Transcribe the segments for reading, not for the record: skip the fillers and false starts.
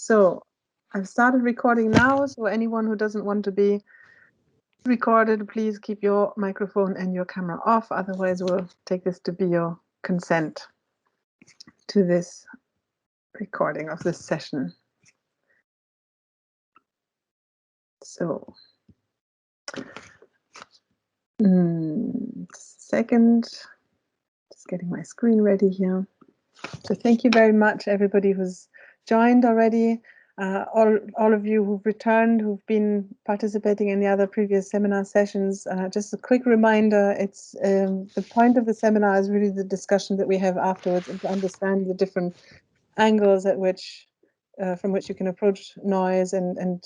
So I've started recording now, so anyone who doesn't want to be recorded, please keep your microphone and your camera off. Otherwise, we'll take this to be your consent to this recording of this session. So, second, just getting my screen ready here. So thank you very much, everybody who's joined already. All of you who've returned, who've been participating in the other previous seminar sessions. Just a quick reminder, it's the point of the seminar is really the discussion that we have afterwards and to understand the different angles at which, from which you can approach noise and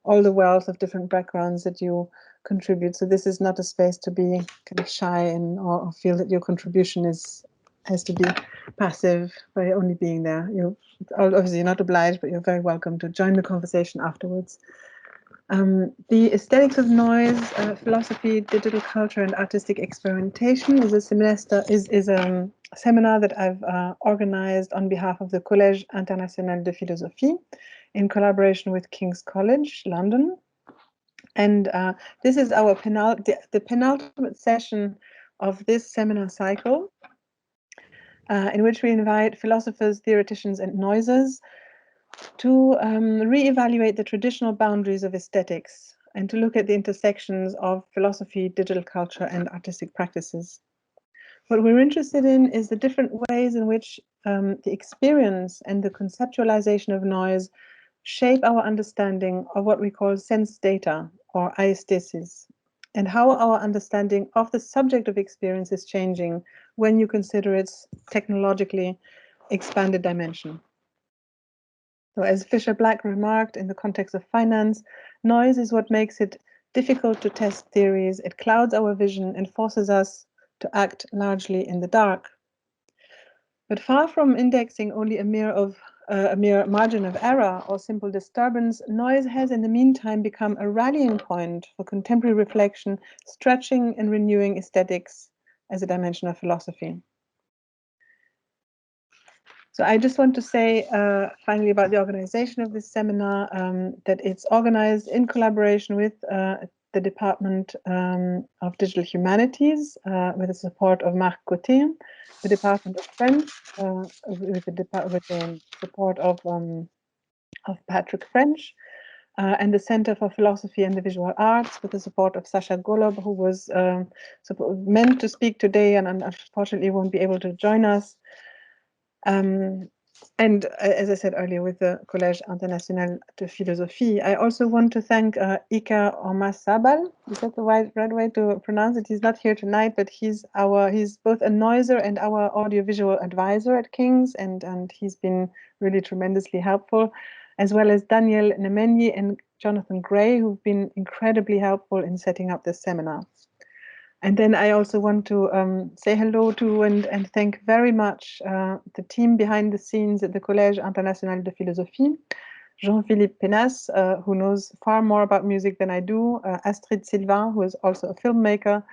all the wealth of different backgrounds that you contribute. So this is not a space to be kind of shy in or feel that your contribution has to be passive by only being there. You're obviously not obliged, but you're very welcome to join the conversation afterwards. The Aesthetics of Noise, Philosophy, Digital Culture and Artistic Experimentation is a seminar that I've organized on behalf of the Collège International de Philosophie in collaboration with King's College, London. And this is our the penultimate session of this seminar cycle, in which we invite philosophers, theoreticians, and noisers to re-evaluate the traditional boundaries of aesthetics and to look at the intersections of philosophy, digital culture, and artistic practices. What we're interested in is the different ways in which the experience and the conceptualization of noise shape our understanding of what we call sense data or aesthesis, and how our understanding of the subject of experience is changing when you consider its technologically expanded dimension. So as Fisher Black remarked in the context of finance, noise is what makes it difficult to test theories. It clouds our vision and forces us to act largely in the dark. But far from indexing only a mere margin of error or simple disturbance, noise has in the meantime become a rallying point for contemporary reflection, stretching and renewing aesthetics as a dimension of philosophy. So I just want to say finally about the organization of this seminar, that it's organized in collaboration with the Department of Digital Humanities, with the support of Marc Cotin, the Department of French, with the support of Patrick French, and the Center for Philosophy and the Visual Arts, with the support of Sasha Golob, who was meant to speak today and unfortunately won't be able to join us. And as I said earlier, with the Collège International de Philosophie, I also want to thank Iker Ormasabal. Is that the right way to pronounce it? He's not here tonight, but he's both a noiser and our audiovisual advisor at King's, and he's been really tremendously helpful, as well as Daniel Nemenyi and Jonathan Gray, who've been incredibly helpful in setting up this seminar. And then I also want to say hello to and thank very much the team behind the scenes at the Collège International de Philosophie, Jean-Philippe Penas, who knows far more about music than I do, Astrid Sylvain, who is also a filmmaker,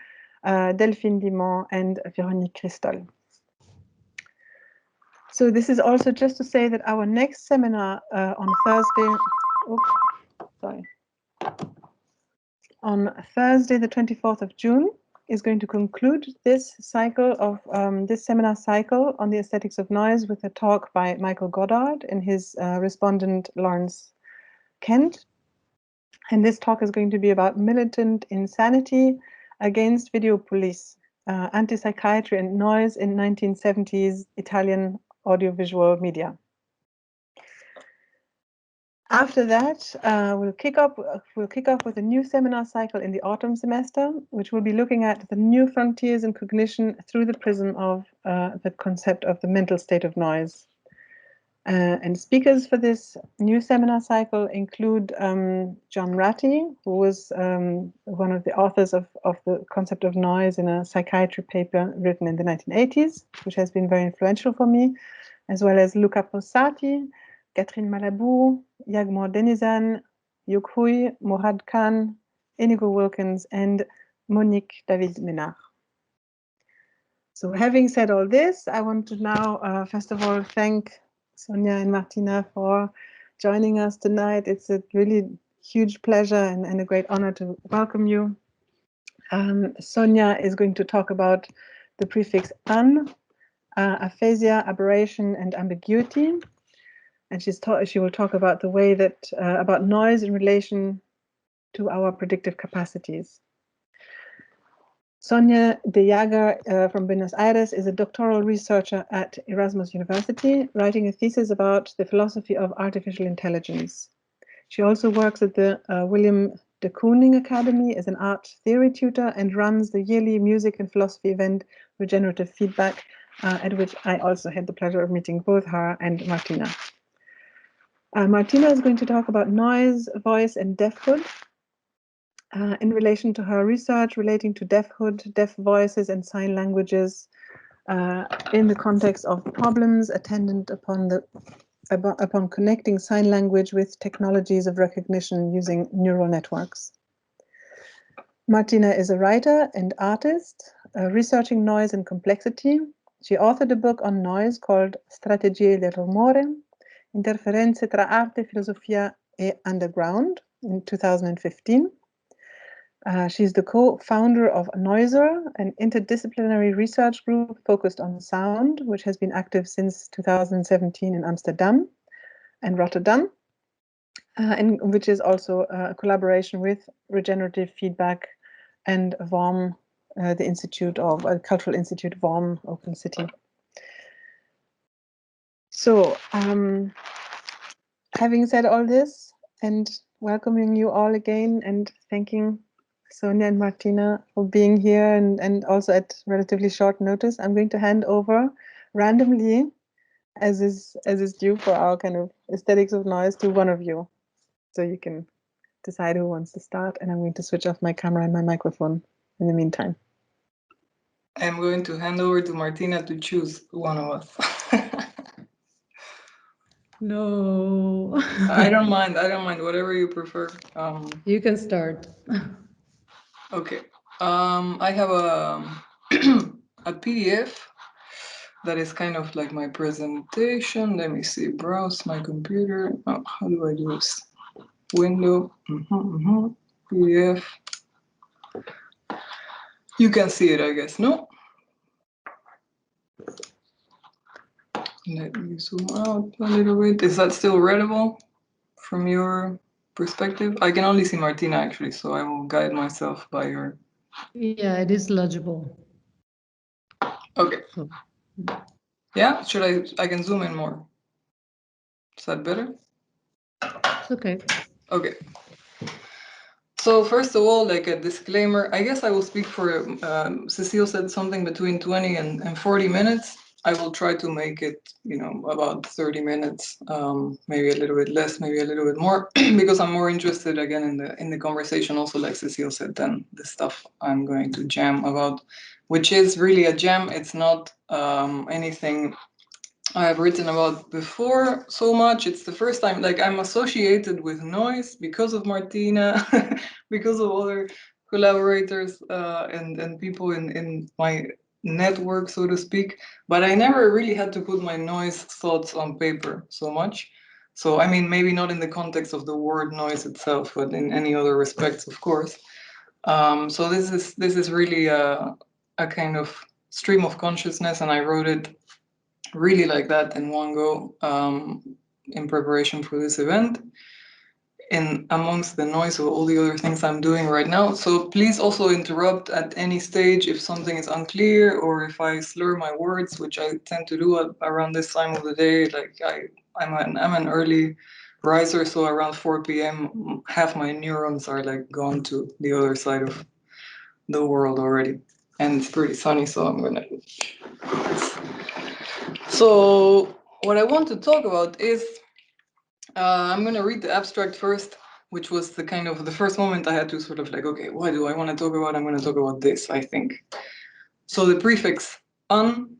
Delphine Dimond, and Véronique Christol. So this is also just to say that our next seminar on Thursday, the 24th of June, is going to conclude this cycle of this seminar cycle on the aesthetics of noise with a talk by Michael Goddard and his respondent Lawrence Kent. And this talk is going to be about militant insanity against video police, anti-psychiatry and noise in 1970s Italian audiovisual media. After that, we'll kick off with a new seminar cycle in the autumn semester, which will be looking at the new frontiers in cognition through the prism of the concept of the mental state of noise. And speakers for this new seminar cycle include John Ratty, who was one of the authors of the concept of noise in a psychiatry paper written in the 1980s, which has been very influential for me, as well as Luca Possati, Catherine Malabou, Yagmor Denizan, Yuk Hui, Morad Khan, Inigo Wilkins, and Monique David Ménard. So having said all this, I want to now, first of all, thank Sonia and Martina for joining us tonight. It's a really huge pleasure and a great honor to welcome you. Sonia is going to talk about the prefix an, aphasia, aberration, and ambiguity. And she will talk about the way that, about noise in relation to our predictive capacities. Sonia de Jager from Buenos Aires is a doctoral researcher at Erasmus University, writing a thesis about the philosophy of artificial intelligence. She also works at the William de Kooning Academy as an art theory tutor and runs the yearly music and philosophy event Regenerative Feedback, at which I also had the pleasure of meeting both her and Martina. Martina is going to talk about noise, voice, and deafhood in relation to her research relating to deafhood, deaf voices, and sign languages in the context of problems attendant upon connecting sign language with technologies of recognition using neural networks. Martina is a writer and artist, researching noise and complexity. She authored a book on noise called Strategie del rumore, Interferenze tra arte, filosofia e underground in 2015. She's the co-founder of Noiser, an interdisciplinary research group focused on sound, which has been active since 2017 in Amsterdam and Rotterdam, and which is also a collaboration with Regenerative Feedback and WORM, the Institute of Cultural Institute WORM, Open City. So, having said all this, and welcoming you all again, and thanking Sonia and Martina for being here, and also at relatively short notice, I'm going to hand over randomly, as is due for our kind of aesthetics of noise, to one of you. So you can decide who wants to start, and I'm going to switch off my camera and my microphone in the meantime. I'm going to hand over to Martina to choose one of us. No. I don't mind, whatever you prefer. You can start. Okay. I have a PDF that is kind of like my presentation. Let me see, browse my computer. Oh, how do I do this? Window, PDF. You can see it, I guess, no? Let me zoom out a little bit. Is that still readable from your perspective? I can only see Martina actually, so I will guide myself by your... Yeah, it is legible. Okay. So. Yeah, I can zoom in more. Is that better? It's okay. Okay. So first of all, like a disclaimer, I guess I will speak for, Cecile said something between 20 and 40 minutes. I will try to make it, about 30 minutes, maybe a little bit less, maybe a little bit more, because I'm more interested again in the conversation, also like Cecile said, than the stuff I'm going to jam about, which is really a jam. It's not anything I have written about before so much. It's the first time, like, I'm associated with noise because of Martina, because of other collaborators and people in my network, so to speak. But I never really had to put my noise thoughts on paper so much. So, I mean, maybe not in the context of the word noise itself, but in any other respects, of course. So this is really a kind of stream of consciousness, and I wrote it really like that in one go, in preparation for this event, and amongst the noise of all the other things I'm doing right now. So please also interrupt at any stage if something is unclear or if I slur my words, which I tend to do around this time of the day. Like I'm an early riser, so around 4 p.m. half my neurons are like gone to the other side of the world already, and it's pretty sunny, so I'm gonna. So what I want to talk about is, I'm going to read the abstract first, which was the kind of the first moment I had to sort of like, okay, what do I want to talk about? I'm going to talk about this, I think. So the prefix un,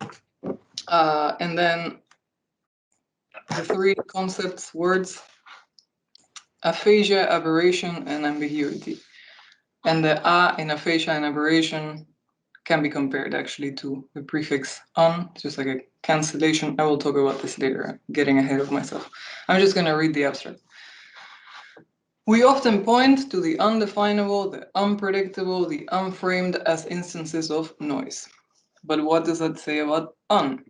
and then the three concepts, words, aphasia, aberration, and ambiguity. And the a in aphasia and aberration can be compared actually to the prefix un, just like a cancellation. I will talk about this later. I'm getting ahead of myself. I'm just going to read the abstract. We often point to the undefinable, the unpredictable, the unframed as instances of noise. But what does that say about un?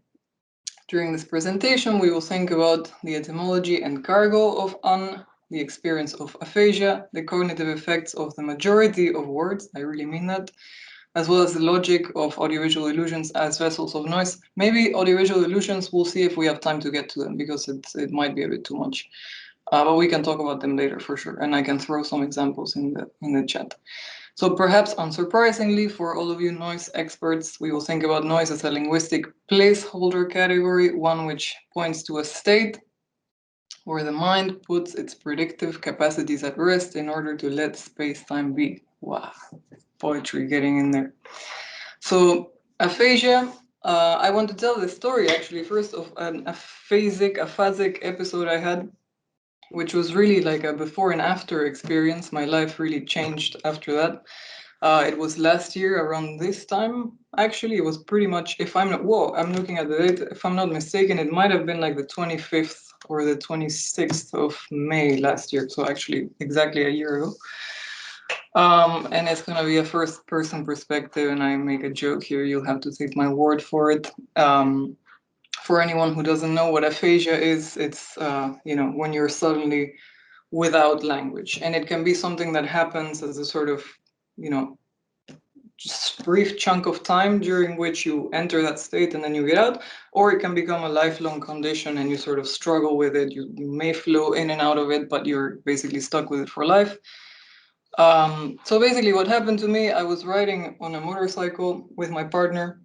During this presentation, we will think about the etymology and cargo of un, the experience of aphasia, the cognitive effects of the majority of words, I really mean that, as well as the logic of audiovisual illusions as vessels of noise. Maybe audiovisual illusions, we'll see if we have time to get to them, because it might be a bit too much. But we can talk about them later for sure, and I can throw some examples in the chat. So perhaps unsurprisingly for all of you noise experts, we will think about noise as a linguistic placeholder category, one which points to a state where the mind puts its predictive capacities at rest in order to let space-time be. Wow, poetry getting in there. So aphasia, I want to tell the story actually first of an aphasic episode I had, which was really like a before and after experience. My life really changed after that. It was last year around this time. Actually, it was pretty much, if I'm not, whoa, I'm looking at the date. If I'm not mistaken, it might have been like the 25th or the 26th of May last year. So actually exactly a year ago. And it's going to be a first person perspective, and I make a joke here. You'll have to take my word for it. For anyone who doesn't know what aphasia is, it's, when you're suddenly without language. And it can be something that happens as a sort of, just brief chunk of time during which you enter that state and then you get out, or it can become a lifelong condition and you sort of struggle with it. You may flow in and out of it, but you're basically stuck with it for life. So basically what happened to me, I was riding on a motorcycle with my partner.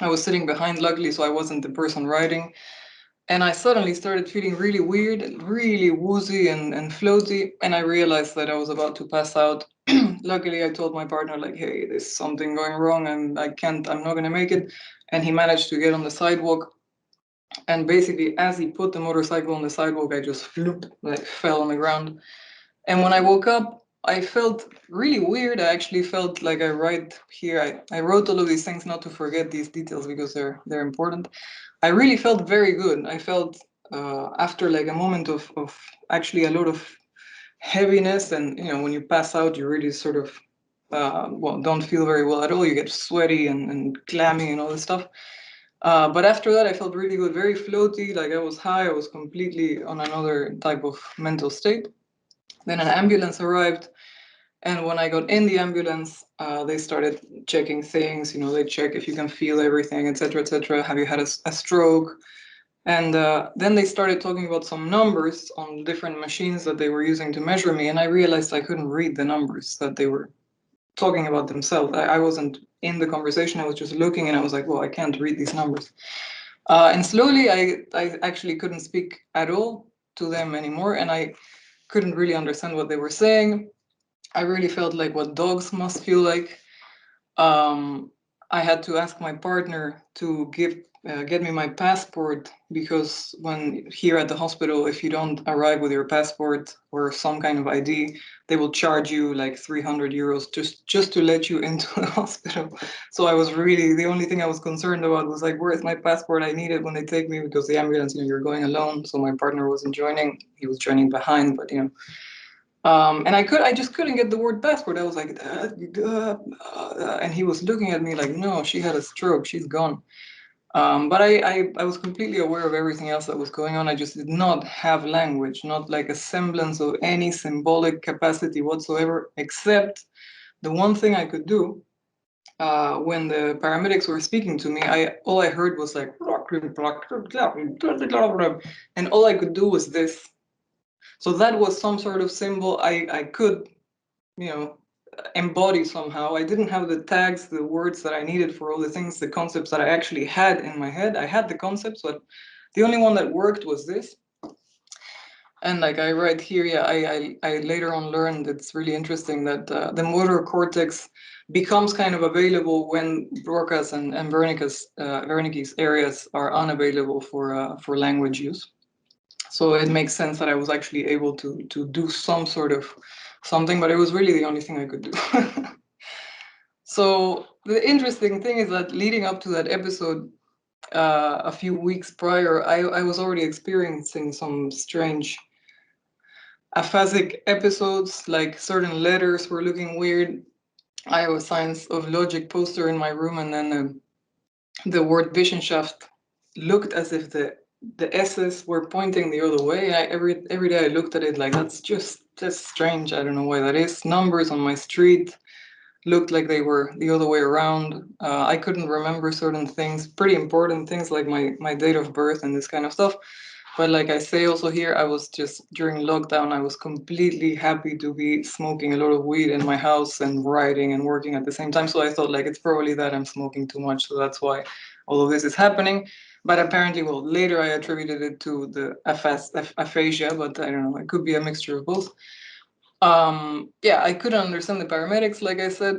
I was sitting behind, luckily, so I wasn't the person riding. And I suddenly started feeling really weird, really woozy and floaty. And I realized that I was about to pass out. Luckily, I told my partner, like, hey, there's something going wrong and I'm not going to make it. And he managed to get on the sidewalk. And basically, as he put the motorcycle on the sidewalk, I just fell on the ground. And when I woke up, I felt really weird. I actually felt like I write here. I wrote all of these things not to forget these details because they're important. I really felt very good. I felt after like a moment of actually a lot of heaviness, and when you pass out, you really sort of don't feel very well at all. You get sweaty and clammy and all this stuff. But after that, I felt really good, very floaty, like I was high. I was completely on another type of mental state. Then an ambulance arrived, and when I got in the ambulance, they started checking things. They check if you can feel everything, etc., etc. Have you had a stroke? And then they started talking about some numbers on different machines that they were using to measure me, and I realized I couldn't read the numbers that they were talking about themselves. I wasn't in the conversation. I was just looking, and I was like, well, I can't read these numbers. And slowly, I actually couldn't speak at all to them anymore, and I couldn't really understand what they were saying. I really felt like what dogs must feel like. I had to ask my partner to get me my passport, because when here at the hospital, if you don't arrive with your passport or some kind of ID, they will charge you like 300 euros just to let you into the hospital. So I was really, the only thing I was concerned about was like, where is my passport? I need it when they take me, because the ambulance, you're going alone. So my partner wasn't joining. He was joining behind, but and I just couldn't get the word passport. I was like, and he was looking at me like, no, she had a stroke, she's gone. But I was completely aware of everything else that was going on. I just did not have language, not like a semblance of any symbolic capacity whatsoever, except the one thing I could do. When the paramedics were speaking to me, all I heard was like, and all I could do was this. So that was some sort of symbol I could, embody somehow. I didn't have the tags, the words that I needed for all the things, the concepts that I actually had in my head. I had the concepts, but the only one that worked was this. And like I write here, yeah, I later on learned, it's really interesting that the motor cortex becomes kind of available when Broca's and Wernicke's areas are unavailable for language use. So it makes sense that I was actually able to do some sort of something, but it was really the only thing I could do. So the interesting thing is that leading up to that episode, a few weeks prior, I was already experiencing some strange aphasic episodes, like certain letters were looking weird. I have a Science of Logic poster in my room, and then the word Wissenschaft looked as if the S's were pointing the other way. Every day I looked at it like, that's just strange. I don't know why that is. Numbers on my street looked like they were the other way around. I couldn't remember certain things, pretty important things like my date of birth and this kind of stuff. But like I say also here, I was just during lockdown, I was completely happy to be smoking a lot of weed in my house and writing and working at the same time. So I thought like it's probably that I'm smoking too much. So that's why all of this is happening. But apparently, well, later I attributed it to the aphasia, but I don't know, it could be a mixture of both. Yeah, I couldn't understand the paramedics, like I said.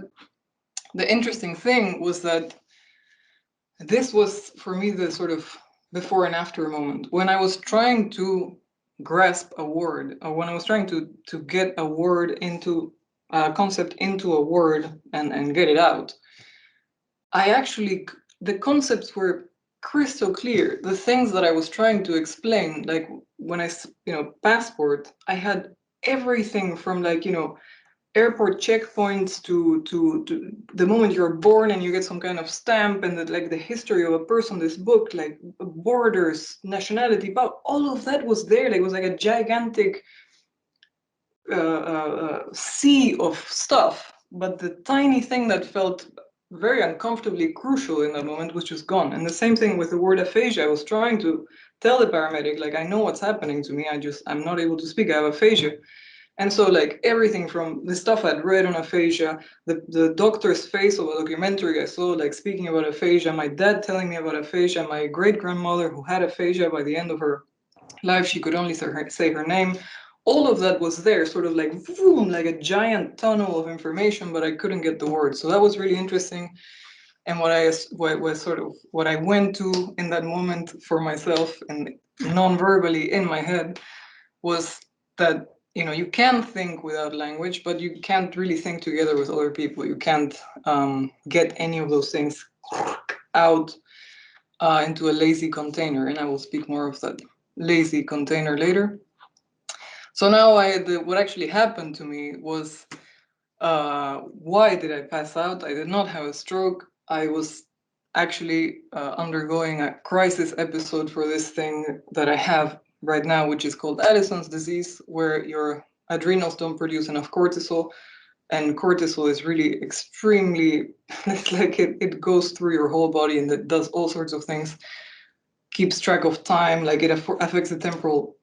The interesting thing was that this was for me the sort of before and after moment when I was trying to grasp a word, or when I was trying to get a word into a concept into a word and get it out. I actually, the concepts were crystal clear. The things that I was trying to explain, like when passport, I had everything from like, airport checkpoints to the moment you're born and you get some kind of stamp, and like the history of a person, this book, like borders, nationality, but all of that was there. Like it was like a gigantic sea of stuff, but the tiny thing that felt very uncomfortably crucial in that moment was just gone. And the same thing with the word aphasia. I was trying to tell the paramedic, like, I know what's happening to me, I'm not able to speak, I have aphasia. And so like everything from the stuff I'd read on aphasia, the doctor's face of a documentary I saw, like speaking about aphasia, my dad telling me about aphasia, my great grandmother who had aphasia by the end of her life, she could only say her name. All of that was there, sort of like boom, like a giant tunnel of information, but I couldn't get the word. So that was really interesting. And what I went to in that moment for myself and non-verbally in my head was that you can think without language, but you can't really think together with other people. You can't get any of those things out into a lazy container, and I will speak more of that lazy container later. So now what actually happened to me was, why did I pass out? I did not have a stroke. I was actually undergoing a crisis episode for this thing that I have right now, which is called Addison's disease, where your adrenals don't produce enough cortisol. And cortisol is really extremely, it's like it goes through your whole body and it does all sorts of things, keeps track of time, like it affects the temporal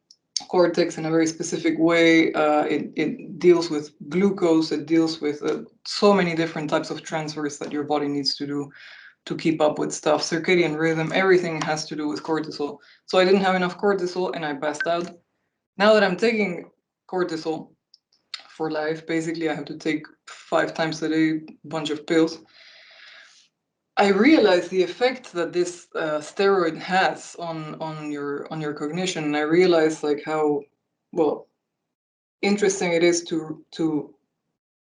cortex in a very specific way. It deals with glucose, it deals with so many different types of transfers that your body needs to do to keep up with stuff. Circadian rhythm, everything has to do with cortisol. So I didn't have enough cortisol and I passed out. Now that I'm taking cortisol for life, basically I have to take 5 times a day, a bunch of pills. I realized the effect that this steroid has on your cognition, and I realized like how interesting it is to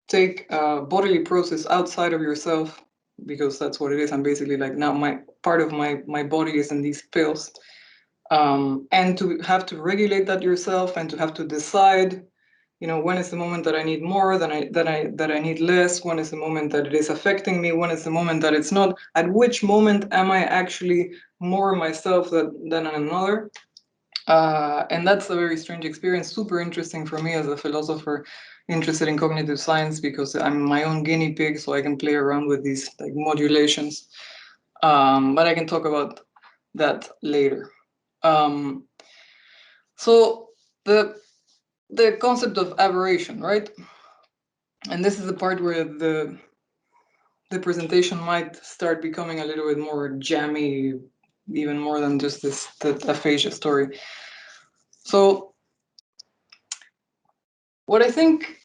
take a bodily process outside of yourself, because that's what it is. I'm basically like, now my part of my body is in these pills, and to have to regulate that yourself and to have to decide, when is the moment that I need more, that I need less, when is the moment that it is affecting me, when is the moment that it's not, at which moment am I actually more myself than another. And that's a very strange experience, super interesting for me as a philosopher interested in cognitive science, because I'm my own guinea pig, so I can play around with these like modulations. But I can talk about that later. So the concept of aberration, right? And this is the part where the presentation might start becoming a little bit more jammy, even more than just the aphasia story. So what I think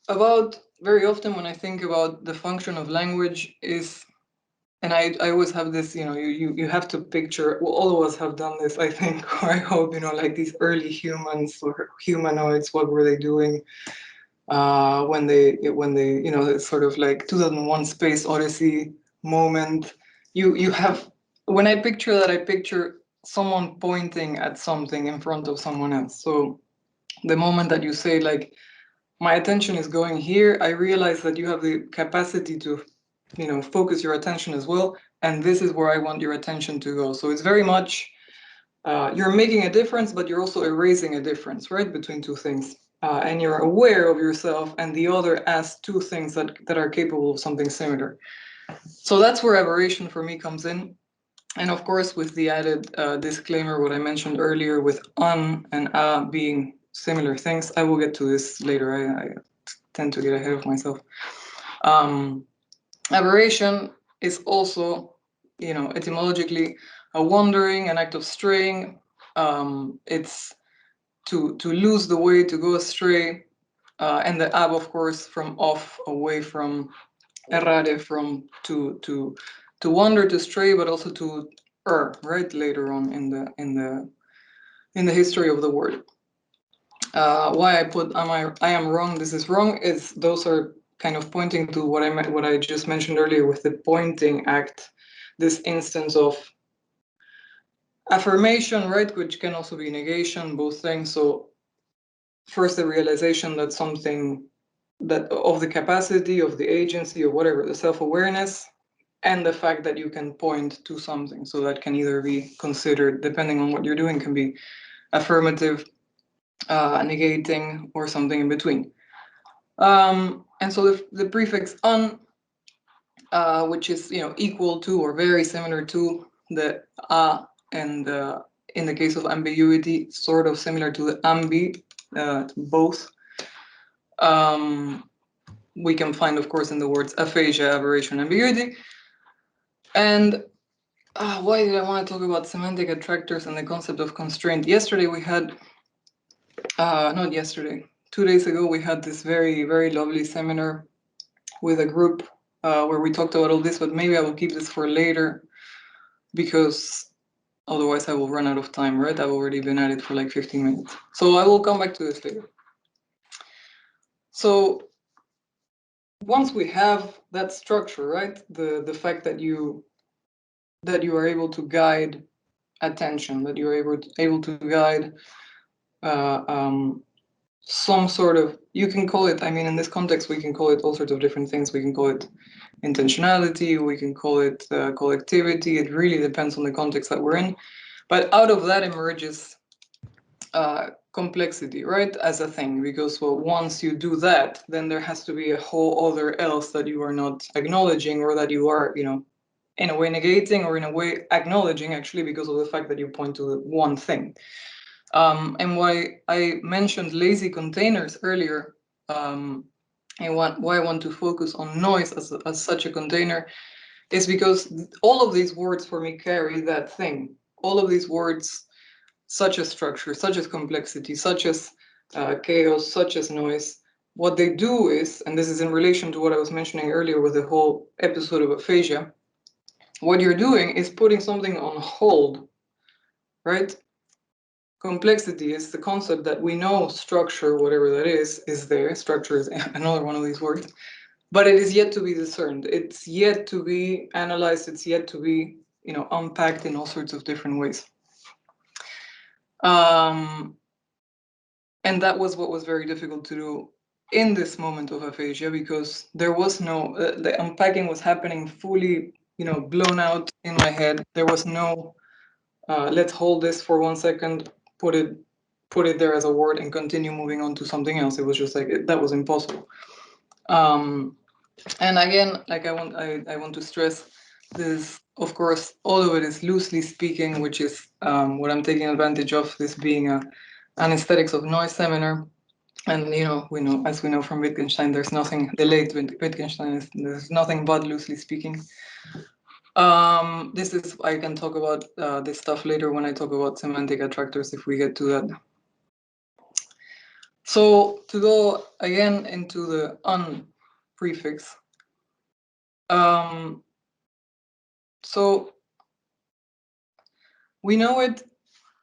about very often when I think about the function of language is, and I always have this, you have to picture, well, all of us have done this, I think, or I hope, like these early humans or humanoids, what were they doing when they, it's sort of like 2001 Space Odyssey, moment. You have, when I picture that, I picture someone pointing at something in front of someone else. So the moment that you say like, my attention is going here, I realize that you have the capacity to, you know, focus your attention as well. And this is where I want your attention to go. So it's very much, you're making a difference, but you're also erasing a difference, right, between two things. And you're aware of yourself and the other as two things that are capable of something similar. So that's where aberration for me comes in. And of course, with the added disclaimer, what I mentioned earlier with and being similar things, I will get to this later. I tend to get ahead of myself. Aberration is also, you know, etymologically a wandering, an act of straying. It's to lose the way, to go astray. And the ab, of course, from off, away from, errare, from to wander, to stray, but also to err, right, later on in the history of the word. Why I put I am wrong, this is wrong, is those are kind of pointing to what I just mentioned earlier with the pointing act, this instance of affirmation, right, which can also be negation, both things. So first the realization that something, that of the capacity, of the agency, or whatever, the self-awareness, and the fact that you can point to something. So that can either be considered, depending on what you're doing, can be affirmative, negating, or something in between. And so the prefix un, which is, you know, equal to or very similar to the a, and in the case of ambiguity, sort of similar to the ambi, both. We can find, of course, in the words aphasia, aberration, ambiguity. And why did I want to talk about semantic attractors and the concept of constraint? Yesterday we had, not yesterday, 2 days ago, we had this very, very lovely seminar with a group where we talked about all this, but maybe I will keep this for later because otherwise I will run out of time, right? I've already been at it for like 15 minutes. So I will come back to this later. So once we have that structure, right? The fact that you are able to guide attention, that you're able to guide some sort of, you can call it, I mean, in this context, we can call it all sorts of different things. We can call it intentionality, we can call it collectivity. It really depends on the context that we're in. But out of that emerges complexity, right, as a thing, because, well, once you do that, then there has to be a whole other else that you are not acknowledging, or that you are, you know, in a way negating, or in a way acknowledging, actually, because of the fact that you point to the one thing. And why I mentioned lazy containers earlier, and why I want to focus on noise as such a container, is because all of these words for me carry that thing. All of these words, such as structure, such as complexity, such as chaos, such as noise, what they do is, and this is in relation to what I was mentioning earlier with the whole episode of aphasia, what you're doing is putting something on hold, right? Complexity is the concept that we know structure, whatever that is there. Structure is another one of these words, but it is yet to be discerned. It's yet to be analyzed. It's yet to be, you know, unpacked in all sorts of different ways. And that was what was very difficult to do in this moment of aphasia, because there was no, the unpacking was happening fully, you know, blown out in my head. There was no, let's hold this for 1 second, put it there as a word and continue moving on to something else. It was just like, that was impossible. And again, like I want to stress this, of course, all of it is loosely speaking, which is what I'm taking advantage of, this being an aesthetics of noise seminar. And, you know, as we know from Wittgenstein, there's nothing, the late Wittgenstein, there's nothing but loosely speaking. This is, I can talk about this stuff later when I talk about semantic attractors, if we get to that. So to go again into the un prefix. So we know it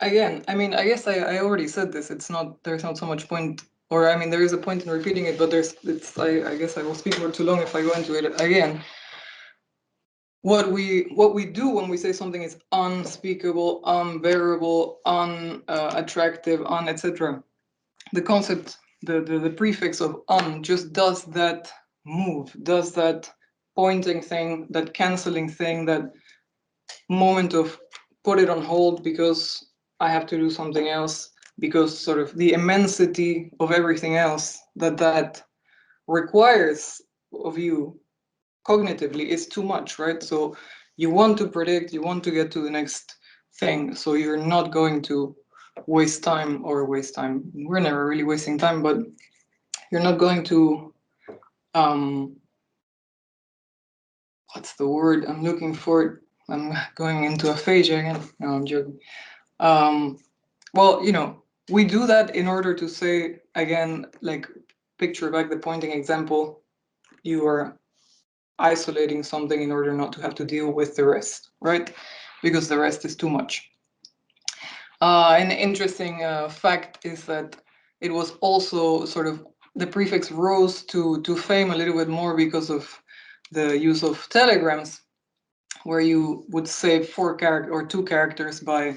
again. I mean, I guess I already said this. It's not, there's not so much point, or I mean, there is a point in repeating it, but I guess I will speak for too long if I go into it again. what we do when we say something is unspeakable, unbearable, unattractive, etc. The concept, the prefix of just does that move, does that pointing thing, that canceling thing, that moment of put it on hold because I have to do something else, because sort of the immensity of everything else that requires of you cognitively is too much, right? So you want to predict, you want to get to the next thing, so you're not going to waste time. We're never really wasting time, but you're not going to what's the word I'm looking for? I'm going into aphasia again. No, I'm joking. Well, we do that in order to say, again, like picture back the pointing example, you are isolating something in order not to have to deal with the rest, right? Because the rest is too much. An interesting fact is that it was also sort of, the prefix rose to fame a little bit more because of the use of telegrams, where you would save 2 characters by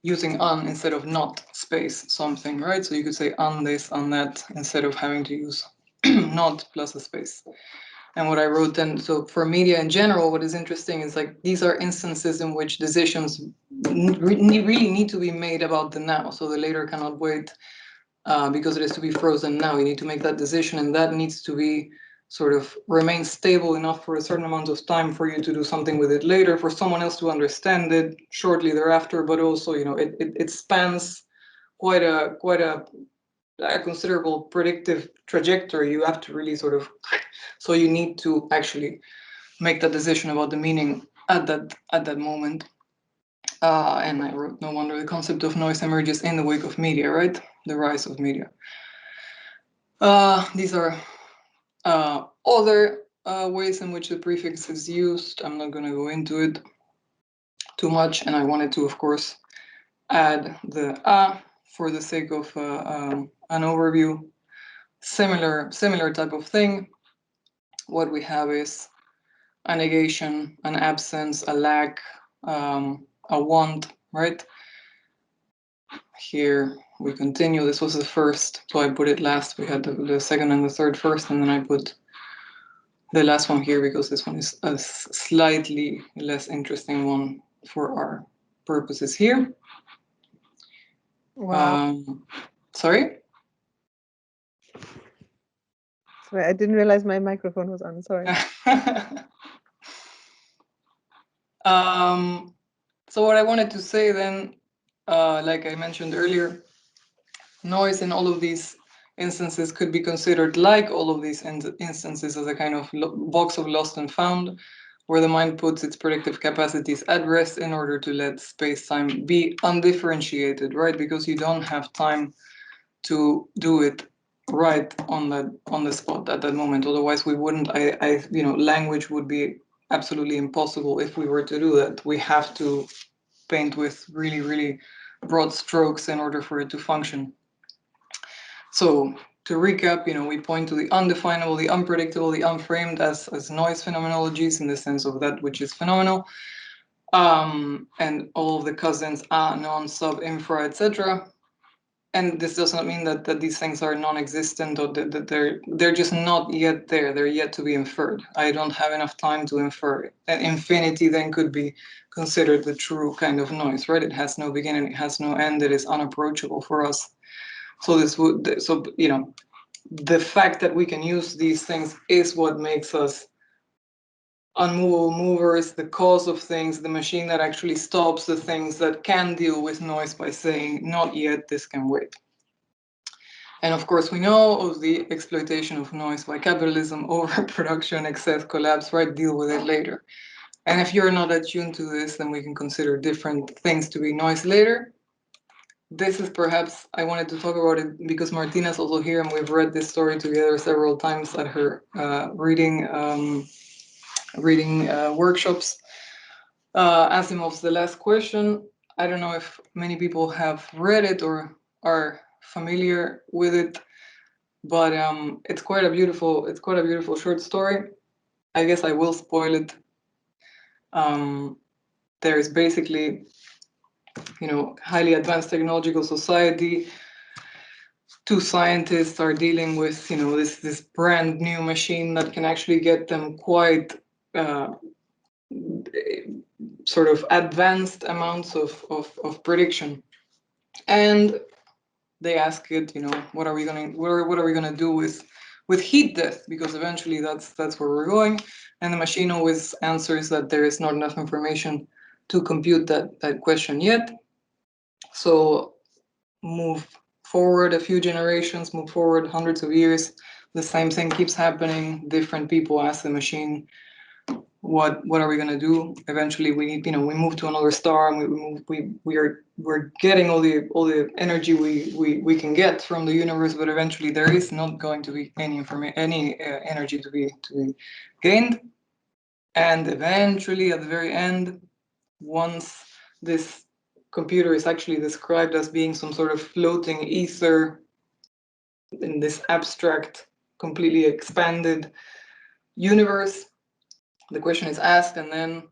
using on instead of not space something, right? So you could say on this, on that, instead of having to use not plus a space. And what I wrote then, so for media in general, what is interesting is like these are instances in which decisions really need to be made about the now. So the later cannot wait because it is to be frozen now. You need to make that decision, and that needs to be sort of remain stable enough for a certain amount of time for you to do something with it later, for someone else to understand it shortly thereafter. But also, it spans quite a considerable predictive trajectory. You have to really sort of, so you need to actually make that decision about the meaning at that moment. And I wrote, no wonder the concept of noise emerges in the wake of media, right? The rise of media. These are other ways in which the prefix is used. I'm not going to go into it too much, and I wanted to, of course, add the a for the sake of an overview. Similar type of thing. What we have is a negation, an absence, a lack, a want, right? Here we continue. This was the first, so I put it last. We had the second and the third first, and then I put the last one here because this one is a slightly less interesting one for our purposes here. Wow. Sorry? Sorry, I didn't realize my microphone was on. Sorry. So what I wanted to say then, like I mentioned earlier, noise in all of these instances could be considered, like all of these instances, as a kind of box of lost and found, where the mind puts its predictive capacities at rest in order to let space-time be undifferentiated, right? Because you don't have time to do it right on the spot at that moment. Otherwise, we wouldn't. Language would be absolutely impossible if we were to do that. We have to paint with really, really broad strokes in order for it to function. So to recap, we point to the undefinable, the unpredictable, the unframed as noise phenomenologies in the sense of that which is phenomenal, and all of the cousins, non, sub, infra, etc. And this does not mean that these things are non-existent or that they're just not yet there. They're yet to be inferred. I don't have enough time to infer. And infinity then could be considered the true kind of noise, right? It has no beginning, it has no end, it is unapproachable for us. So the fact that we can use these things is what makes us unmovable movers, the cause of things, the machine that actually stops the things that can deal with noise by saying, not yet, this can wait. And of course, we know of the exploitation of noise by capitalism, overproduction, excess, collapse, right? Deal with it later. And if you're not attuned to this, then we can consider different things to be noise later. This is perhaps, I wanted to talk about it because Martina's also here and we've read this story together several times at her reading workshops. Asimov's The Last Question. I don't know if many people have read it or are familiar with it, but it's quite a beautiful short story. I guess I will spoil it. there is basically, highly advanced technological society. Two scientists are dealing with, this brand new machine that can actually get them quite sort of advanced amounts of prediction. And they ask it, what are we gonna do with heat death? Because eventually that's where we're going. And the machine always answers that there is not enough information to compute that question yet. So move forward a few generations, move forward hundreds of years, the same thing keeps happening. Different people ask the machine, what are we gonna do? Eventually, we move to another star, and we're getting all the energy we can get from the universe, but eventually there is not going to be any energy to be gained. And eventually, at the very end, once this computer is actually described as being some sort of floating ether in this abstract, completely expanded universe, the question is asked, and then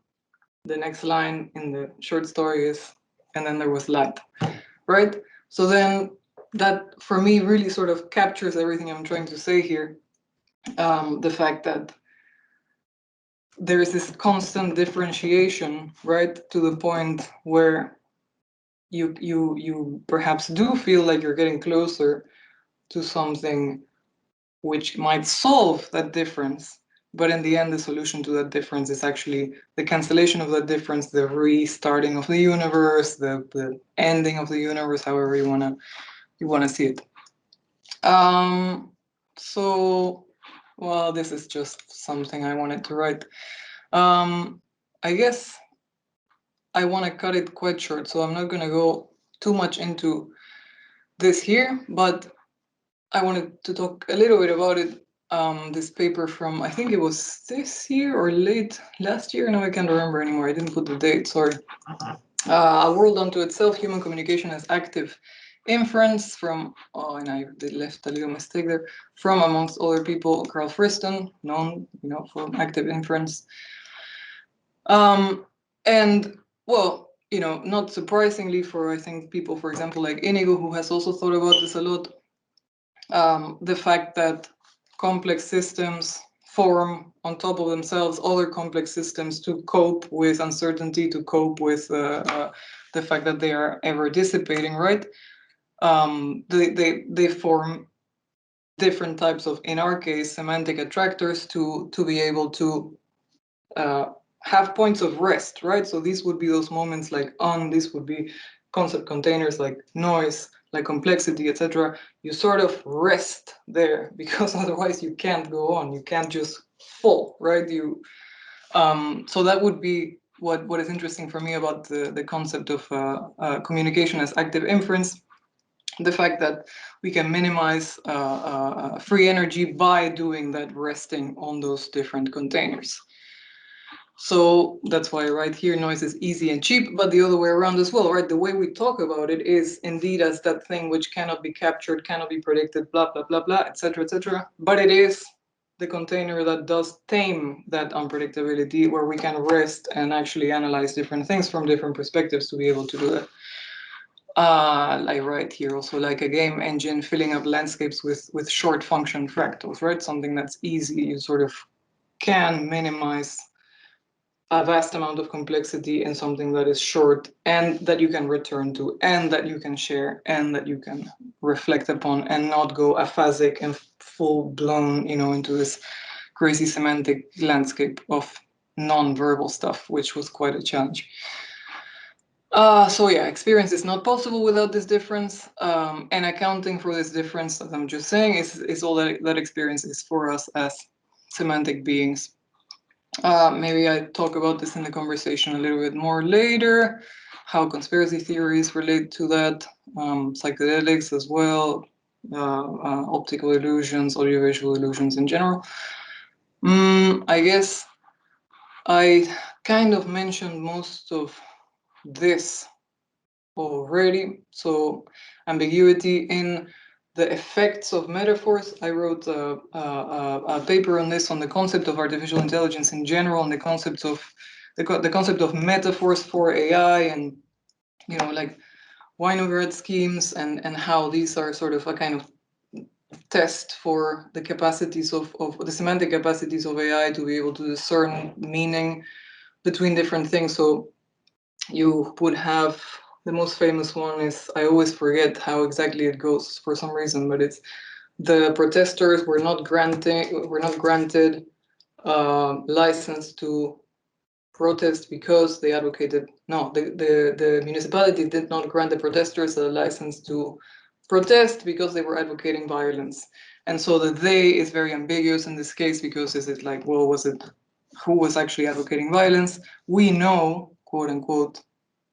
the next line in the short story is, and then there was light, right? So then that, for me, really sort of captures everything I'm trying to say here. The fact that there is this constant differentiation, right, to the point where you perhaps do feel like you're getting closer to something which might solve that difference, but in the end, the solution to that difference is actually the cancellation of that difference, the restarting of the universe, the ending of the universe, however you wanna see it. So, well, this is just something I wanted to write. I guess I want to cut it quite short, so I'm not going to go too much into this here, but I wanted to talk a little bit about it. This paper from, I think it was this year or late last year. No, I can't remember anymore. I didn't put the date, sorry. A World Unto Itself, Human Communication as Active Inference from, and I left a little mistake there, from, amongst other people, Carl Friston, known, for active inference. And, well, not surprisingly for, I think, people, for example, like Inigo, who has also thought about this a lot, the fact that complex systems form on top of themselves other complex systems to cope with uncertainty, to cope with the fact that they are ever dissipating, right? They form different types of, in our case, semantic attractors to be able to have points of rest, right? So these would be those moments like this would be concept containers like noise, like complexity, etc. You sort of rest there because otherwise you can't go on. You can't just fall, right? So that would be what is interesting for me about the concept of communication as active inference. The fact that we can minimize free energy by doing that resting on those different containers. So that's why right here, noise is easy and cheap, but the other way around as well, right? The way we talk about it is indeed as that thing which cannot be captured, cannot be predicted, blah, blah, blah, blah, etc., etc. But it is the container that does tame that unpredictability, where we can rest and actually analyze different things from different perspectives to be able to do that. I write here also like a game engine filling up landscapes with short function fractals, right? Something that's easy, you sort of can minimize a vast amount of complexity in something that is short and that you can return to and that you can share and that you can reflect upon and not go aphasic and full blown, into this crazy semantic landscape of non-verbal stuff, which was quite a challenge. So yeah, experience is not possible without this difference, and accounting for this difference, as I'm just saying, is all that experience is for us as semantic beings. Maybe I talk about this in the conversation a little bit more later, how conspiracy theories relate to that, psychedelics as well, optical illusions, audiovisual illusions in general. I guess I kind of mentioned most of this already. So ambiguity in the effects of metaphors. I wrote a paper on this, on the concept of artificial intelligence in general, and the concepts of the concept of metaphors for AI, and like Wine-over-Red schemes, and how these are sort of a kind of test for the capacities of the semantic capacities of AI to be able to discern meaning between different things. So you would have, the most famous one is, I always forget how exactly it goes for some reason, but it's the protesters were not granted license to protest because they advocated, no, the municipality did not grant the protesters a license to protest because they were advocating violence. And so the they is very ambiguous in this case, because is it like, well, was it who was actually advocating violence? We know, quote unquote,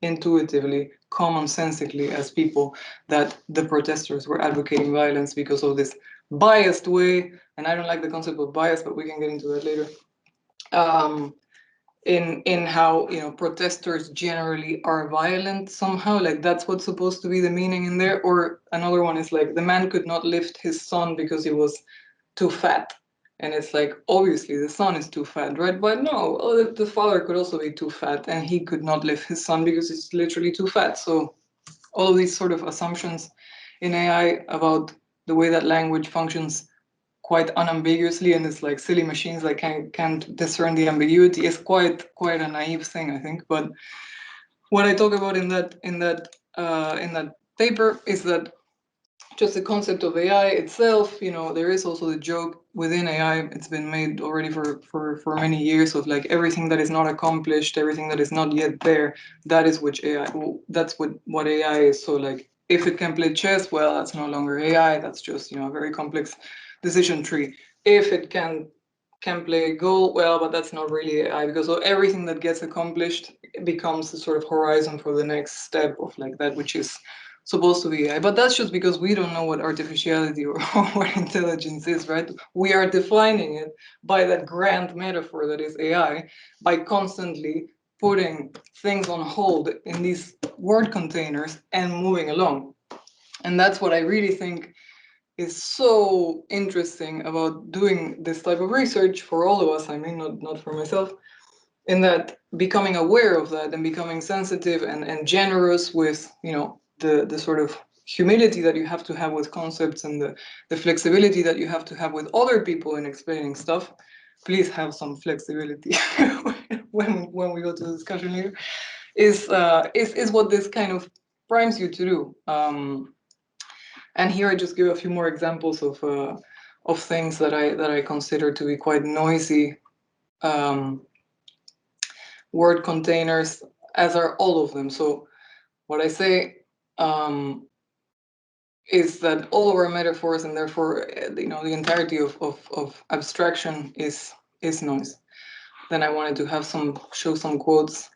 intuitively, commonsensically as people, that the protesters were advocating violence because of this biased way, and I don't like the concept of bias, but we can get into that later. In how protesters generally are violent somehow, like that's what's supposed to be the meaning in there. Or another one is like, the man could not lift his son because he was too fat, and it's like, obviously the son is too fat, right? But no, the father could also be too fat and he could not lift his son because he's literally too fat. So all of these sort of assumptions in AI about the way that language functions quite unambiguously, and it's like silly machines that can't discern the ambiguity, is quite a naive thing, I think. But what I talk about in that paper is that just the concept of AI itself, there is also the joke within AI, it's been made already for many years, of like, everything that is not accomplished, everything that is not yet there, that is which AI, that's what AI is. So like, if it can play chess, well, that's no longer AI, that's just, a very complex decision tree. If it can play Go, well, but that's not really AI, because everything that gets accomplished becomes the sort of horizon for the next step of like that which is supposed to be AI. But that's just because we don't know what artificiality or what intelligence is, right? We are defining it by that grand metaphor that is AI, by constantly putting things on hold in these word containers and moving along. And that's what I really think is so interesting about doing this type of research for all of us. I mean, not for myself, in that becoming aware of that and becoming sensitive and generous with, the sort of humility that you have to have with concepts, and the flexibility that you have to have with other people in explaining stuff. Please have some flexibility when we go to the discussion here, is what this kind of primes you to do. And here I just give a few more examples of things that I consider to be quite noisy word containers, as are all of them. So what I say is that all of our metaphors, and therefore the entirety of abstraction, is noise. Then I wanted to have show some quotes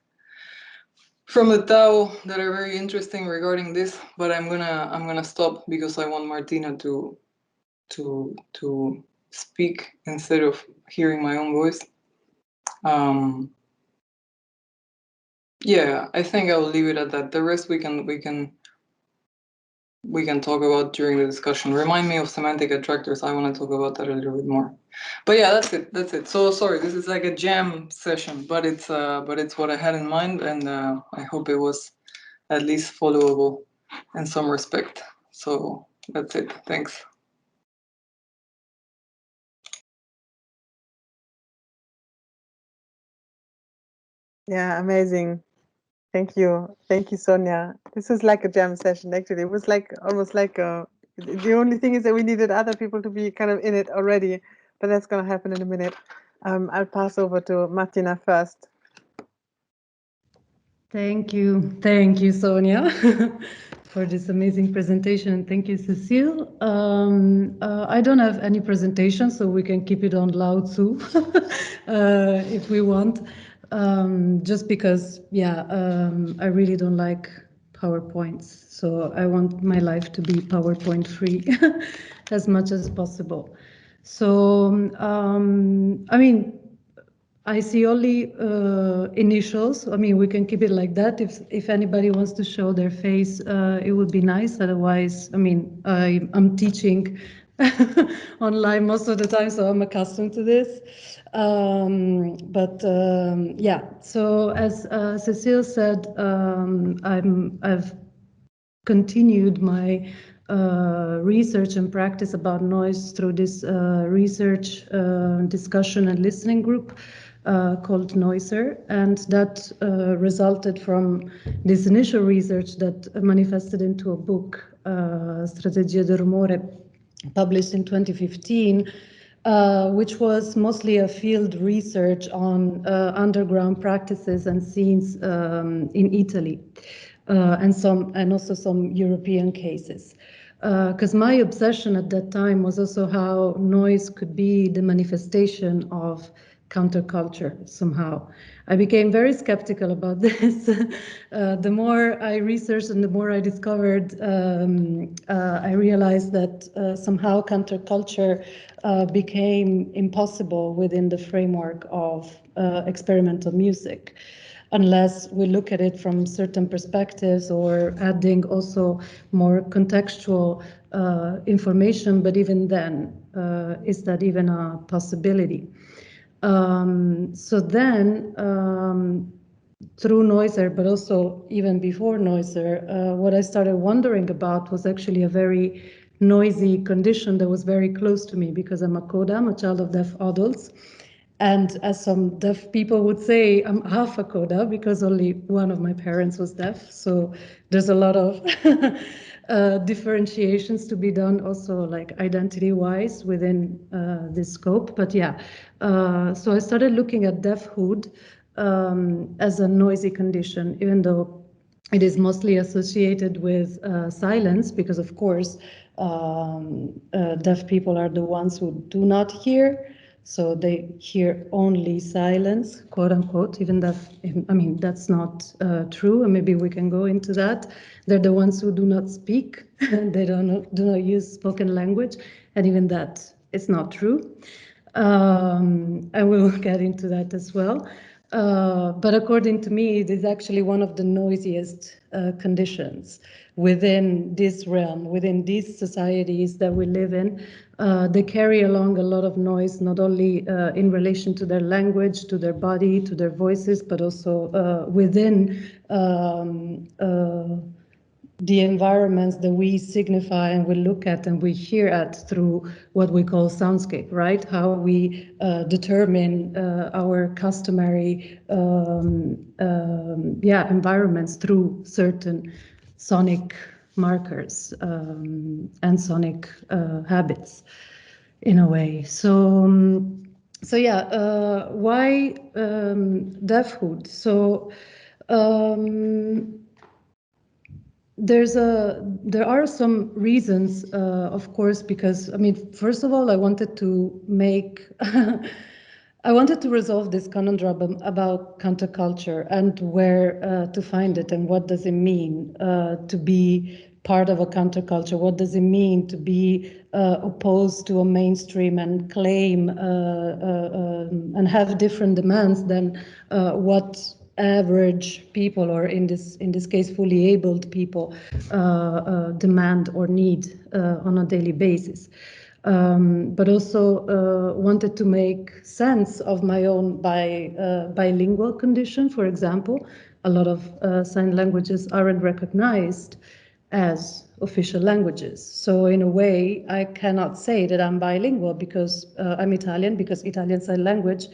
from the Tao that are very interesting regarding this, but I'm gonna stop because I want Martina to speak instead of hearing my own voice. Yeah, I think I'll leave it at that. The rest we can talk about during the discussion. Remind me of semantic attractors. I want to talk about that a little bit more. But yeah, that's it. So sorry, this is like a jam session, but it's what I had in mind, and I hope it was at least followable in some respect. So that's it. Thanks. Yeah, amazing. Thank you, Sonia. This is like a jam session. Actually, it was like almost like the only thing is that we needed other people to be kind of in it already, but that's going to happen in a minute. I'll pass over to Martina first. Thank you, Sonia, for this amazing presentation. Thank you, Cecile. I don't have any presentation, so we can keep it on loud too, if we want. Just because, I really don't like PowerPoints, so I want my life to be PowerPoint free as much as possible. So, I mean, I see only initials. I mean, we can keep it like that. If anybody wants to show their face, it would be nice. Otherwise, I mean, I'm teaching online most of the time, so I'm accustomed to this. Yeah, so as Cecile said, I've continued my research and practice about noise through this research, discussion and listening group called Noiser, and that resulted from this initial research that manifested into a book, Strategie del Rumore, published in 2015, which was mostly a field research on underground practices and scenes in Italy, and also some European cases. Because my obsession at that time was also how noise could be the manifestation of counterculture somehow. I became very skeptical about this. The more I researched and the more I discovered, I realized that somehow counterculture became impossible within the framework of experimental music, unless we look at it from certain perspectives or adding also more contextual information. But even then, is that even a possibility? So then, through Noiser, but also even before Noiser, what I started wondering about was actually a very noisy condition that was very close to me, because I'm a CODA, I'm a child of deaf adults. And as some deaf people would say, I'm half a CODA because only one of my parents was deaf. So there's a lot of differentiations to be done also, like identity-wise within this scope. But yeah, so I started looking at deafhood as a noisy condition, even though it is mostly associated with silence, because of course deaf people are the ones who do not hear. So they hear only silence, quote unquote, even that, I mean, that's not true, and maybe we can go into that. They're the ones who do not speak, they do not use spoken language, and even that is not true. And we will get into that as well. But according to me, it is actually one of the noisiest conditions within this realm, within these societies that we live in. They carry along a lot of noise, not only in relation to their language, to their body, to their voices, but also within the environments that we signify and we look at and we hear at through what we call soundscape, right? How we determine our customary environments through certain sonic markers and sonic habits, in a way. So, why deafhood? So. There are some reasons, of course, because, I mean, first of all, I wanted to make, I wanted to resolve this conundrum about counterculture and where to find it and what does it mean to be part of a counterculture. What does it mean to be opposed to a mainstream and claim and have different demands than what average people, or in this case fully abled people, demand or need on a daily basis. But also wanted to make sense of my own bilingual condition. For example, a lot of sign languages aren't recognized as official languages. So in a way, I cannot say that I'm bilingual because I'm Italian, because Italian Sign Language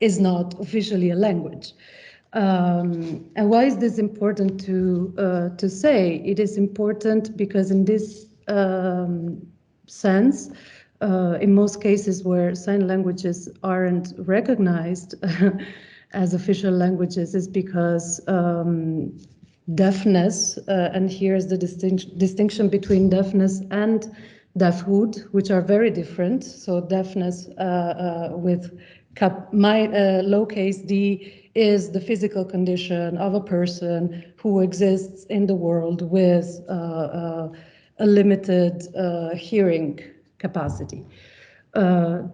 is not officially a language. And why is this important to say? It is important because in this sense, in most cases where sign languages aren't recognized as official languages, is because deafness, and here's the distinction between deafness and deafhood, which are very different. So deafness with lowercase d is the physical condition of a person who exists in the world with a limited hearing capacity.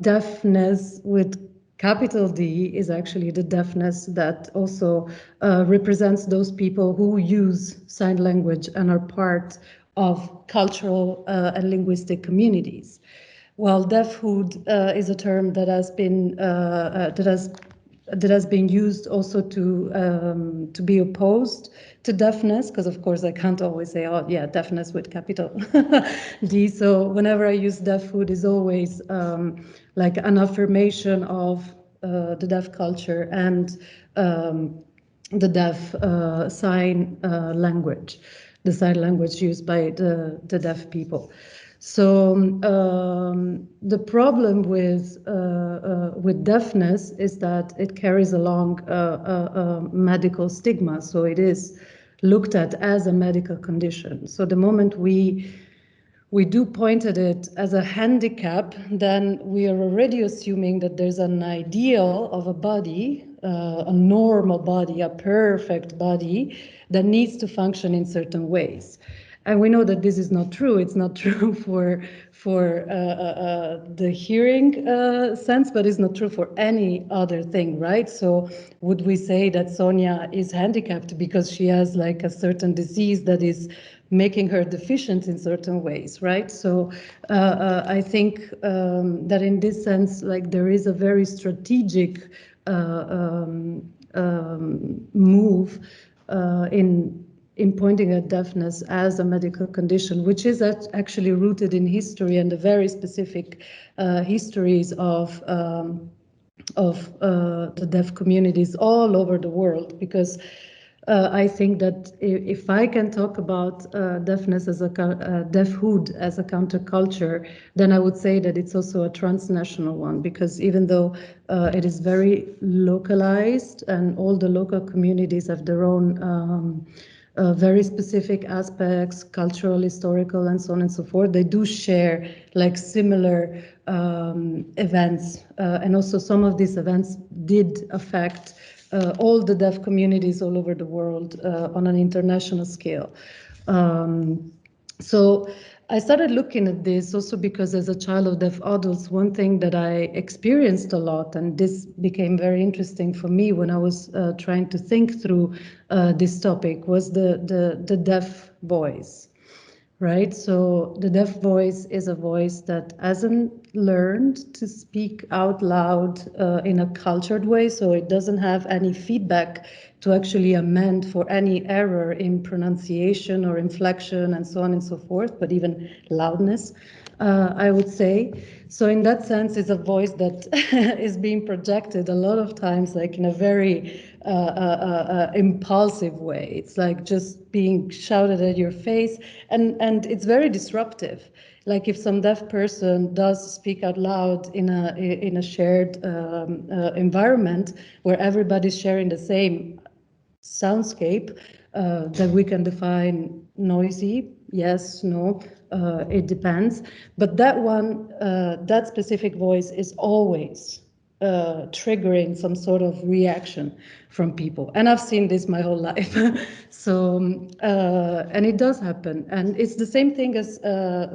Deafness with capital D is actually the deafness that also represents those people who use sign language and are part of cultural and linguistic communities. Well, deafhood is a term that has been that has been used also to be opposed to deafness, because of course I can't always say, oh yeah, deafness with capital D. So whenever I use deafhood, is always like an affirmation of the deaf culture and the deaf sign language, the sign language used by the deaf people. So the problem with deafness is that it carries along a medical stigma. So it is looked at as a medical condition. So the moment we do point at it as a handicap, then we are already assuming that there's an ideal of a body, a normal body, a perfect body that needs to function in certain ways. And we know that this is not true. It's not true for the hearing sense, but it's not true for any other thing, right? So would we say that Sonia is handicapped because she has like a certain disease that is making her deficient in certain ways, right? So I think that in this sense, like there is a very strategic move in pointing at deafness as a medical condition, which is actually rooted in history and the very specific histories of the deaf communities all over the world, because I think that if I can talk about deafness as a deafhood as a counterculture, then I would say that it's also a transnational one, because even though it is very localized and all the local communities have their own very specific aspects, cultural, historical, and so on and so forth, they do share like similar events. And also some of these events did affect all the deaf communities all over the world on an international scale. So I started looking at this also because as a child of deaf adults, one thing that I experienced a lot, and this became very interesting for me when I was trying to think through this topic, was the deaf voice. Right, so the deaf voice is a voice that hasn't learned to speak out loud in a cultured way, so it doesn't have any feedback to actually amend for any error in pronunciation or inflection and so on and so forth, but even loudness, I would say. So in that sense, it's a voice that is being projected a lot of times, like in a very impulsive way. It's like just being shouted at your face, and it's very disruptive. Like if some deaf person does speak out loud in a shared environment where everybody's sharing the same soundscape that we can define noisy, yes, no, it depends. But that one, that specific voice is always triggering some sort of reaction from people. And I've seen this my whole life. So, and it does happen. And it's the same thing as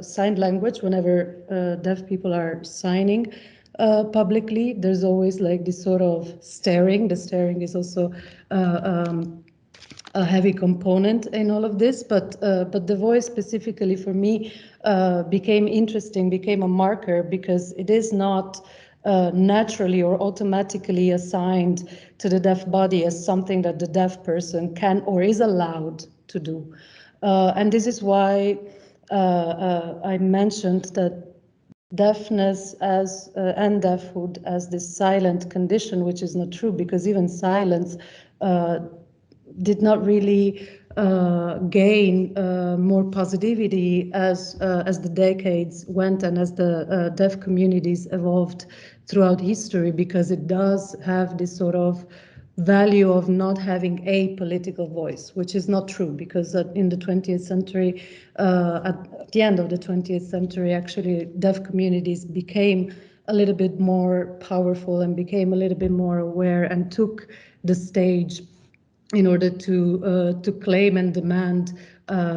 sign language. Whenever deaf people are signing publicly, there's always like this sort of staring. The staring is also a heavy component in all of this, but the voice specifically for me became interesting, became a marker, because it is not naturally or automatically assigned to the deaf body as something that the deaf person can or is allowed to do. And this is why I mentioned that deafness as and deafhood as this silent condition, which is not true, because even silence did not really gain more positivity as the decades went and as the deaf communities evolved throughout history, because it does have this sort of value of not having a political voice, which is not true, because in the 20th century, at the end of the 20th century, actually deaf communities became a little bit more powerful and became a little bit more aware and took the stage in order to claim and demand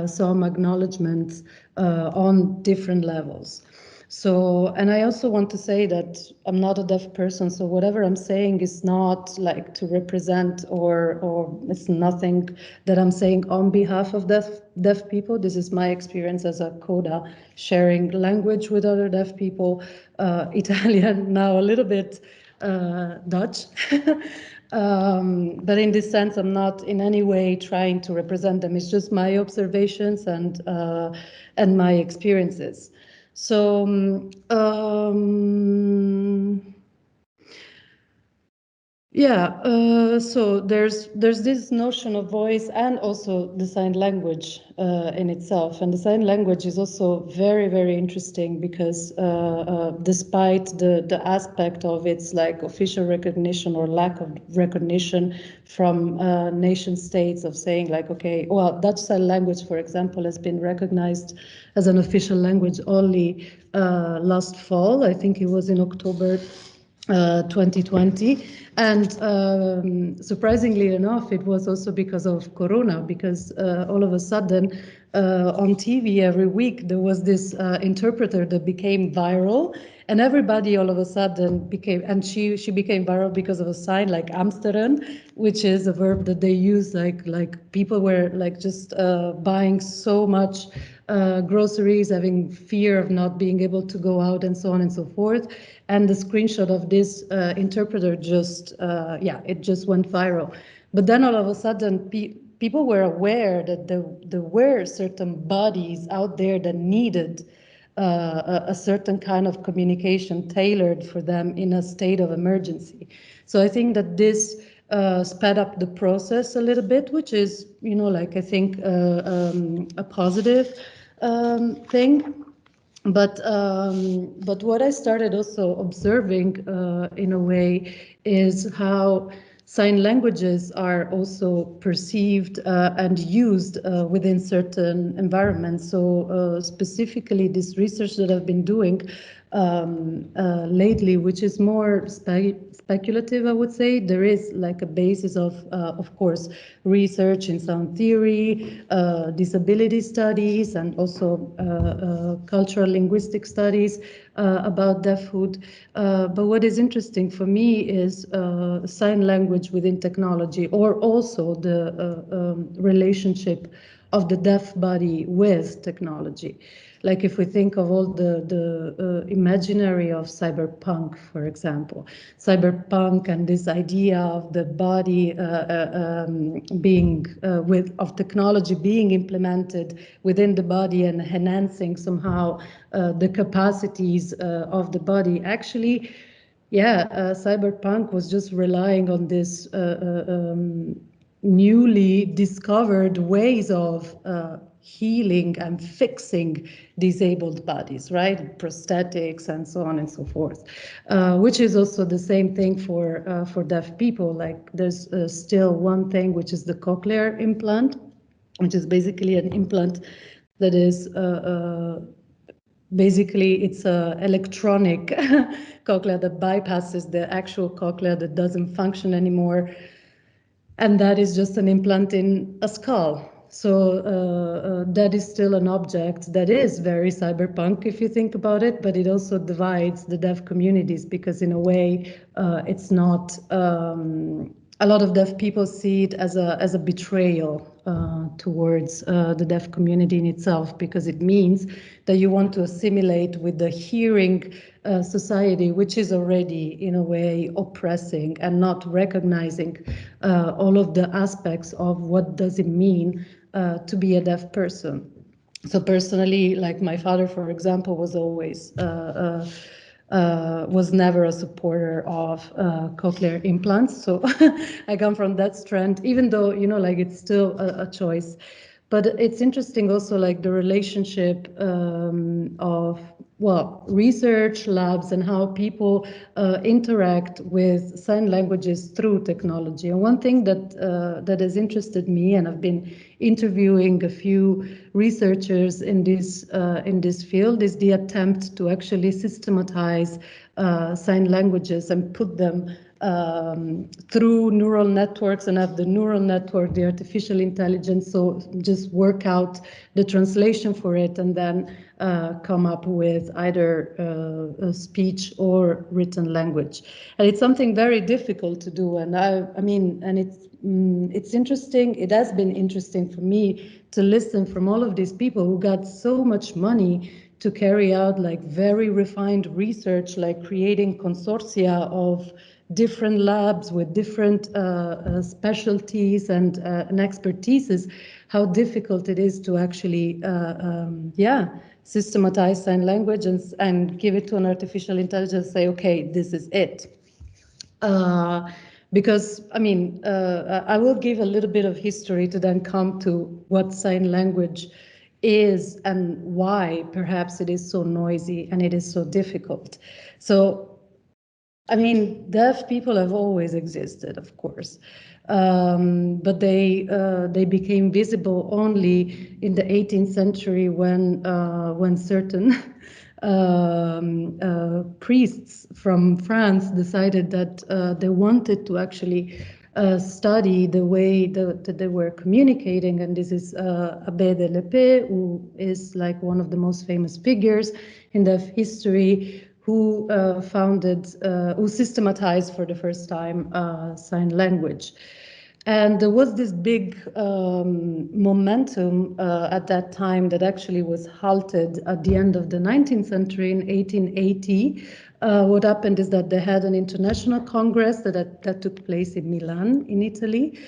some acknowledgement on different levels. So, and I also want to say that I'm not a deaf person, so whatever I'm saying is not like to represent or it's nothing that I'm saying on behalf of deaf people. This is my experience as a coda, sharing language with other deaf people, Italian, now a little bit Dutch. But in this sense, I'm not in any way trying to represent them. It's just my observations and my experiences. So, yeah, so there's this notion of voice and also the sign language in itself, and the sign language is also very, very interesting because despite the aspect of its like official recognition or lack of recognition from nation states of saying like, okay, well, Dutch sign language, for example, has been recognized as an official language only last fall. I think it was in October 2020. And surprisingly enough, it was also because of Corona, because all of a sudden on TV every week there was this interpreter that became viral, and everybody all of a sudden became, and she became viral because of a sign like Amsterdam, which is a verb that they use like people were like just buying so much groceries, having fear of not being able to go out and so on and so forth. And the screenshot of this interpreter just, it just went viral. But then all of a sudden, people were aware that there were certain bodies out there that needed a certain kind of communication tailored for them in a state of emergency. So I think that this sped up the process a little bit, which is, like I think a positive thing. But what I started also observing in a way is how sign languages are also perceived and used within certain environments. So specifically this research that I've been doing lately, which is more speculative, I would say. There is like a basis of course, research in sound theory, disability studies, and also cultural linguistic studies about deafhood. But what is interesting for me is sign language within technology, or also the relationship of the deaf body with technology. Like if we think of all the imaginary of cyberpunk, for example, cyberpunk and this idea of the body being of technology being implemented within the body and enhancing somehow the capacities of the body. Actually, cyberpunk was just relying on this newly discovered ways of healing and fixing disabled bodies, right? Prosthetics and so on and so forth, which is also the same thing for deaf people. Like there's still one thing, which is the cochlear implant, which is basically an implant that is basically it's a electronic cochlea that bypasses the actual cochlea that doesn't function anymore. And that is just an implant in a skull. So that is still an object that is very cyberpunk if you think about it, but it also divides the deaf communities because in a way it's not, a lot of deaf people see it as a betrayal towards the deaf community in itself, because it means that you want to assimilate with the hearing society, which is already in a way oppressing and not recognizing all of the aspects of what does it mean to be a deaf person. So personally, like my father, for example, was always was never a supporter of cochlear implants. So I come from that strand, even though, like it's still a choice. But it's interesting also like the relationship of, well, research labs and how people interact with sign languages through technology. And one thing that has interested me, and I've been interviewing a few researchers in this field, is the attempt to actually systematize sign languages and put them through neural networks and have the neural network, the artificial intelligence, so just work out the translation for it and then come up with either a speech or written language. And it's something very difficult to do. And I mean, and it's interesting. It has been interesting for me to listen from all of these people who got so much money to carry out like very refined research, like creating consortia of different labs with different specialties and expertises, how difficult it is to actually, systematize sign language and give it to an artificial intelligence, say, okay, this is it. Because, I mean, I will give a little bit of history to then come to what sign language is and why perhaps it is so noisy and it is so difficult. So, I mean, deaf people have always existed, of course, but they became visible only in the 18th century when certain priests from France decided that they wanted to actually study the way that they were communicating, and this is Abbé de l'Épée, who is like one of the most famous figures in deaf history, who who systematized for the first time sign language. And there was this big momentum at that time that actually was halted at the end of the 19th century in 1880. What happened is that they had an international congress that took place in Milan, in Italy.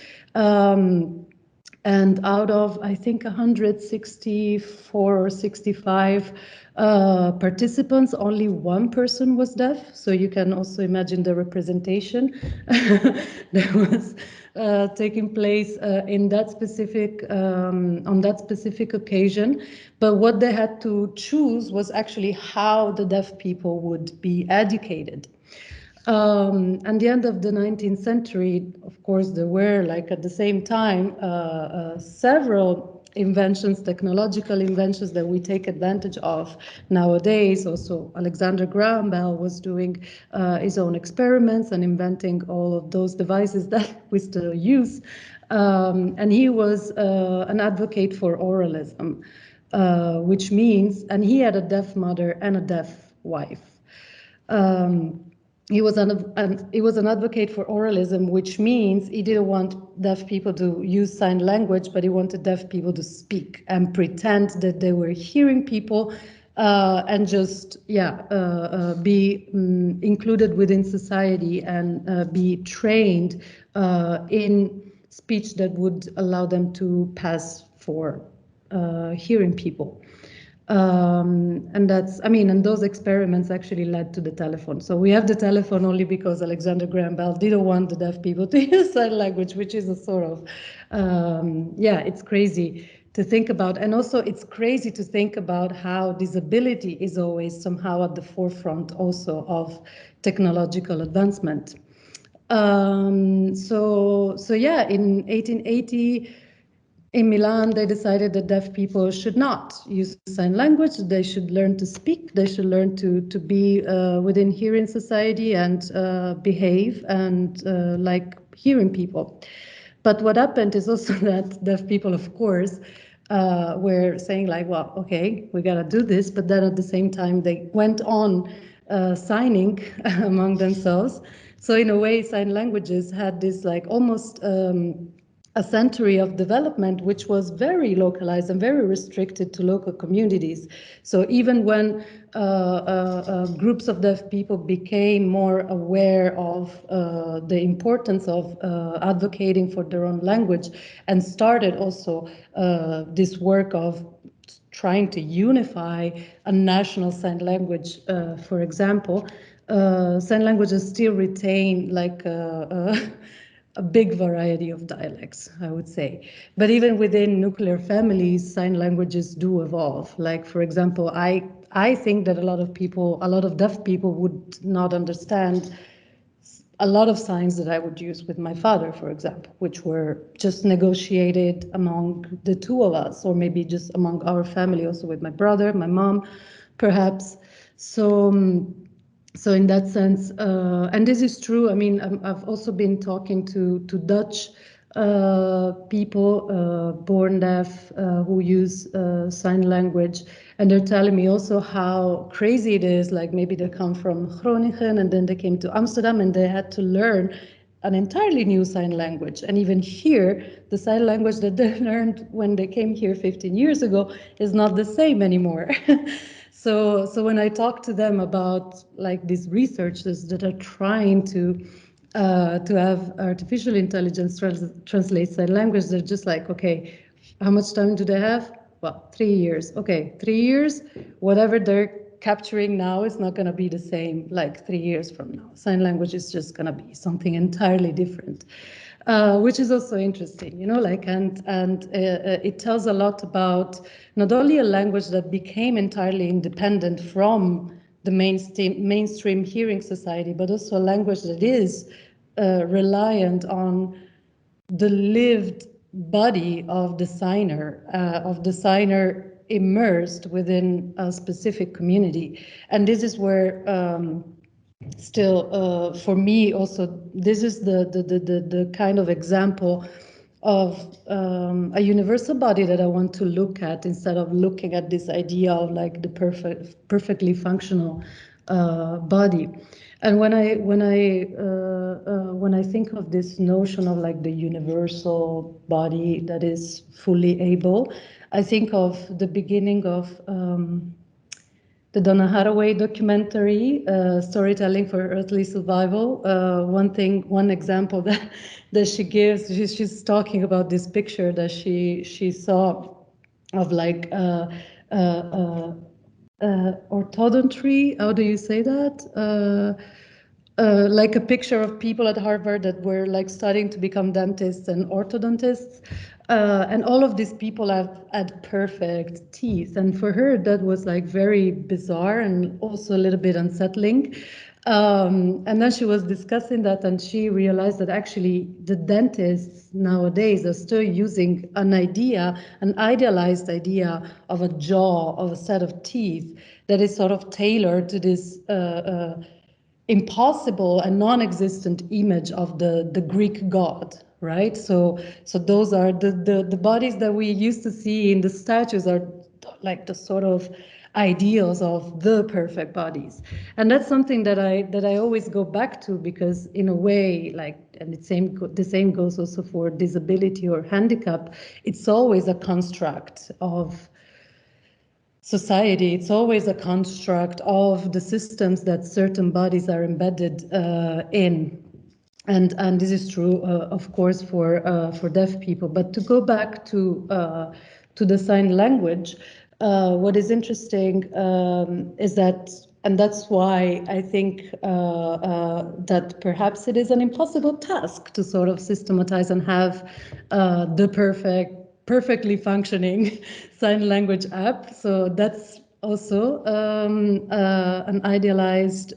And out of, I think, 164 or 65 participants, only one person was deaf. So you can also imagine the representation that was taking place in that specific on that specific occasion. But what they had to choose was actually how the deaf people would be educated. At the end of the 19th century, of course, there were, like, at the same time, several inventions, technological inventions that we take advantage of nowadays. Also, Alexander Graham Bell was doing his own experiments and inventing all of those devices that we still use. And he was an advocate for oralism, which means, and he had a deaf mother and a deaf wife. He was an advocate for oralism, which means he didn't want deaf people to use sign language, but he wanted deaf people to speak and pretend that they were hearing people and just be included within society and be trained in speech that would allow them to pass for hearing people. And that's, I mean, and those experiments actually led to the telephone. So we have the telephone only because Alexander Graham Bell didn't want the deaf people to use sign language, which is a sort of, it's crazy to think about. And also it's crazy to think about how disability is always somehow at the forefront also of technological advancement. In 1880, in Milan, they decided that deaf people should not use sign language. They should learn to speak. They should learn to be within hearing society and behave and like hearing people. But what happened is also that deaf people, of course, were saying like, well, okay, we got to do this. But then at the same time, they went on signing among themselves. So in a way, sign languages had this like almost a century of development, which was very localized and very restricted to local communities. So even when groups of deaf people became more aware of the importance of advocating for their own language and started also this work of trying to unify a national sign language, for example, sign languages still retain like a big variety of dialects, I would say. But even within nuclear families, sign languages do evolve. Like, for example, I think that a lot of deaf people would not understand a lot of signs that I would use with my father, for example, which were just negotiated among the two of us, or maybe just among our family, also with my brother, my mom, perhaps. So So in that sense, and this is true. I mean, I've also been talking to Dutch people born deaf who use sign language, and they're telling me also how crazy it is. Like maybe they come from Groningen and then they came to Amsterdam and they had to learn an entirely new sign language. And even here, the sign language that they learned when they came here 15 years ago is not the same anymore. So when I talk to them about like these researchers that are trying to have artificial intelligence translate sign language, they're just like, okay, how much time do they have? Well, 3 years. Okay, 3 years, whatever they're capturing now is not going to be the same like 3 years from now. Sign language is just going to be something entirely different, which is also interesting, you know, like, and it tells a lot about not only a language that became entirely independent from the mainstream hearing society, but also a language that is reliant on the lived body of the signer immersed within a specific community. And this is where still for me also this is the kind of example of a universal body that I want to look at instead of looking at this idea of like the perfectly functional body. And when I think of this notion of like the universal body that is fully able, I think of the beginning of the Donna Haraway documentary, Storytelling for Earthly Survival. One example that she gives, she's talking about this picture that she saw of like orthodontry. How do you say that? Like a picture of people at Harvard that were like studying to become dentists and orthodontists. And all of these people have had perfect teeth. And for her, that was like very bizarre and also a little bit unsettling. And then she was discussing that and she realized that actually the dentists nowadays are still using an idea, an idealized idea of a jaw, of a set of teeth that is sort of tailored to this impossible and non-existent image of the Greek god, right? So those are the bodies that we used to see in the statues are like the sort of ideals of the perfect bodies. And that's something that I always go back to because in a way, like, and the same goes also for disability or handicap, it's always a construct of society. It's always a construct of the systems that certain bodies are embedded in. And this is true, of course, for deaf people. But to go back to the sign language, what is interesting is that, and that's why I think that perhaps it is an impossible task to sort of systematize and have the perfectly functioning sign language app. So that's also an idealized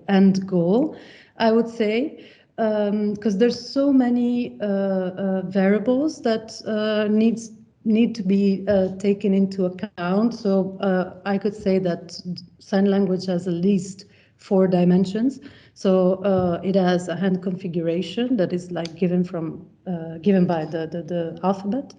end goal, I would say, because there's so many variables that need to be taken into account. So I could say that sign language has at least 4 dimensions. So it has a hand configuration that is like given by the alphabet.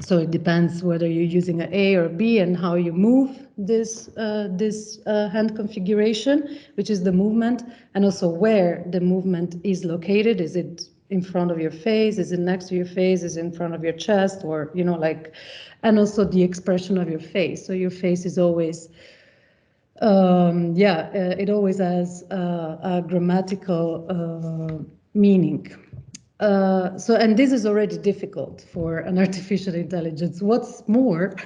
So it depends whether you're using an A or B and how you move this hand configuration, which is the movement, and also where the movement is located. Is it in front of your face? Is it next to your face? Is it in front of your chest? Or, you know, like, and also the expression of your face. So your face is always, it always has a grammatical meaning. And this is already difficult for an artificial intelligence. What's more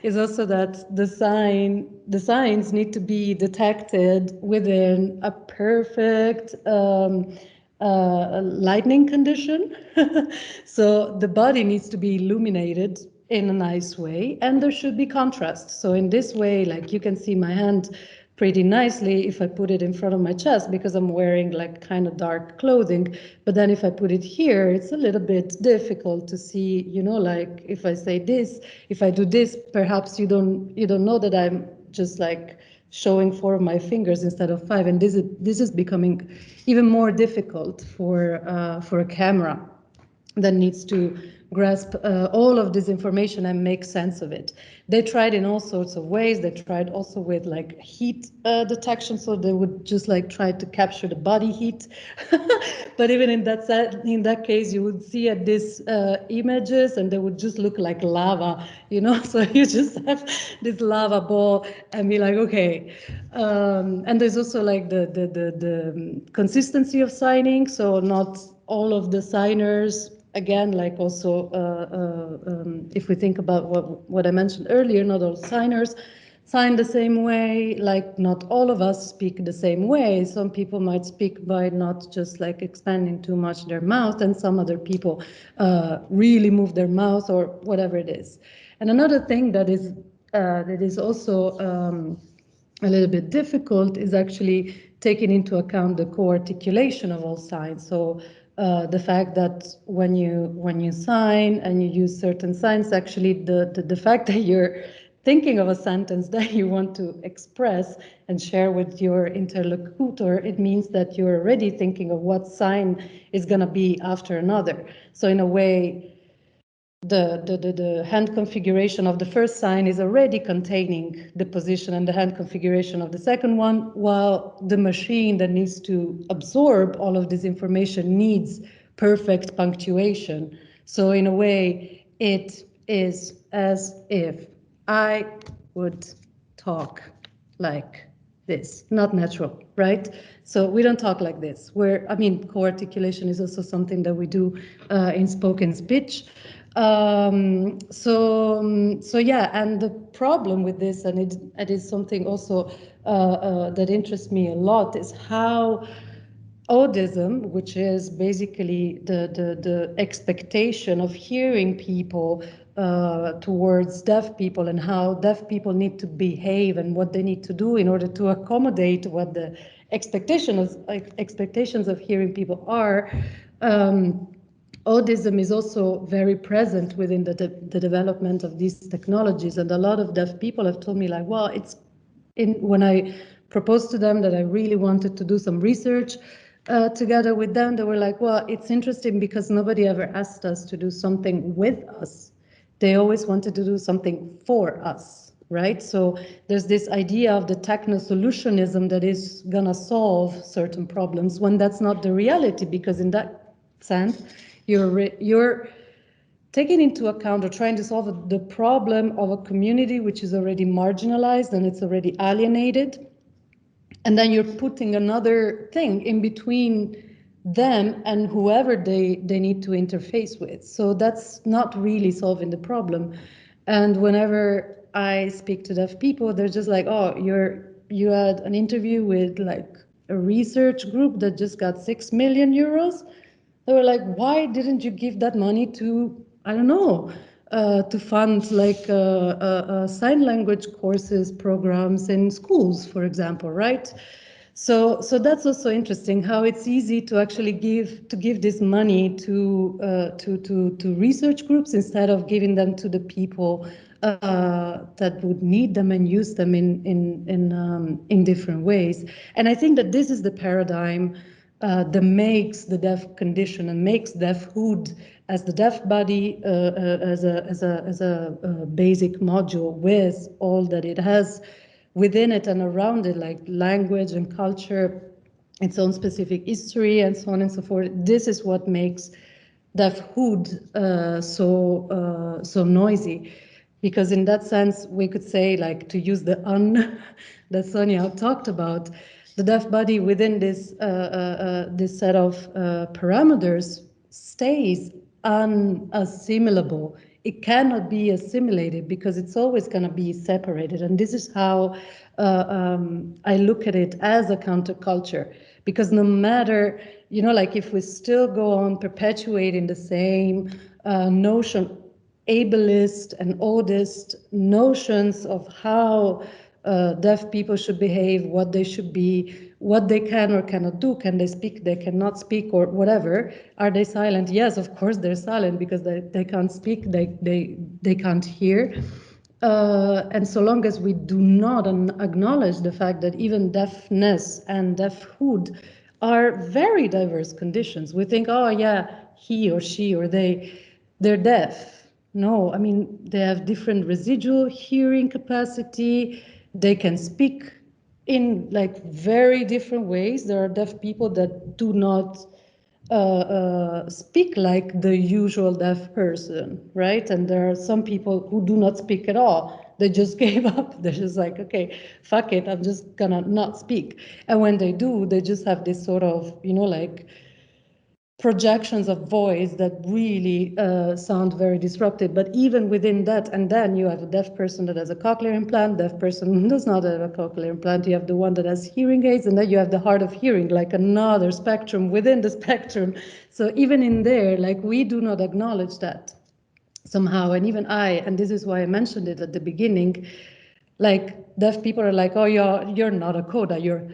is also that the signs need to be detected within a perfect lighting condition. So the body needs to be illuminated in a nice way, and there should be contrast. So in this way, like, you can see my hand pretty nicely if I put it in front of my chest because I'm wearing like kind of dark clothing. But then if I put it here, it's a little bit difficult to see, you know, like if I say this, if I do this, perhaps you don't know that I'm just like showing 4 of my fingers instead of 5, and this is becoming even more difficult for a camera that needs to grasp all of this information and make sense of it. They tried in all sorts of ways. They tried also with like heat detection, so they would just like try to capture the body heat. But even in that case, you would see at these images, and they would just look like lava, you know. So you just have this lava ball, and be like, okay. And there's also like the consistency of signing. So not all of the signers, again, like also if we think about what I mentioned earlier, not all signers sign the same way, like not all of us speak the same way. Some people might speak by not just like expanding too much their mouth, and some other people really move their mouth or whatever it is. And another thing that is also a little bit difficult is actually taking into account the co-articulation of all signs. So the fact that when you sign and you use certain signs, actually the fact that you're thinking of a sentence that you want to express and share with your interlocutor, it means that you're already thinking of what sign is going to be after another. So in a way, the hand configuration of the first sign is already containing the position and the hand configuration of the second one, while the machine that needs to absorb all of this information needs perfect punctuation. So in a way, it is as if I would talk like this, not natural, right? So we don't talk like this. Co-articulation is also something that we do in spoken speech. So yeah, and the problem with this, and it is something also that interests me a lot, is how Audism, which is basically the expectation of hearing people towards deaf people, and how deaf people need to behave and what they need to do in order to accommodate what the expectations of hearing people are. Audism is also very present within the development of these technologies, and a lot of deaf people have told me like, well, when I proposed to them that I really wanted to do some research together with them, they were like, well, it's interesting because nobody ever asked us to do something with us. They always wanted to do something for us, right? So there's this idea of the techno-solutionism that is gonna solve certain problems, when that's not the reality, because in that sense, you're taking into account or trying to solve the problem of a community which is already marginalized and it's already alienated. And then you're putting another thing in between them and whoever they need to interface with. So that's not really solving the problem. And whenever I speak to deaf people, they're just like, oh, you had an interview with like a research group that just got 6 million euros. They were like, why didn't you give that money to, I don't know, to fund like sign language courses, programs in schools, for example, right? So that's also interesting how it's easy to actually give this money to research groups instead of giving them to the people that would need them and use them in different ways. And I think that this is the paradigm that makes the deaf condition and makes deafhood as the deaf body as a basic module with all that it has within it and around it, like language and culture, its own specific history, and so on and so forth. This is what makes deafhood so noisy. Because in that sense, we could say, like, to use the that Sonia talked about, the deaf body within this set of parameters stays unassimilable. It cannot be assimilated because it's always going to be separated. And this is how I look at it as a counterculture. Because no matter, like if we still go on perpetuating the same notion, ableist and oldest notions of how deaf people should behave, what they should be, what they can or cannot do. Can they speak? They cannot speak, or whatever. Are they silent? Yes, of course they're silent because they can't speak. They can't hear. and so long as we do not acknowledge the fact that even deafness and deafhood are very diverse conditions, we think, oh yeah, he or she or they're deaf. No, I mean, they have different residual hearing capacity. They can speak in like very different ways. There are deaf people that do not speak like the usual deaf person, right? And there are some people who do not speak at all. They just gave up. They're just like, okay, fuck it, I'm just gonna not speak. And when they do, they just have this sort of, like projections of voice that really sound very disruptive. But even within that, and then you have a deaf person that has a cochlear implant, deaf person who does not have a cochlear implant, you have the one that has hearing aids, and then you have the hard of hearing, like another spectrum within the spectrum. So even in there, like we do not acknowledge that somehow. And even and this is why I mentioned it at the beginning, like deaf people are like, oh, you're not a coda, you're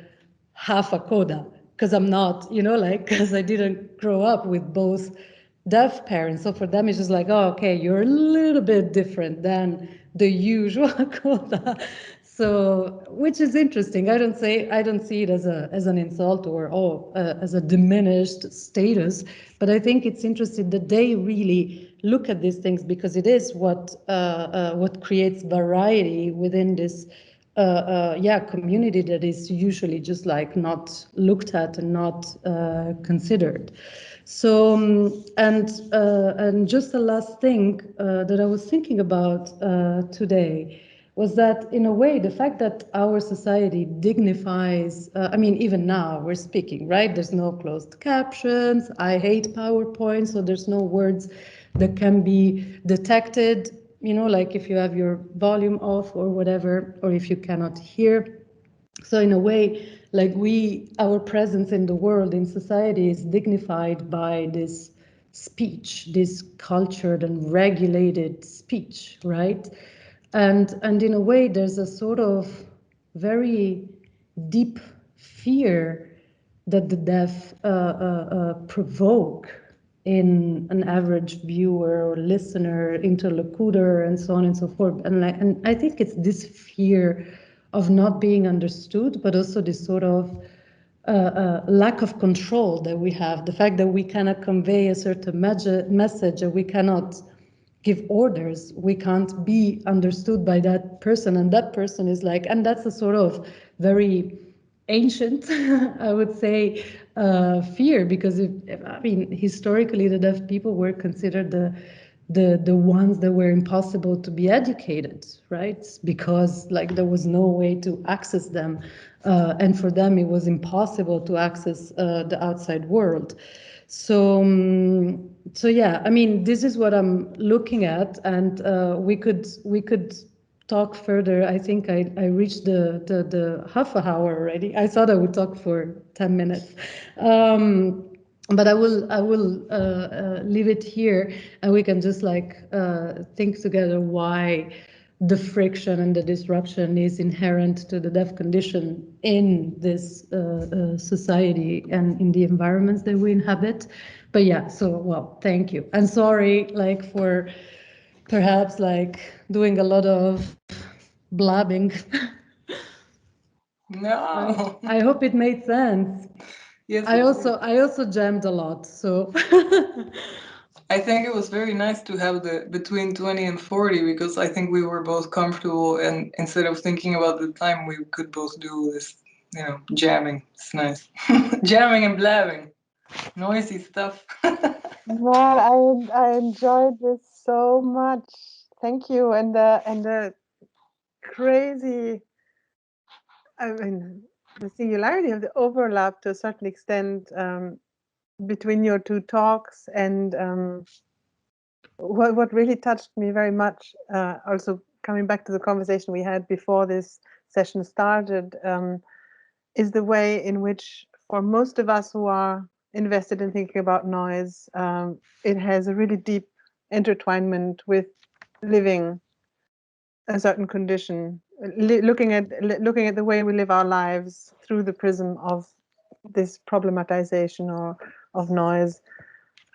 half a coda, because I'm not, like, because I didn't grow up with both deaf parents. So for them, it's just like, oh, okay, you're a little bit different than the usual coda. So, which is interesting. I don't see it as an insult or as a diminished status, but I think it's interesting that they really look at these things because it is what creates variety within this community that is usually just like not looked at and not considered. So and just the last thing that I was thinking about today was that in a way the fact that our society dignifies, I mean even now we're speaking, right? There's no closed captions. I hate PowerPoint, so there's no words that can be detected, like if you have your volume off or whatever, or if you cannot hear. So in a way, like our presence in the world, in society, is dignified by this speech, this cultured and regulated speech, right? And in a way, there's a sort of very deep fear that the deaf provoke in an average viewer or listener, interlocutor, and so on and so forth. And I think it's this fear of not being understood, but also this sort of lack of control that we have, the fact that we cannot convey a certain message, and we cannot give orders, we can't be understood by that person, and that person is like, and that's a sort of very ancient, I would say, fear, because I mean, historically, the deaf people were considered the ones that were impossible to be educated, right? Because like there was no way to access them, and for them it was impossible to access the outside world. So, so yeah, I mean, this is what I'm looking at, and we could talk further. I think I reached the half an hour already. I thought I would talk for 10 minutes. But I will leave it here, and we can just like think together why the friction and the disruption is inherent to the deaf condition in this society and in the environments that we inhabit. But yeah, so well, thank you. And sorry, like for perhaps like doing a lot of blabbing. No. I hope it made sense. Yes. I also jammed a lot, so. I think it was very nice to have the between 20 and 40, because I think we were both comfortable, and instead of thinking about the time, we could both do this, jamming. It's nice. Jamming and blabbing. Noisy stuff. Well, I enjoyed this so much. Thank you. And the crazy, I mean, the singularity of the overlap to a certain extent between your two talks, and what really touched me very much, also coming back to the conversation we had before this session started, is the way in which, for most of us who are invested in thinking about noise, it has a really deep intertwinement with living a certain condition, looking at the way we live our lives through the prism of this problematization or of noise.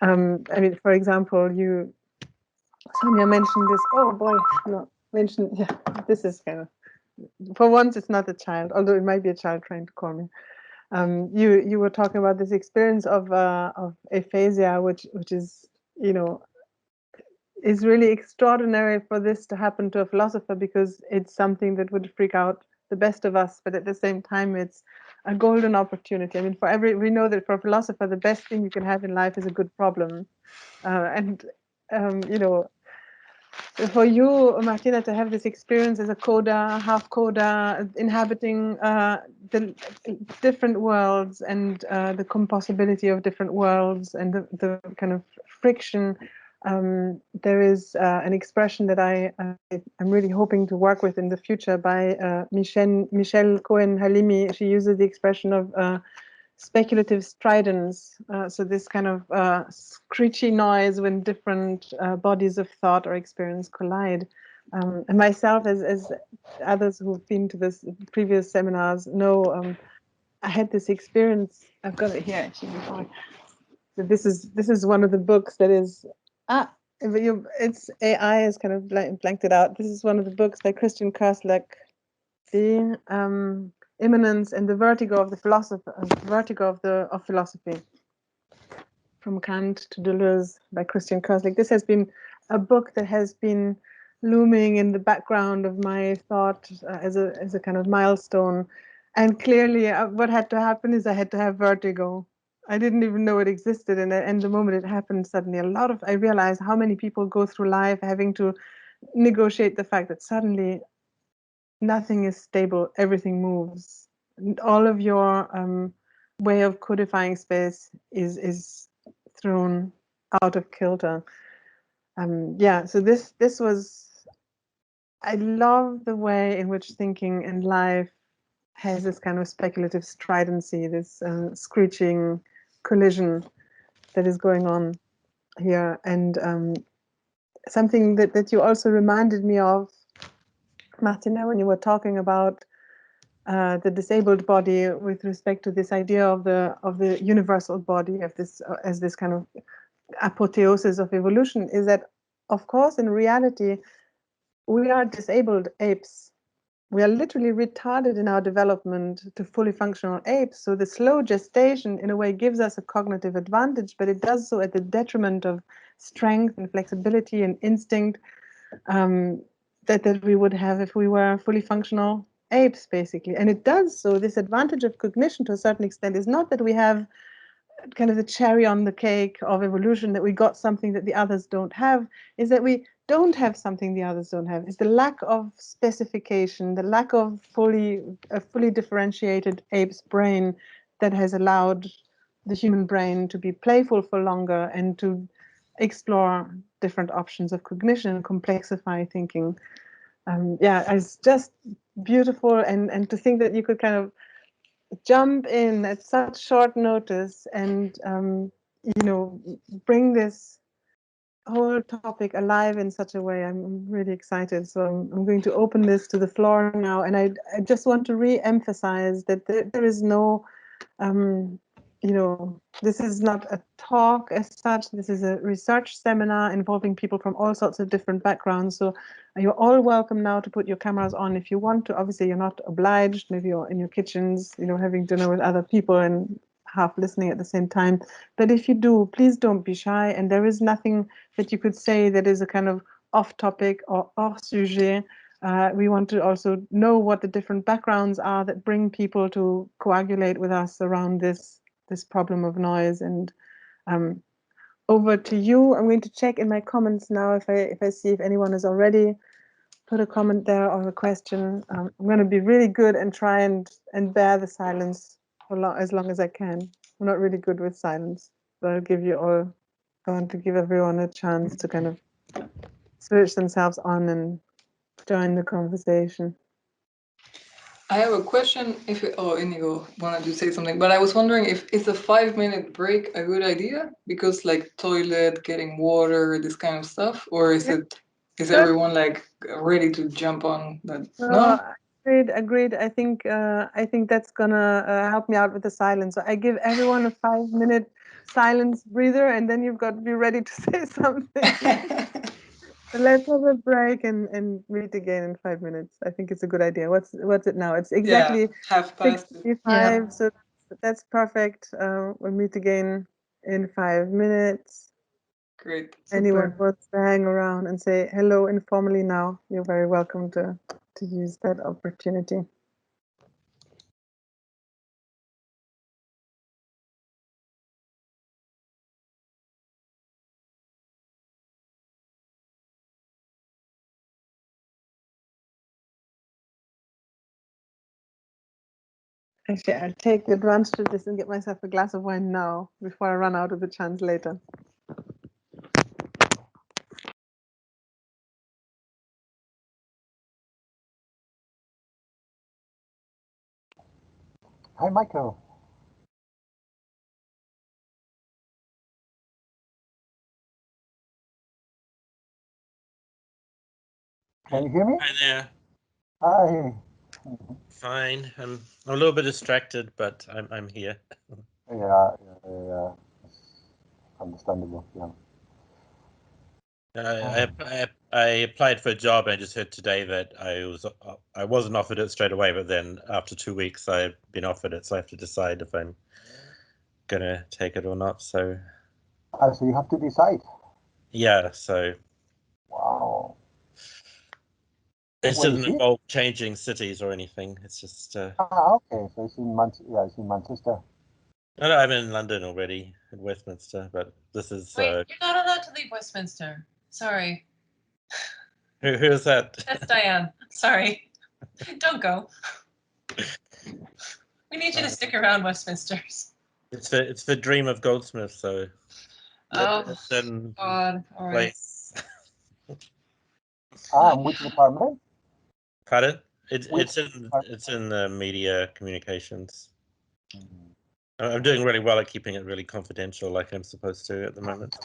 I mean, for example, Sonia mentioned this. Oh boy, no, mention, yeah, this is kind of, for once it's not a child, although it might be a child trying to call me. You were talking about this experience of aphasia, which is, you know, is really extraordinary for this to happen to a philosopher, because it's something that would freak out the best of us, but at the same time it's a golden opportunity. I mean, we know that for a philosopher the best thing you can have in life is a good problem, and you know, for you, Martina, to have this experience as a coda, half coda, inhabiting the different worlds, and the compossibility of different worlds, and the kind of friction. There is an expression that I'm really hoping to work with in the future by Michelle Cohen-Halimi. She uses the expression of speculative stridence, so this kind of screechy noise when different bodies of thought or experience collide. And myself, as others who've been to this previous seminars know, I had this experience. I've got it here actually before. So this is one of the books that is it's AI has kind of blanked it out. This is one of the books by Christian Korsleck, the immanence and the vertigo of the philosopher, vertigo of philosophy, from Kant to Deleuze, by Christian Korsleck. This has been a book that has been looming in the background of my thought as a kind of milestone. And clearly, what had to happen is I had to have vertigo. I didn't even know it existed, and the moment it happened, suddenly I realized how many people go through life having to negotiate the fact that suddenly nothing is stable, everything moves. And all of your way of codifying space is thrown out of kilter. Yeah, so this was, I love the way in which thinking and life has this kind of speculative stridency, this screeching collision that is going on here. And something that you also reminded me of, Martina, when you were talking about the disabled body with respect to this idea of the universal body, of this as this kind of apotheosis of evolution, is that, of course, in reality, we are disabled apes. We are literally retarded in our development to fully functional apes. So the slow gestation, in a way, gives us a cognitive advantage, but it does so at the detriment of strength and flexibility and instinct that we would have if we were fully functional apes, basically. And it does so. This advantage of cognition, to a certain extent, is not that we have kind of the cherry on the cake of evolution, that we got something that the others don't have, is that we don't have something the others don't have. It's the lack of specification, the lack of a fully differentiated ape's brain that has allowed the human brain to be playful for longer and to explore different options of cognition, complexify thinking. Yeah, it's just beautiful, and to think that you could kind of jump in at such short notice and you know, bring this whole topic alive in such a way. I'm really excited. So I'm going to open this to the floor now, and I just want to re-emphasize that there is no you know, this is not a talk as such. This is a research seminar involving people from all sorts of different backgrounds. So you're all welcome now to put your cameras on if you want to. Obviously, you're not obliged. Maybe you're in your kitchens, you know, having dinner with other people and half listening at the same time. But if you do, please don't be shy. And there is nothing that you could say that is a kind of off topic or hors sujet. We want to also know what the different backgrounds are that bring people to coagulate with us around this problem of noise. And over to you. I'm going to check in my comments now if I see if anyone has already put a comment there or a question. I'm going to be really good and try and bear the silence for as long as I can. I'm not really good with silence, but I'll give you all. I want to give everyone a chance to kind of switch themselves on and join the conversation. I have a question. Inigo wanted to say something, but I was wondering if is a 5-minute break a good idea? Because like toilet, getting water, this kind of stuff, or is everyone like ready to jump on that? No? Agreed. I think that's gonna help me out with the silence. So I give everyone a 5-minute silence breather, and then you've got to be ready to say something. Let's have a break and meet again in 5 minutes. I think it's a good idea. What's it now? It's exactly Yeah, half past. 6:55, Yeah. so that's perfect. We'll meet again in 5 minutes. Great. Anyone Super. wants to hang around and say hello informally now, you're very welcome to use that opportunity. Actually, I'll take advantage of this and get myself a glass of wine now before I run out of the chance later. Hi, Michael. Can you hear me? Hi there. Hi. Fine. I'm a little bit distracted, but I'm here. Yeah. Understandable. Yeah. I applied for a job. I just heard today that I wasn't offered it straight away, but then after 2 weeks I've been offered it, so I have to decide if I'm gonna take it or not. So So you have to decide. yeah, so Wow. it Where is doesn't it? involve changing cities or anything. It's just Okay. So it's in it's in Manchester. no, I'm in London already, in Westminster, but this is Wait, you're not allowed to leave Westminster. Sorry. who is that? That's Diane. Sorry. Don't go. We need you to stick around Westminsters. It's the dream of Goldsmith, so Oh, it's in God. All right. place. Which department? Pardon? Which It's in the media communications. Mhm. I'm doing really well at keeping it really confidential, like I'm supposed to at the moment.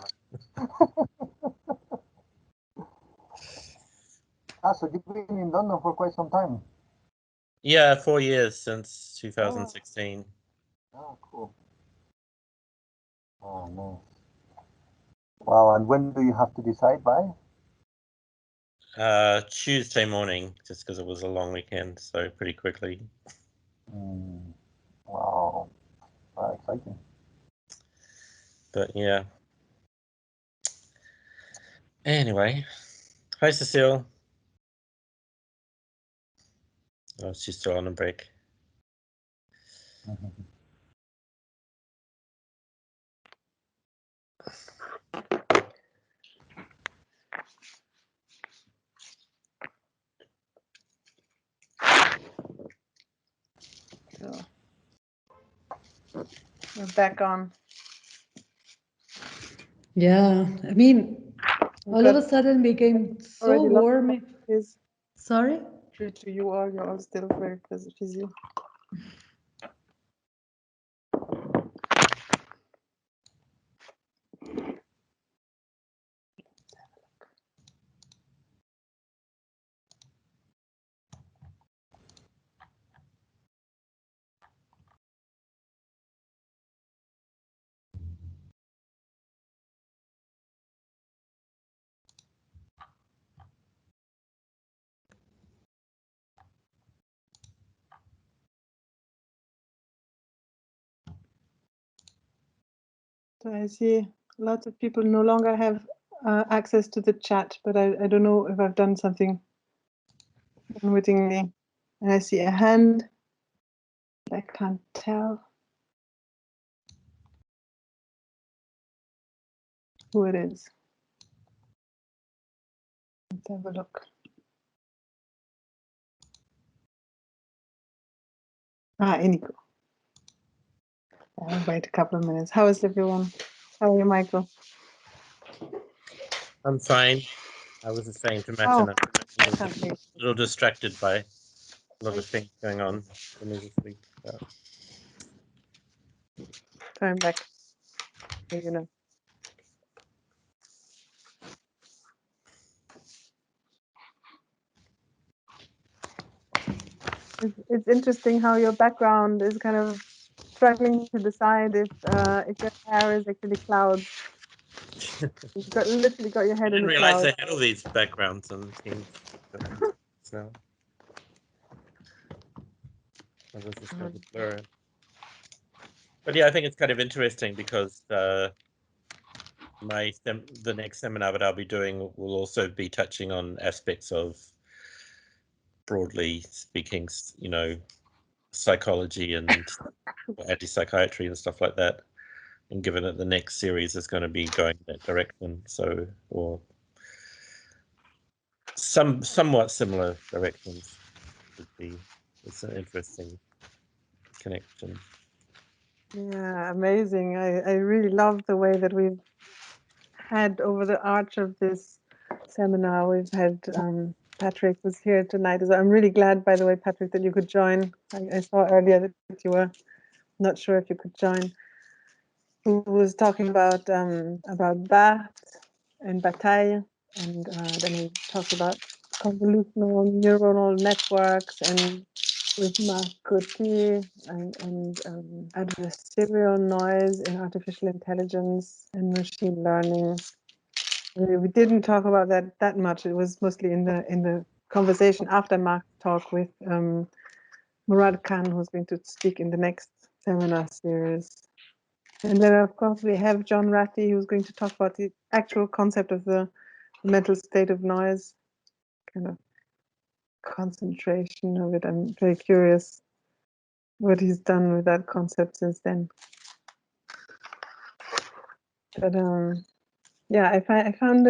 So you've been in London for quite some time. Yeah, 4 years since 2016. Oh, cool. Oh, nice. Wow. And when do you have to decide by? Tuesday morning, just because it was a long weekend, so pretty quickly. Wow. Exciting. But yeah. Anyway, hi Cecile. Oh, she's still on a break. So we're back on. Yeah. I mean, all of a sudden became so Already lots of warm. is Sorry? to you all. You're all still very busy. So I see lots of people no longer have access to the chat, but I don't know if I've done something unwittingly. And I see a hand. I can't tell who it is. Let's have a look. Iniko. I'll wait a couple of minutes. How is everyone? How are you, Michael? I'm fine. I was just saying to Oh, Martina, I I'm can't hear. a little distracted by a lot of things going on for me this week. Turn back. You know. It's interesting how your background is kind of struggling to decide if your hair is actually clouds. Literally got your I head in didn't the realize clouds. they had all these backgrounds and things. So, this is kind of blurry. But yeah, I think it's kind of interesting because the next seminar that I'll be doing will also be touching on aspects of, broadly speaking, psychology and anti-psychiatry and stuff like that. And given that the next series is going to be going that direction, so or somewhat similar directions, it's an interesting connection. Yeah, amazing. I really love the way that we've had over the arch of this seminar. We've had Patrick was here tonight. I'm really glad, by the way, Patrick, that you could join. I saw earlier that you were not sure if you could join. Who was talking about Barthes and Bataille, and then he talked about convolutional neuronal networks and with Marc Gauthier and adversarial noise in artificial intelligence and machine learning. We didn't talk about that much. It was mostly in the conversation after Marc's talk with Murad Khan, who's going to speak in the next seminar series. And then, of course, we have John Ratty, who's going to talk about the actual concept of the mental state of noise, kind of concentration of it. I'm very curious what he's done with that concept since then. But yeah, I find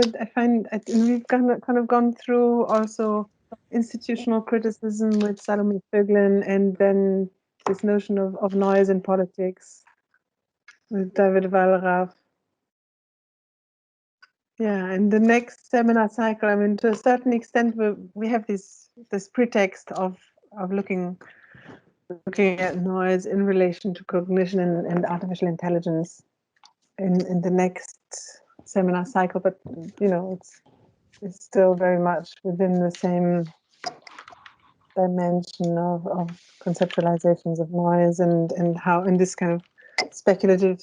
we've kind of gone through also institutional criticism with Salome Vöglin, and then this notion of noise in politics with David Wallraff. Yeah, and the next seminar cycle, I mean, to a certain extent, we have this pretext of looking at noise in relation to cognition and artificial intelligence in the next seminar cycle, but you know, it's still very much within the same dimension of conceptualizations of noise and how in this kind of speculative,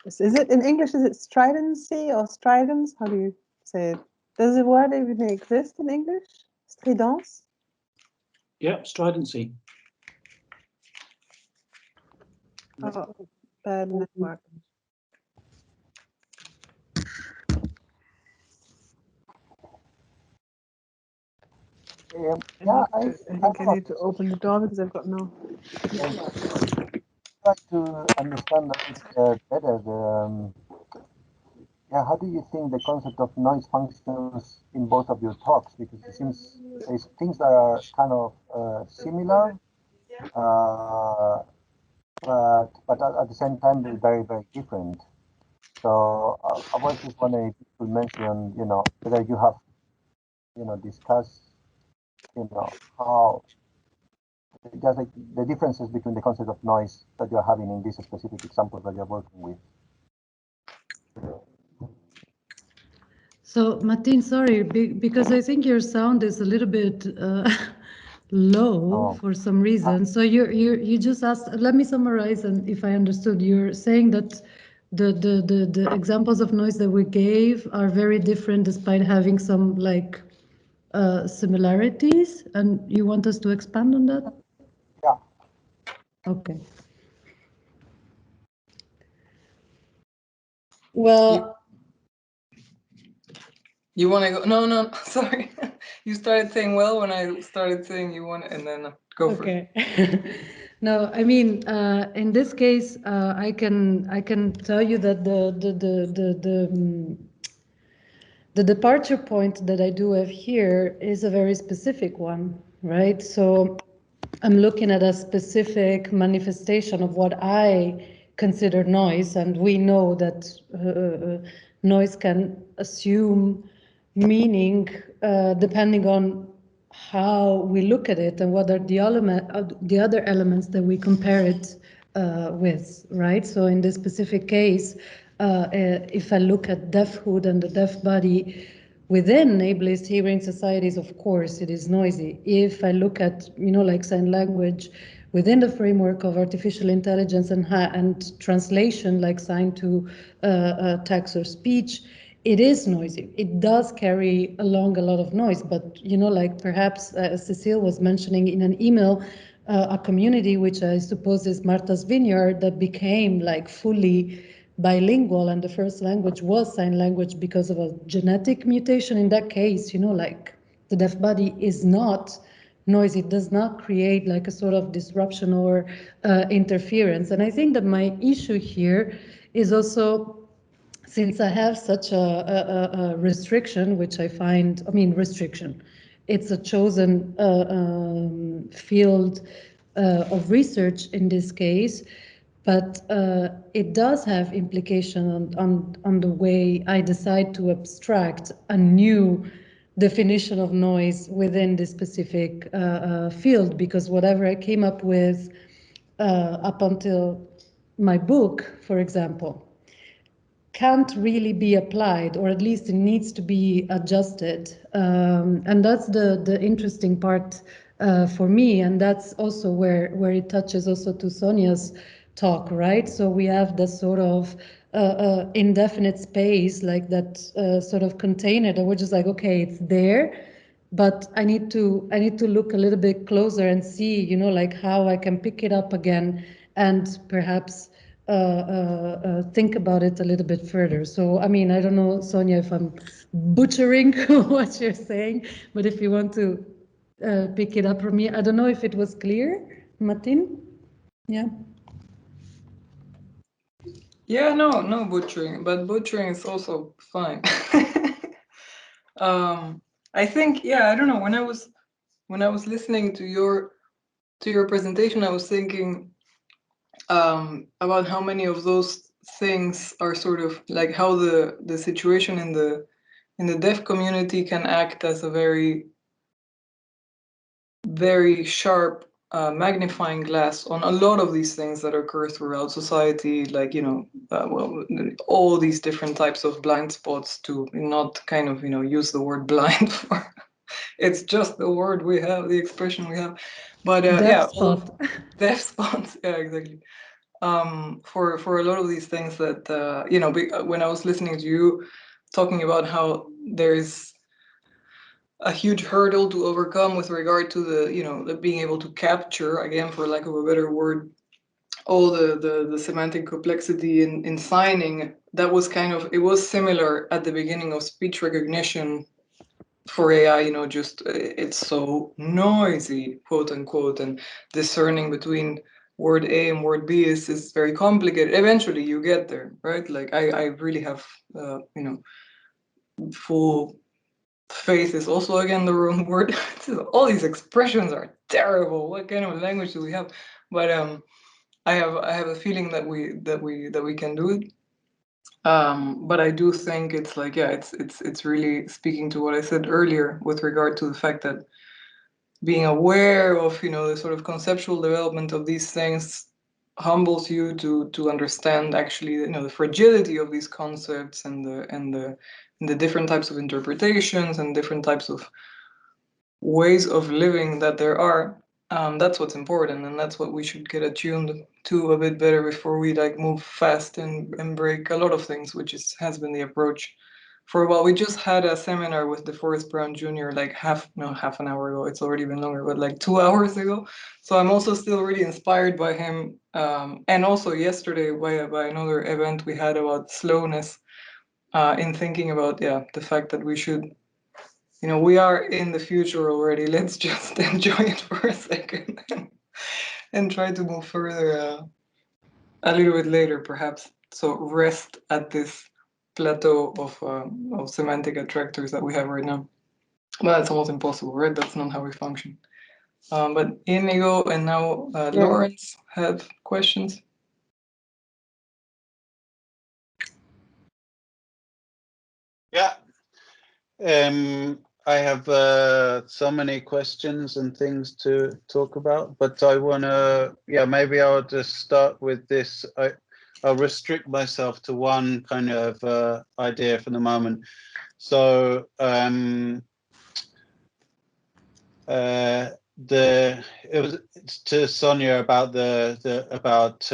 is it in English, is it stridency or stridence? How do you say it? Does the word even exist in English? Stridence? Yeah, stridency. Oh, bad network. Yeah, I think I need to open the door because I've got no. try to understand a bit better how do you think the concept of noise functions in both of your talks? Because it seems there's things that are kind of similar, but at the same time they're very, very different. So I was just wondering if you could mention, whether you have, discussed, how just like the differences between the concept of noise that you're having in these specific examples that you're working with. So, Martin, sorry, because I think your sound is a little bit low for some reason. So you just asked. Let me summarize, and if I understood, you're saying that the examples of noise that we gave are very different, despite having some like similarities, and you want us to expand on that? Yeah. Okay. Well. You want to go? No, sorry. You started saying well when I started saying you want, and then go for it. Okay. No, I mean, in this case, I can tell you that the departure point that I do have here is a very specific one, right? So I'm looking at a specific manifestation of what I consider noise, and we know that noise can assume meaning depending on how we look at it and what are the other elements that we compare it with, right? So in this specific case, if I look at deafhood and the deaf body within ableist hearing societies, of course, it is noisy. If I look at, like sign language within the framework of artificial intelligence and translation, like sign to text or speech, it is noisy. It does carry along a lot of noise, but like perhaps Cecile was mentioning in an email, a community which I suppose is Martha's Vineyard that became like fully bilingual, and the first language was sign language because of a genetic mutation. In that case, like the deaf body is not noise. It does not create like a sort of disruption or interference. And I think that my issue here is also, since I have such a restriction, which I find, restriction, it's a chosen field of research in this case, but it does have implication on the way I decide to abstract a new definition of noise within this specific field, because whatever I came up with up until my book, for example, can't really be applied, or at least it needs to be adjusted. And that's the interesting part for me, and that's also where it touches also to Sonia's talk, right? So we have this sort of indefinite space, like that sort of container that we're just like, okay, it's there, but I need to look a little bit closer and see, like how I can pick it up again and perhaps think about it a little bit further. So, I don't know, Sonia, if I'm butchering what you're saying, but if you want to pick it up from me, I don't know if it was clear, Martin? Yeah. Yeah, no butchering, but butchering is also fine. I think, yeah, I don't know. When I was listening to your presentation, I was thinking about how many of those things are sort of like how the situation in the deaf community can act as a very, very sharp magnifying glass on a lot of these things that occur throughout society, like, well, all these different types of blind spots, to not kind of, use the word blind for, it's just the word we have, the expression we have. But Deaf spot. Deaf spots, yeah, exactly. For a lot of these things that, when I was listening to you talking about how there's a huge hurdle to overcome with regard to the being able to capture, again, for lack of a better word, all the semantic complexity in signing. That was kind of, it was similar at the beginning of speech recognition for AI, just it's so noisy, quote unquote, and discerning between word A and word B is very complicated. Eventually you get there, right? Like I really have, full faith is also, again, the wrong word. All these expressions are terrible. What kind of language do we have? But I have a feeling that we can do it. But I do think it's like, yeah, it's really speaking to what I said earlier with regard to the fact that being aware of, the sort of conceptual development of these things humbles you to understand actually, the fragility of these concepts and the different types of interpretations and different types of ways of living that there are. That's what's important, and that's what we should get attuned to a bit better before we like move fast and break a lot of things, which has been the approach for a while. We just had a seminar with DeForest Brown Jr. like half an hour ago. It's already been longer, but like 2 hours ago. So I'm also still really inspired by him. And also yesterday by another event we had about slowness, in thinking about, the fact that we should, we are in the future already. Let's just enjoy it for a second and try to move further a little bit later, perhaps. So rest at this plateau of semantic attractors that we have right now. Well, that's almost impossible, right? That's not how we function. But Inigo and now Lawrence have questions. Yeah. I have so many questions and things to talk about, but I want to, maybe I'll just start with this. I'll restrict myself to one kind of idea for the moment. So it was to Sonia about about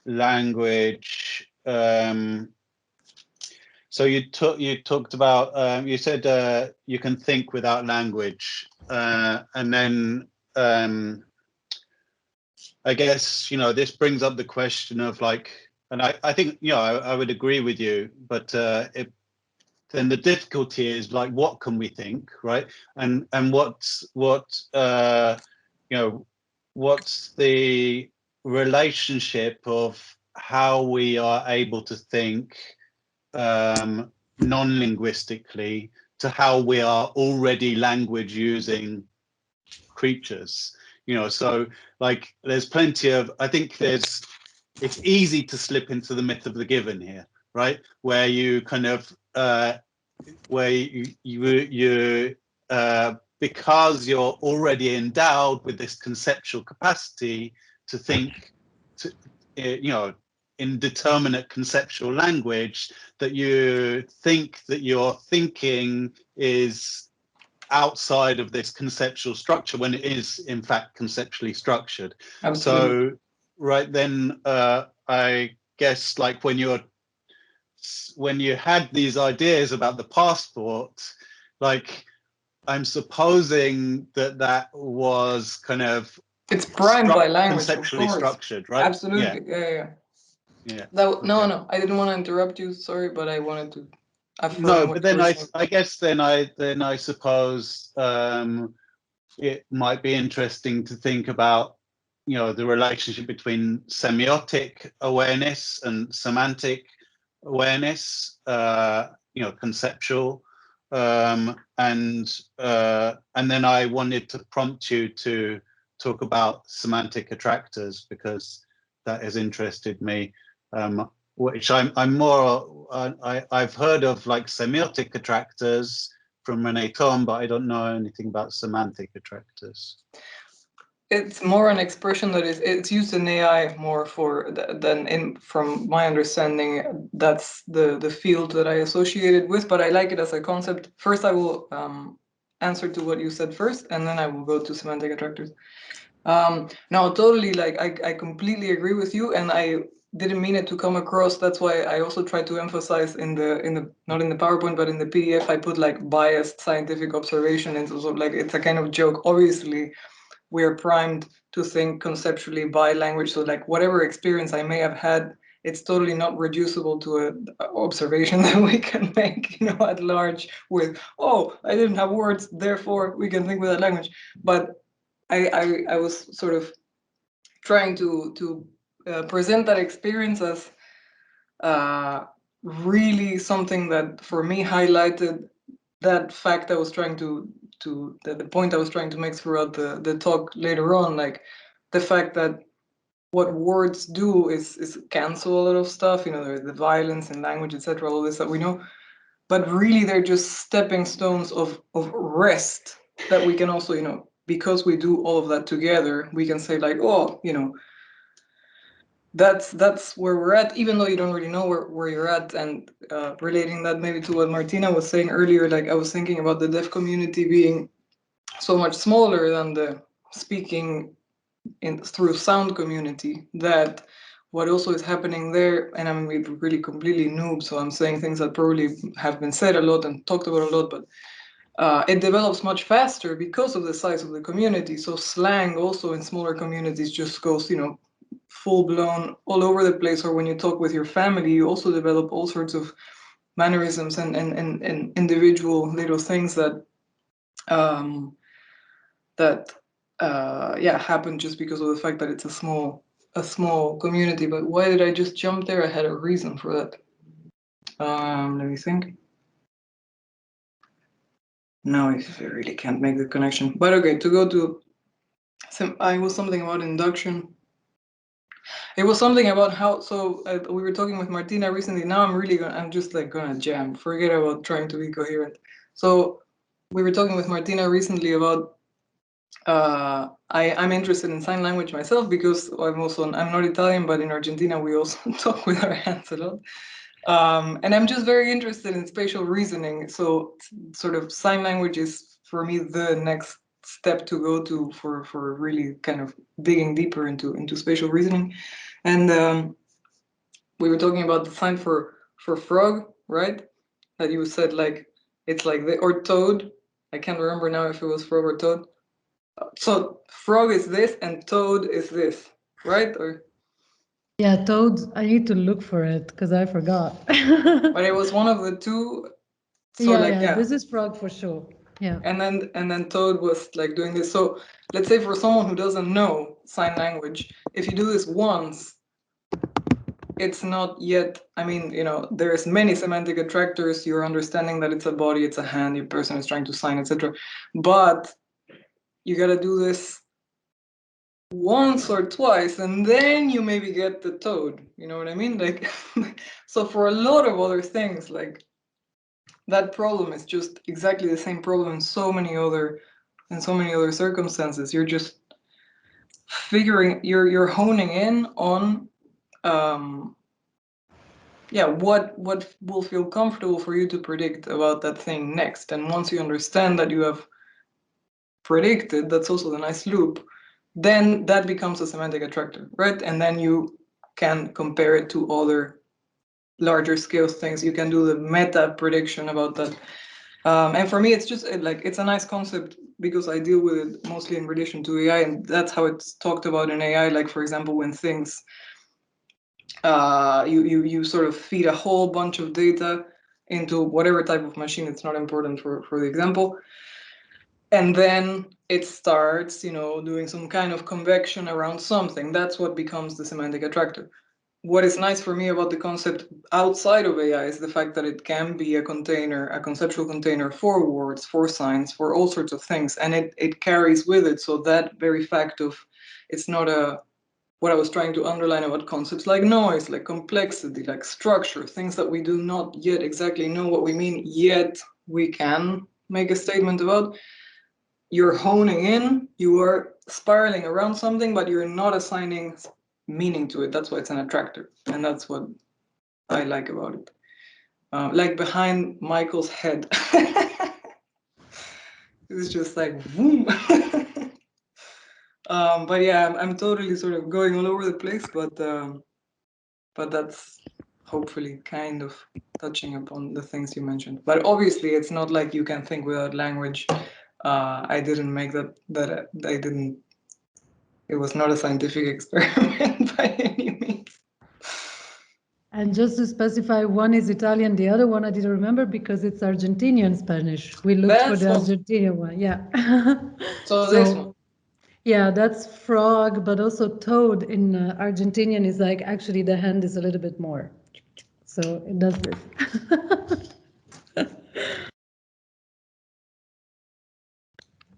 language. so you talked about you said you can think without language, and then I guess this brings up the question of like, and I think I would agree with you, but then the difficulty is like, what can we think, right? And what's the relationship of how we are able to think non-linguistically to how we are already language using creatures? So like there's plenty of, I think it's easy to slip into the myth of the given here, right? Where you kind of where you because you're already endowed with this conceptual capacity to think in determinate conceptual language, that you think that your thinking is outside of this conceptual structure when it is in fact conceptually structured. Absolutely. So right then I guess like when you had these ideas about the passport, like I'm supposing that was kind of It's primed by language, conceptually of course. Structured, right? Absolutely. Yeah. No, I didn't want to interrupt you. Sorry, but I wanted to affirm. No, but then I guess then I suppose it might be interesting to think about the relationship between semiotic awareness and semantic awareness, conceptual, and then I wanted to prompt you to talk about semantic attractors, because that has interested me, which I'm more I've heard of like semiotic attractors from René Thom, but I don't know anything about semantic attractors. It's more an expression that it's used in AI more from my understanding. That's the field that I associated with, but I like it as a concept. First, I will answer to what you said first, and then I will go to semantic attractors. No, totally. Like I completely agree with you, and I didn't mean it to come across. That's why I also tried to emphasize in the not in the PowerPoint, but in the PDF, I put like biased scientific observation, and so like it's a kind of joke. Obviously, we're primed to think conceptually by language. So like whatever experience I may have had, it's totally not reducible to an observation that we can make, at large with, oh, I didn't have words, therefore we can think with that language. But I was sort of trying to present that experience as really something that for me highlighted that fact I was trying to the point I was trying to make throughout the talk later on, like the fact that what words do is cancel a lot of stuff, there's the violence in language, etc., all this that we know, but really they're just stepping stones of rest that we can also, because we do all of that together, we can say like, oh, that's where we're at, even though you don't really know where you're at. And relating that maybe to what Martina was saying earlier, like I was thinking about the deaf community being so much smaller than the speaking through sound community, that what also is happening there, and I'm really completely noob, so I'm saying things that probably have been said a lot and talked about a lot, but it develops much faster because of the size of the community. So slang also in smaller communities just goes, full blown all over the place. Or when you talk with your family, you also develop all sorts of mannerisms and individual little things that happen just because of the fact that it's a small community. But why did I just jump there? I had a reason for that. Let me think. No, I really can't make the connection. But okay, to go to I was something about induction. It was something about how, so we were talking with Martina recently. Now I'm just like gonna jam, forget about trying to be coherent. So we were talking with Martina recently about, I'm interested in sign language myself because I'm not Italian, but in Argentina we also talk with our hands a lot. And I'm just very interested in spatial reasoning. So sort of sign language is for me the next step to go to for really kind of digging deeper into spatial reasoning. And we were talking about the sign for frog, right? that you said, like, it's like the, or toad. I can't remember now if it was frog or toad. So frog is this and toad is this, right? Or Yeah, toads. I need to look for it because I forgot. but it was one of the two. So yeah, like yeah, this is frog for sure. Yeah. And then toad was like doing this. So let's say for someone who doesn't know sign language, if you do this once, it's not yet, I mean, you know, there's many semantic attractors. You're understanding that it's a body, it's a hand, your person is trying to sign, etc. But you gotta do this once or twice, and then you maybe get the toad. You know what I mean? Like, so for a lot of other things, like that problem is just exactly the same problem in so many other circumstances. You're just figuring, you're honing in on what will feel comfortable for you to predict about that thing next. And once you understand that you have predicted, that's also the nice loop, then that becomes a semantic attractor, right? And then you can compare it to other larger scale things. You can do the meta prediction about that. And for me, it's just like, it's a nice concept because I deal with it mostly in relation to AI, and that's how it's talked about in AI. Like, for example, when things, you sort of feed a whole bunch of data into whatever type of machine, it's not important for the example. And then it starts, you know, doing some kind of convection around something. That's what becomes the semantic attractor. What is nice for me about the concept outside of AI is the fact that it can be a container, a conceptual container for words, for signs, for all sorts of things. And it carries with it. So that very fact of, it's not what I was trying to underline about concepts like noise, like complexity, like structure, things that we do not yet exactly know what we mean, yet we can make a statement about. You're honing in, you are spiraling around something, but you're not assigning meaning to it. That's why it's an attractor, and that's what I like about it. Like behind Michael's head, it's just like boom. But yeah, I'm totally sort of going all over the place, but that's hopefully kind of touching upon the things you mentioned. But obviously, it's not like you can think without language. I didn't make that. I didn't. It was not a scientific experiment by any means. And just to specify, one is Italian, the other one I didn't remember because it's Argentinian Spanish. We looked for That's the what- Argentinian one, yeah. So this one. Yeah, that's frog, but also toad in Argentinian is like, actually the hand is a little bit more. So it does this.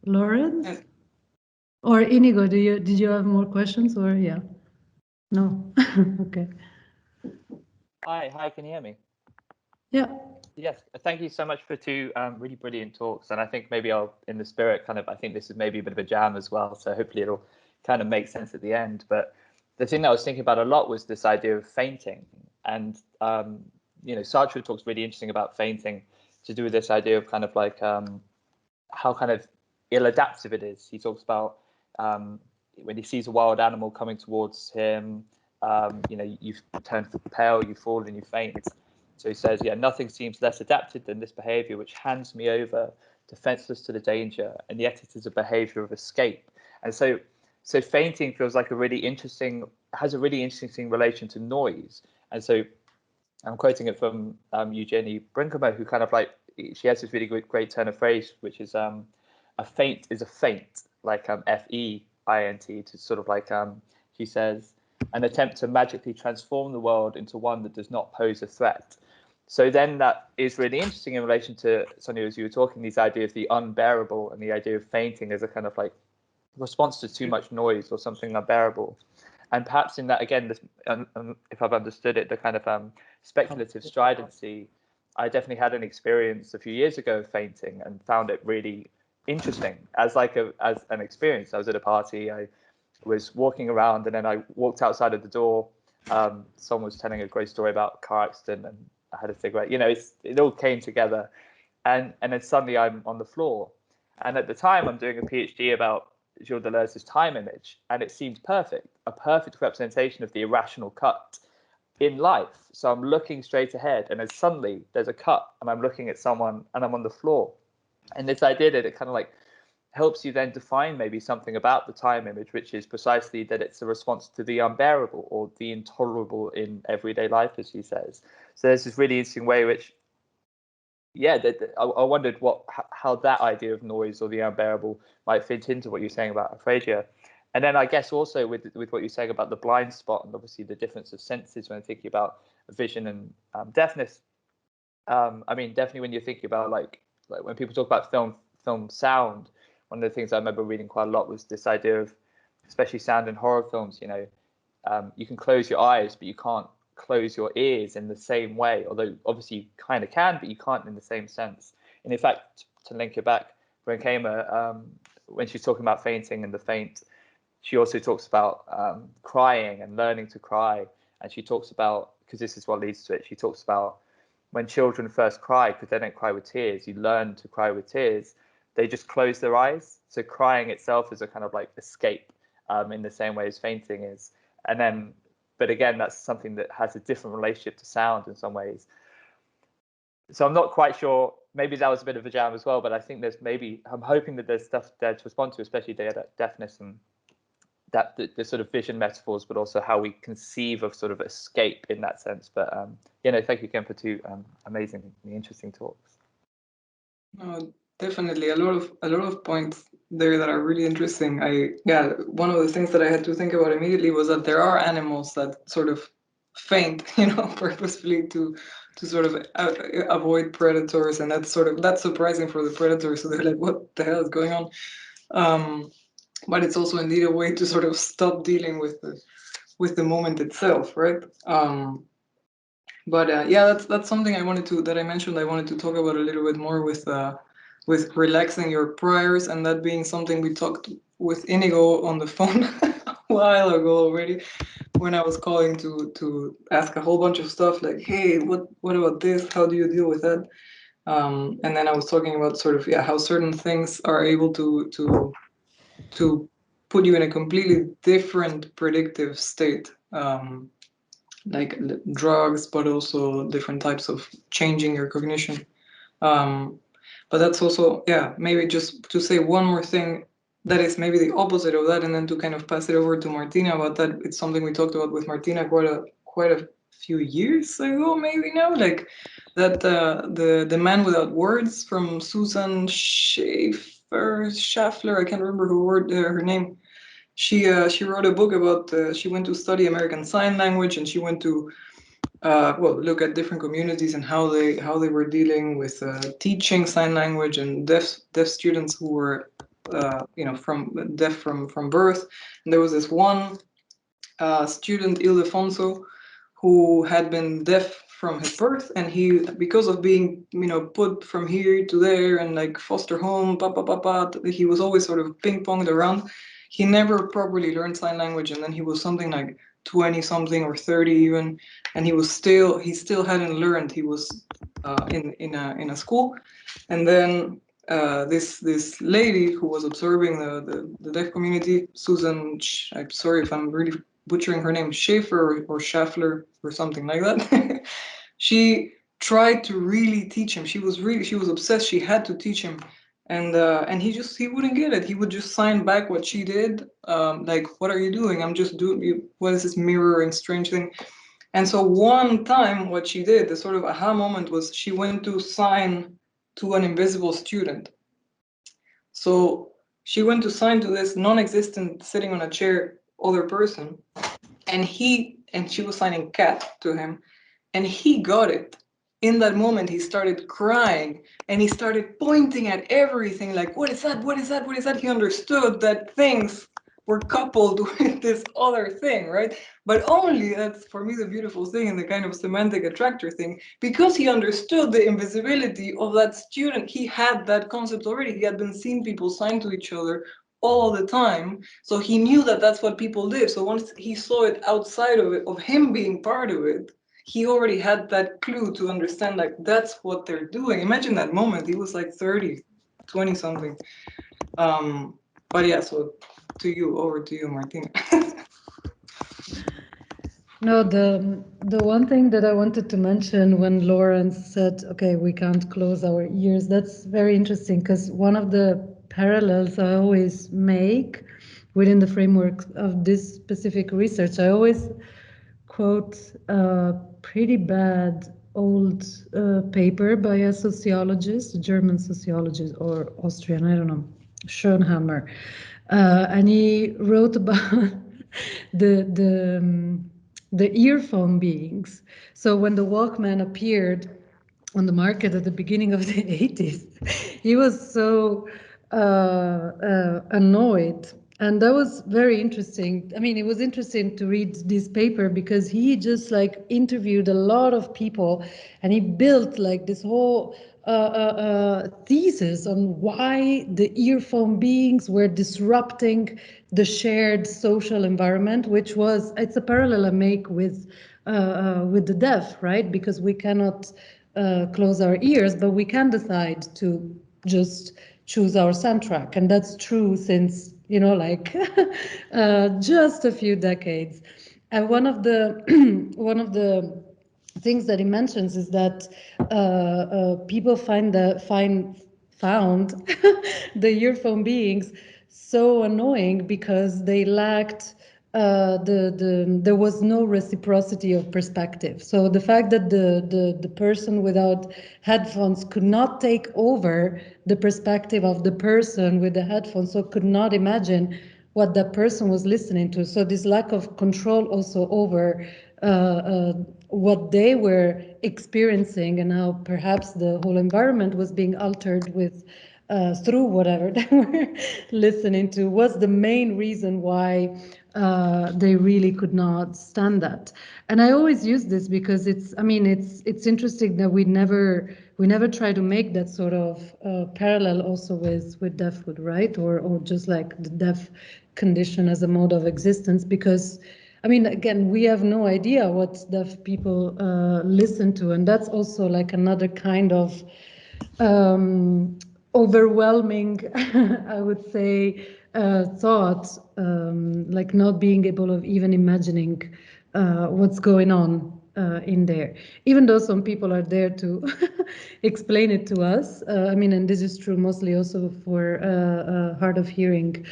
Lawrence? And- Or Inigo, did you have more questions or yeah? No? Okay. Hi, can you hear me? Yeah. Yes, thank you so much for two really brilliant talks. And I think maybe I'll, in the spirit, kind of, I think this is maybe a bit of a jam as well. So hopefully it'll kind of make sense at the end. But the thing that I was thinking about a lot was this idea of fainting. And, you know, Sartre talks really interesting about fainting to do with this idea of kind of like how kind of ill-adaptive it is. He talks about when he sees a wild animal coming towards him, you know, you turn pale, you fall and you faint. So he says, yeah, nothing seems less adapted than this behavior, which hands me over, defenseless to the danger, and yet it is a behavior of escape. And so fainting feels like has a really interesting relation to noise. And so I'm quoting it from Eugenie Brinkema, who kind of like, she has this really great turn of phrase, which is a feint is a feint, like F-E-I-N-T, to sort of like, she says, an attempt to magically transform the world into one that does not pose a threat. So then that is really interesting in relation to, Sonia, as you were talking, these ideas of the unbearable and the idea of fainting as a kind of like response to too much noise or something unbearable. And perhaps in that, again, this, if I've understood it, the kind of speculative stridency, I definitely had an experience a few years ago of fainting and found it really interesting as an experience. I was at a party, I was walking around, and then I walked outside of the door. Someone was telling a great story about a car accident, and I had a cigarette. You know, it all came together, and then suddenly I'm on the floor. And at the time, I'm doing a PhD about Gilles Deleuze's time image, and it seemed perfect, a perfect representation of the irrational cut. in life. So I'm looking straight ahead, and then suddenly there's a cut, and I'm looking at someone, and I'm on the floor. And this idea that it kind of like helps you then define maybe something about the time image, which is precisely that it's a response to the unbearable or the intolerable in everyday life, as she says. So there's this really interesting way which, yeah, I wondered how that idea of noise or the unbearable might fit into what you're saying about aphasia. And then I guess also with what you're saying about the blind spot and obviously the difference of senses when thinking about vision and deafness. I mean, definitely when you're thinking about like when people talk about film sound, one of the things I remember reading quite a lot was this idea of, especially sound in horror films, you know, you can close your eyes, but you can't close your ears in the same way, although obviously you kind of can, but you can't in the same sense. And in fact, to link it back, when she's talking about fainting and the faint, she also talks about crying and learning to cry. And she talks about, because this is what leads to it, she talks about when children first cry, because they don't cry with tears, you learn to cry with tears, they just close their eyes. So crying itself is a kind of like escape in the same way as fainting is. And then, but again, that's something that has a different relationship to sound in some ways. So I'm not quite sure, maybe that was a bit of a jam as well, but I think I'm hoping that there's stuff there to respond to, especially deafness and that the sort of vision metaphors, but also how we conceive of sort of escape in that sense. But thank you again for two amazingly interesting talks. No, definitely a lot of points there that are really interesting. One of the things that I had to think about immediately was that there are animals that sort of faint, purposefully to sort of avoid predators, and that's surprising for the predators. So they're like, what the hell is going on? But it's also indeed a way to sort of stop dealing with the moment itself, right? That's something I wanted to talk about a little bit more with relaxing your priors, and that being something we talked with Inigo on the phone a while ago already, when I was calling to ask a whole bunch of stuff like, hey, what about this? How do you deal with that? And then I was talking about sort of how certain things are able to put you in a completely different predictive state, like drugs, but also different types of changing your cognition. But that's also, maybe just to say one more thing that is maybe the opposite of that, and then to kind of pass it over to Martina about that. It's something we talked about with Martina quite a few years ago, maybe now, like that the Man Without Words from Susan Schaffler, I can't remember her name. She wrote a book about she went to study American Sign Language, and she went to look at different communities and how they were dealing with teaching sign language and deaf students who were from deaf from birth. And there was this one student, Ildefonso, who had been deaf from his birth, and he, because of being put from here to there and like foster home, he was always sort of ping-ponged around. He never properly learned sign language, and then he was something like 20 something or 30 even, and he still hadn't learned. He was in a school, and then this lady who was observing the deaf community, Susan, I'm sorry if I'm really butchering her name, Schaefer or Schaffler or something like that. She tried to really teach him. She was obsessed. She had to teach him, and he wouldn't get it. He would just sign back what she did, like, what are you doing? I'm just doing, what is this mirroring strange thing? And so one time what she did, the sort of aha moment, was she went to sign to an invisible student. So she went to sign to this non-existent, sitting on a chair, other person, and she was signing cat to him, and he got it. In that moment, he started crying, and he started pointing at everything like, what is that? What is that? What is that? He understood that things were coupled with this other thing, right? But only, that's for me the beautiful thing and the kind of semantic attractor thing, because he understood the invisibility of that student. He had that concept already. He had been seeing people sign to each other all the time, so he knew that that's what people did. So once he saw it outside of it, of him being part of it, he already had that clue to understand, like, that's what they're doing. Imagine that moment. He was like 30, 20 something. But yeah, so over to you, Martina. No, the one thing that I wanted to mention when Lawrence said, okay, we can't close our ears, that's very interesting because one of the parallels I always make within the framework of this specific research, I always quote a pretty bad old paper by a sociologist, a German sociologist or Austrian, I don't know, Schönhammer. And he wrote about the earphone beings. So when the Walkman appeared on the market at the beginning of the 80s, he was so annoyed. And that was very interesting. I mean, it was interesting to read this paper because he just like interviewed a lot of people and he built like this whole thesis on why the earphone beings were disrupting the shared social environment, which was, it's a parallel I make with the deaf, right? Because we cannot close our ears, but we can decide to just choose our soundtrack. And that's true since, you know, like just a few decades. And one of the one of the things that he mentions is that people found the earphone beings so annoying because they lacked there was no reciprocity of perspective. So the fact that the person without headphones could not take over the perspective of the person with the headphones, so could not imagine what that person was listening to. So this lack of control also over what they were experiencing and how perhaps the whole environment was being altered with through whatever they were listening to was the main reason why they really could not stand that. And I always use this because it's interesting that we never try to make that sort of parallel also with deafhood, right? Or just like the deaf condition as a mode of existence, because I mean, again, we have no idea what deaf people listen to, and that's also like another kind of overwhelming, I would say, thought, like not being able of even imagining what's going on in there, even though some people are there to explain it to us. I mean, and this is true mostly also for hard of hearing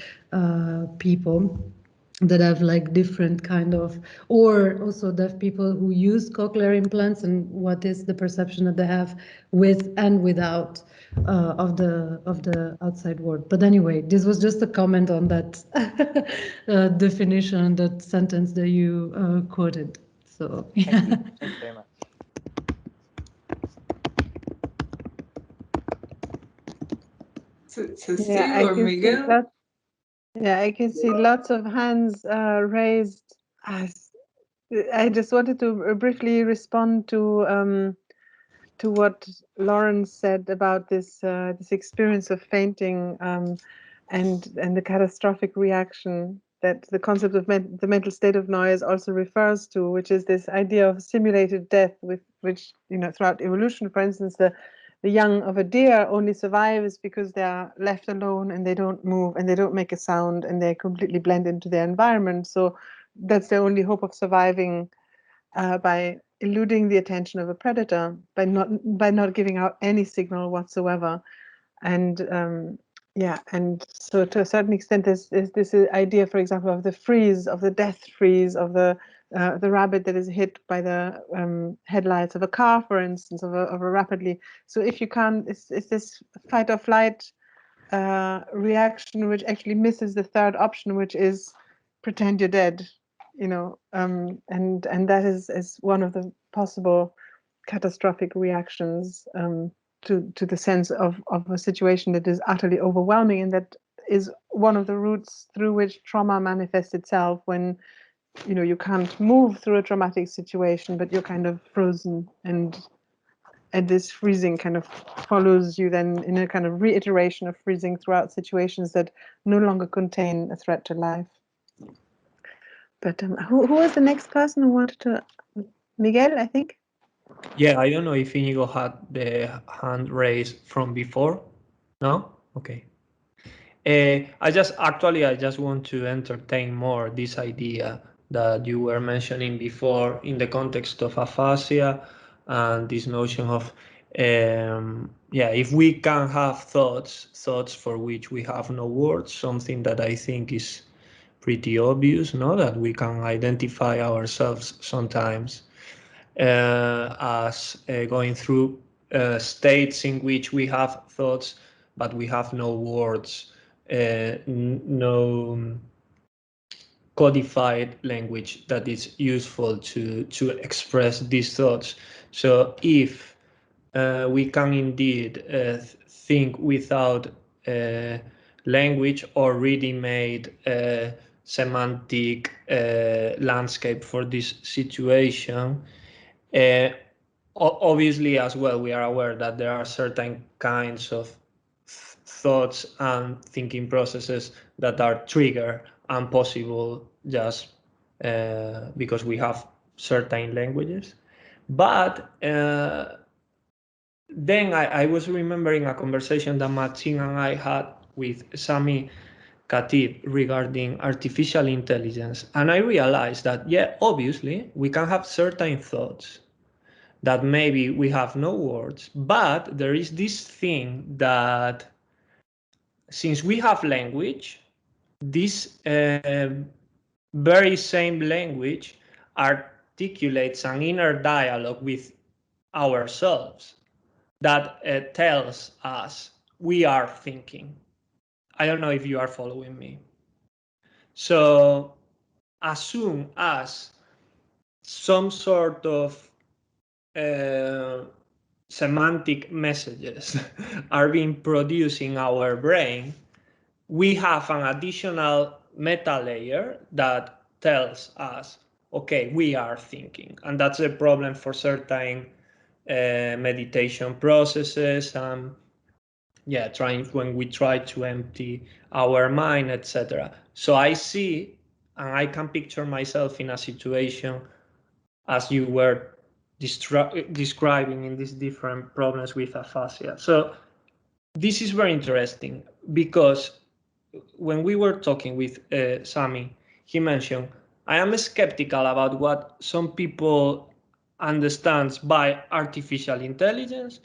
people that have like different kind of, or also deaf people who use cochlear implants, and what is the perception that they have with and without of the outside world. But anyway, this was just a comment on that definition, that sentence that you quoted. So yeah. Thank you. Thank you very much. Cecile or Miguel? I can see lots of hands raised. I just wanted to briefly respond to what Lawrence said about this this experience of fainting and the catastrophic reaction that the concept of the mental state of noise also refers to, which is this idea of simulated death, with which, you know, throughout evolution, for instance, the young of a deer only survives because they are left alone and they don't move and they don't make a sound and they completely blend into their environment. So that's their only hope of surviving, by eluding the attention of a predator, by not giving out any signal whatsoever. And and so to a certain extent, there's this idea, for example, of the freeze, of the death freeze, of the rabbit that is hit by the headlights of a car, for instance, of a rapidly. So if you can't, it's this fight or flight reaction, which actually misses the third option, which is pretend you're dead, you know, and that is one of the possible catastrophic reactions to the sense of a situation that is utterly overwhelming, and that is one of the routes through which trauma manifests itself, when, you know, you can't move through a traumatic situation, but you're kind of frozen, and this freezing kind of follows you then in a kind of reiteration of freezing throughout situations that no longer contain a threat to life. But who was the next person who wanted to? Miguel, I think. Yeah, I don't know if Inigo had the hand raised from before. No? Okay. I just want to entertain more this idea that you were mentioning before in the context of aphasia, and this notion of if we can have thoughts for which we have no words, something that I think is pretty obvious, no, that we can identify ourselves sometimes as going through states in which we have thoughts, but we have no words, no codified language that is useful to express these thoughts. So if we can indeed think without language or ready-made semantic landscape for this situation. Obviously, as well, we are aware that there are certain kinds of thoughts and thinking processes that are triggered and possible just because we have certain languages. But then I was remembering a conversation that Martina and I had with Sami Khatib regarding artificial intelligence. And I realized that, yeah, obviously, we can have certain thoughts that maybe we have no words, but there is this thing that since we have language, this very same language articulates an inner dialogue with ourselves that tells us we are thinking. I don't know if you are following me. So as soon as some sort of semantic messages are being produced in our brain, we have an additional meta layer that tells us, okay, we are thinking. And that's a problem for certain meditation processes, when we try to empty our mind, etc. So I see, and I can picture myself in a situation as you were describing in these different problems with aphasia. So this is very interesting because when we were talking with Sami, he mentioned, I am skeptical about what some people understand by artificial intelligence,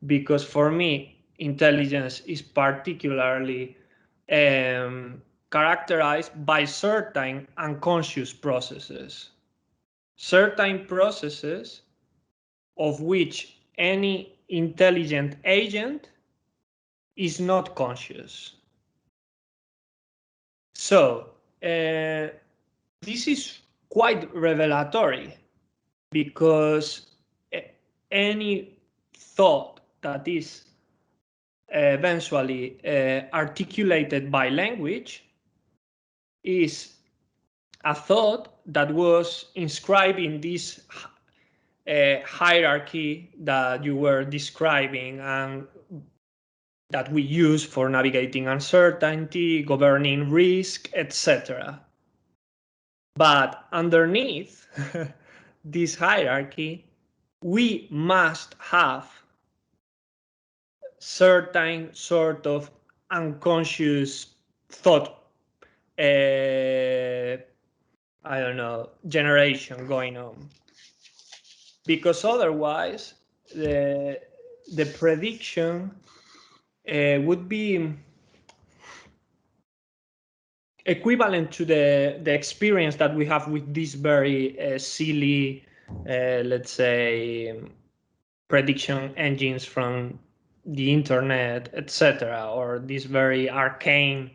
because for me, intelligence is particularly characterized by certain unconscious processes. Certain processes of which any intelligent agent is not conscious. So this is quite revelatory, because any thought that is eventually articulated by language is a thought that was inscribed in this hierarchy that you were describing and that we use for navigating uncertainty, governing risk, etc. But underneath this hierarchy, we must have certain sort of unconscious thought, generation going on. Because otherwise, the prediction would be equivalent to the experience that we have with these very silly, let's say, prediction engines from the internet, etc., or these very arcane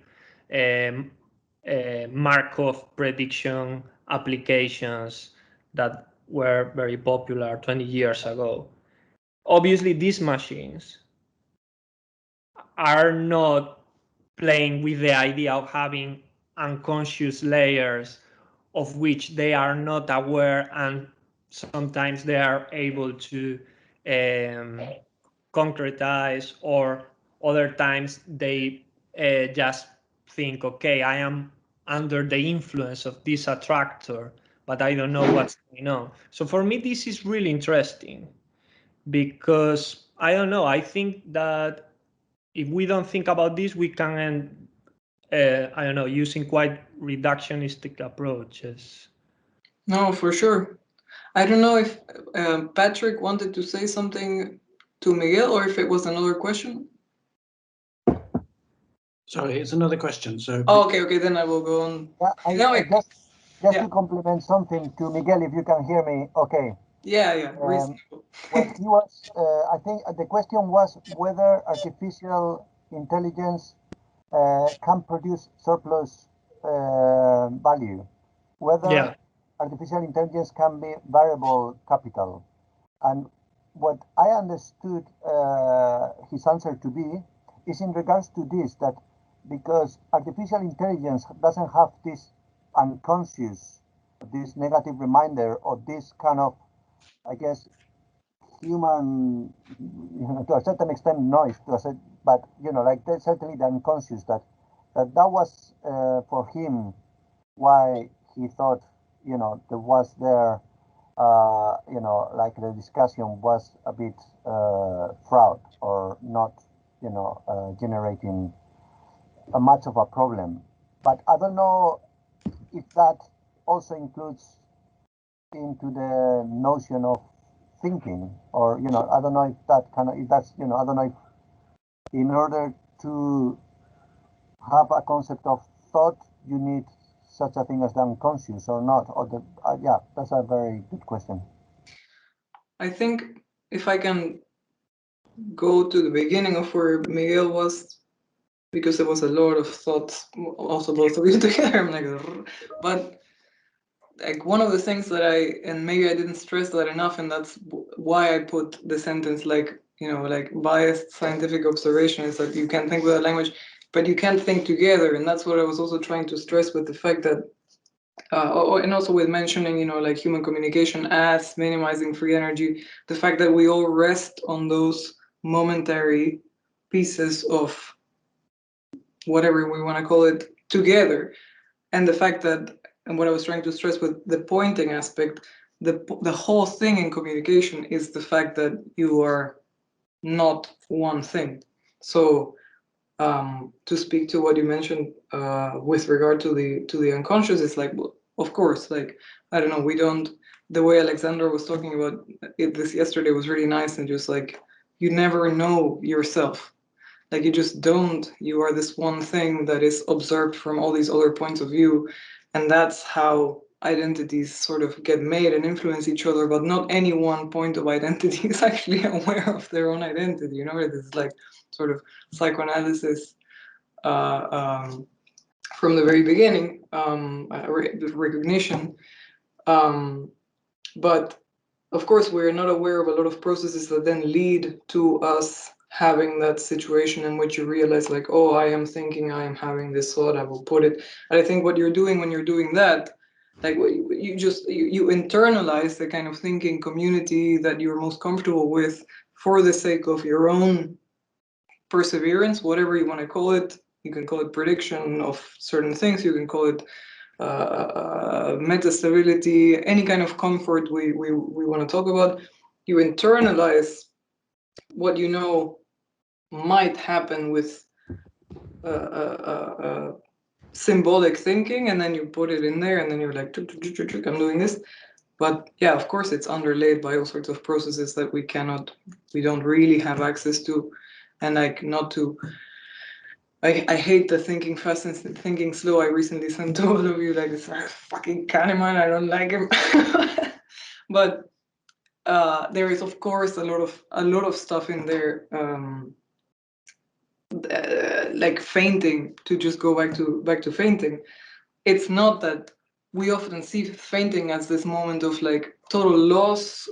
Markov prediction applications that were very popular 20 years ago. Obviously, these machines are not playing with the idea of having unconscious layers of which they are not aware, and sometimes they are able to concretize, or other times they just think, okay, I am under the influence of this attractor, but I don't know what's going on. So for me, this is really interesting, because I don't know, I think that if we don't think about this, we can end, using quite reductionistic approaches. No, for sure. I don't know if Patrick wanted to say something to Miguel or if it was another question. Sorry, it's another question. So Oh, okay, then I will go on. Yeah, No, just yeah. to complement something to Miguel, if you can hear me, okay. Yeah, reasonable. When he was, I think the question was whether artificial intelligence can produce surplus value, whether yeah, artificial intelligence can be variable capital. And what I understood his answer to be is in regards to this, that because artificial intelligence doesn't have this unconscious, this negative reminder, or this kind of, I guess, human, to a certain extent, noise, but like certainly the unconscious, that was for him why he thought, there was there, like the discussion was a bit fraud or not, generating much of a problem. But I don't know if that also includes into the notion of thinking, or I don't know if that if that's I don't know if in order to have a concept of thought you need such a thing as the unconscious or not, or the yeah, that's a very good question. I think if I can go to the beginning of where Miguel was, because there was a lot of thoughts, also both of you together. I'm like, but like one of the things that and maybe I didn't stress that enough, and that's why I put the sentence like, like biased scientific observation, is that you can think with a language, but you can't think together. And that's what I was also trying to stress with the fact that, and also with mentioning, like human communication as minimizing free energy, the fact that we all rest on those momentary pieces of whatever we want to call it together. And the fact that, and what I was trying to stress with the pointing aspect, the whole thing in communication is the fact that you are not one thing. So to speak to what you mentioned with regard to the unconscious, it's like, well, of course, like, I don't know, we don't, the way Alexandra was talking about this yesterday was really nice, and just like, you never know yourself. Like, you just don't. You are this one thing that is observed from all these other points of view. And that's how identities sort of get made and influence each other. But not any one point of identity is actually aware of their own identity. It is like sort of psychoanalysis from the very beginning, recognition. But of course, we're not aware of a lot of processes that then lead to us having that situation in which you realize, like, oh, I am thinking, I am having this thought, I will put it. And I think what you're doing when you're doing that, like, you internalize the kind of thinking community that you're most comfortable with for the sake of your own perseverance, whatever you want to call it. You can call it prediction of certain things, you can call it metastability, any kind of comfort we want to talk about. You internalize what you know might happen with symbolic thinking, and then you put it in there, and then you're like, I'm doing this. But yeah, of course, it's underlaid by all sorts of processes that we don't really have access to. And like, not to, I hate the thinking fast and thinking slow. I recently sent to all of you, like, this fucking Kahneman, I don't like him. But there is, of course, a lot of stuff in there, like fainting. To just go back to fainting, it's not that we often see fainting as this moment of like total loss,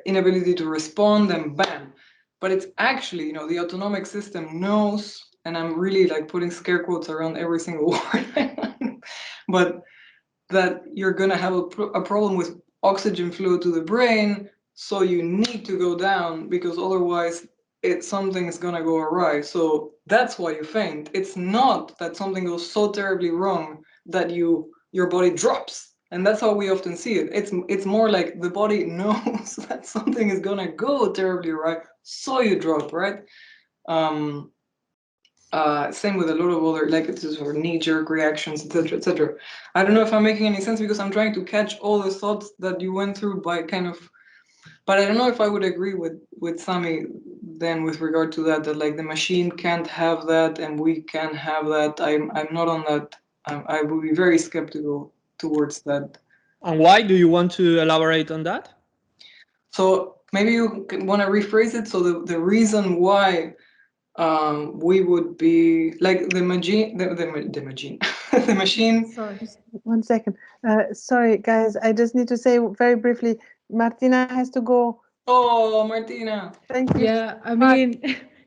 inability to respond, and bam. But it's actually, the autonomic system knows, and I'm really like putting scare quotes around every single word, but that you're gonna have a problem with oxygen flow to the brain, so you need to go down, because otherwise something is gonna go awry. So that's why you faint. It's not that something goes so terribly wrong that your body drops. And that's how we often see it. It's more like the body knows that something is gonna go terribly right, so you drop, right? Same with a lot of other, like it's just for knee-jerk reactions, etc., etc. I don't know if I'm making any sense because I'm trying to catch all the thoughts that you went through by kind of, but I don't know if I would agree with Sami then with regard to that like the machine can't have that and we can have that. I'm not on that. I would be very skeptical towards that. And why do you want to elaborate on that? So maybe you want to rephrase it. So the reason why we would be like the machine, the machine, the machine. Sorry, just 1 second. Sorry, guys, I just need to say very briefly, Martina has to go. Oh, Martina. Thank you. Yeah, I mean,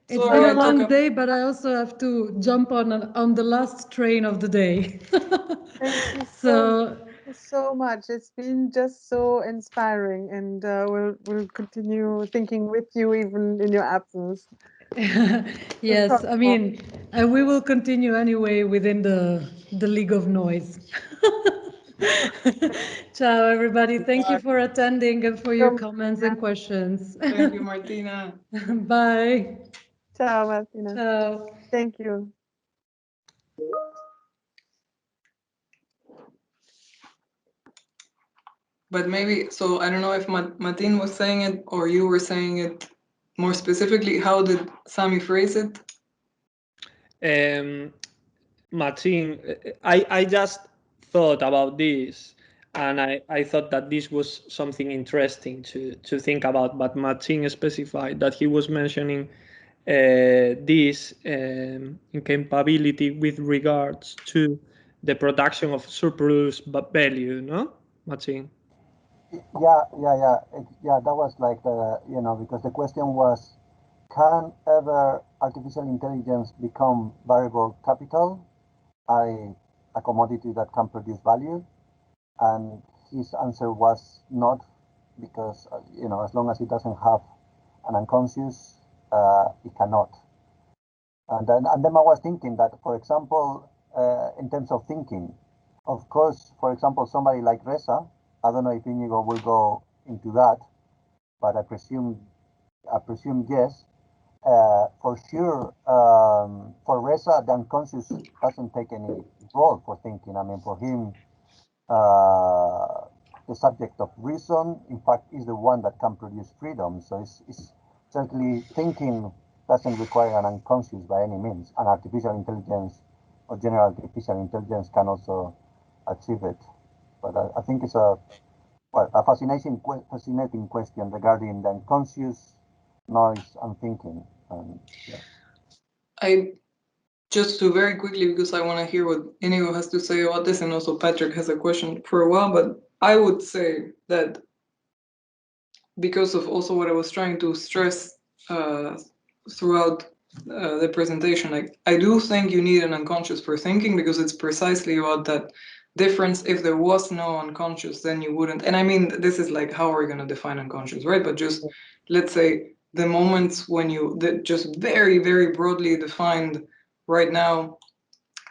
it's Sorry, been I a long took day, but I also have to jump on the last train of the day. Thank you So so much. It's been just so inspiring, and we'll continue thinking with you even in your absence. yes, I mean, we will continue anyway within the league of noise. Ciao, everybody. Thank you for attending and for your comments and questions. Thank you, Martina. Bye. Ciao, Martina. Ciao. Thank you. But maybe, so I don't know if Martin was saying it or you were saying it more specifically. How did Sami phrase it? Martin, I just thought about this, and I thought that this was something interesting to think about. But Martin specified that he was mentioning this incapability with regards to the production of surplus value, no, Martin? Yeah, that was like because the question was, can ever artificial intelligence become variable capital, a commodity that can produce value? And his answer was not, because as long as it doesn't have an unconscious, it cannot. And then I was thinking that, for example, in terms of thinking, of course, for example, somebody like Reza, I don't know if Inigo will go into that, but I presume yes. For sure, for Reza, the unconscious doesn't take any role for thinking. I mean, for him, the subject of reason, in fact, is the one that can produce freedom. So it's certainly thinking doesn't require an unconscious by any means. And artificial intelligence or general artificial intelligence can also achieve it. But I think it's a fascinating question regarding the unconscious, noise, and thinking. I just to very quickly, because I want to hear what Inigo has to say about this, and also Patrick has a question for a while, but I would say that because of also what I was trying to stress throughout the presentation, like I do think you need an unconscious for thinking, because it's precisely about that difference. If there was no unconscious, then you wouldn't. And I mean, this is like, how are we going to define unconscious, right? But just let's say the moments when that just very, very broadly defined right now,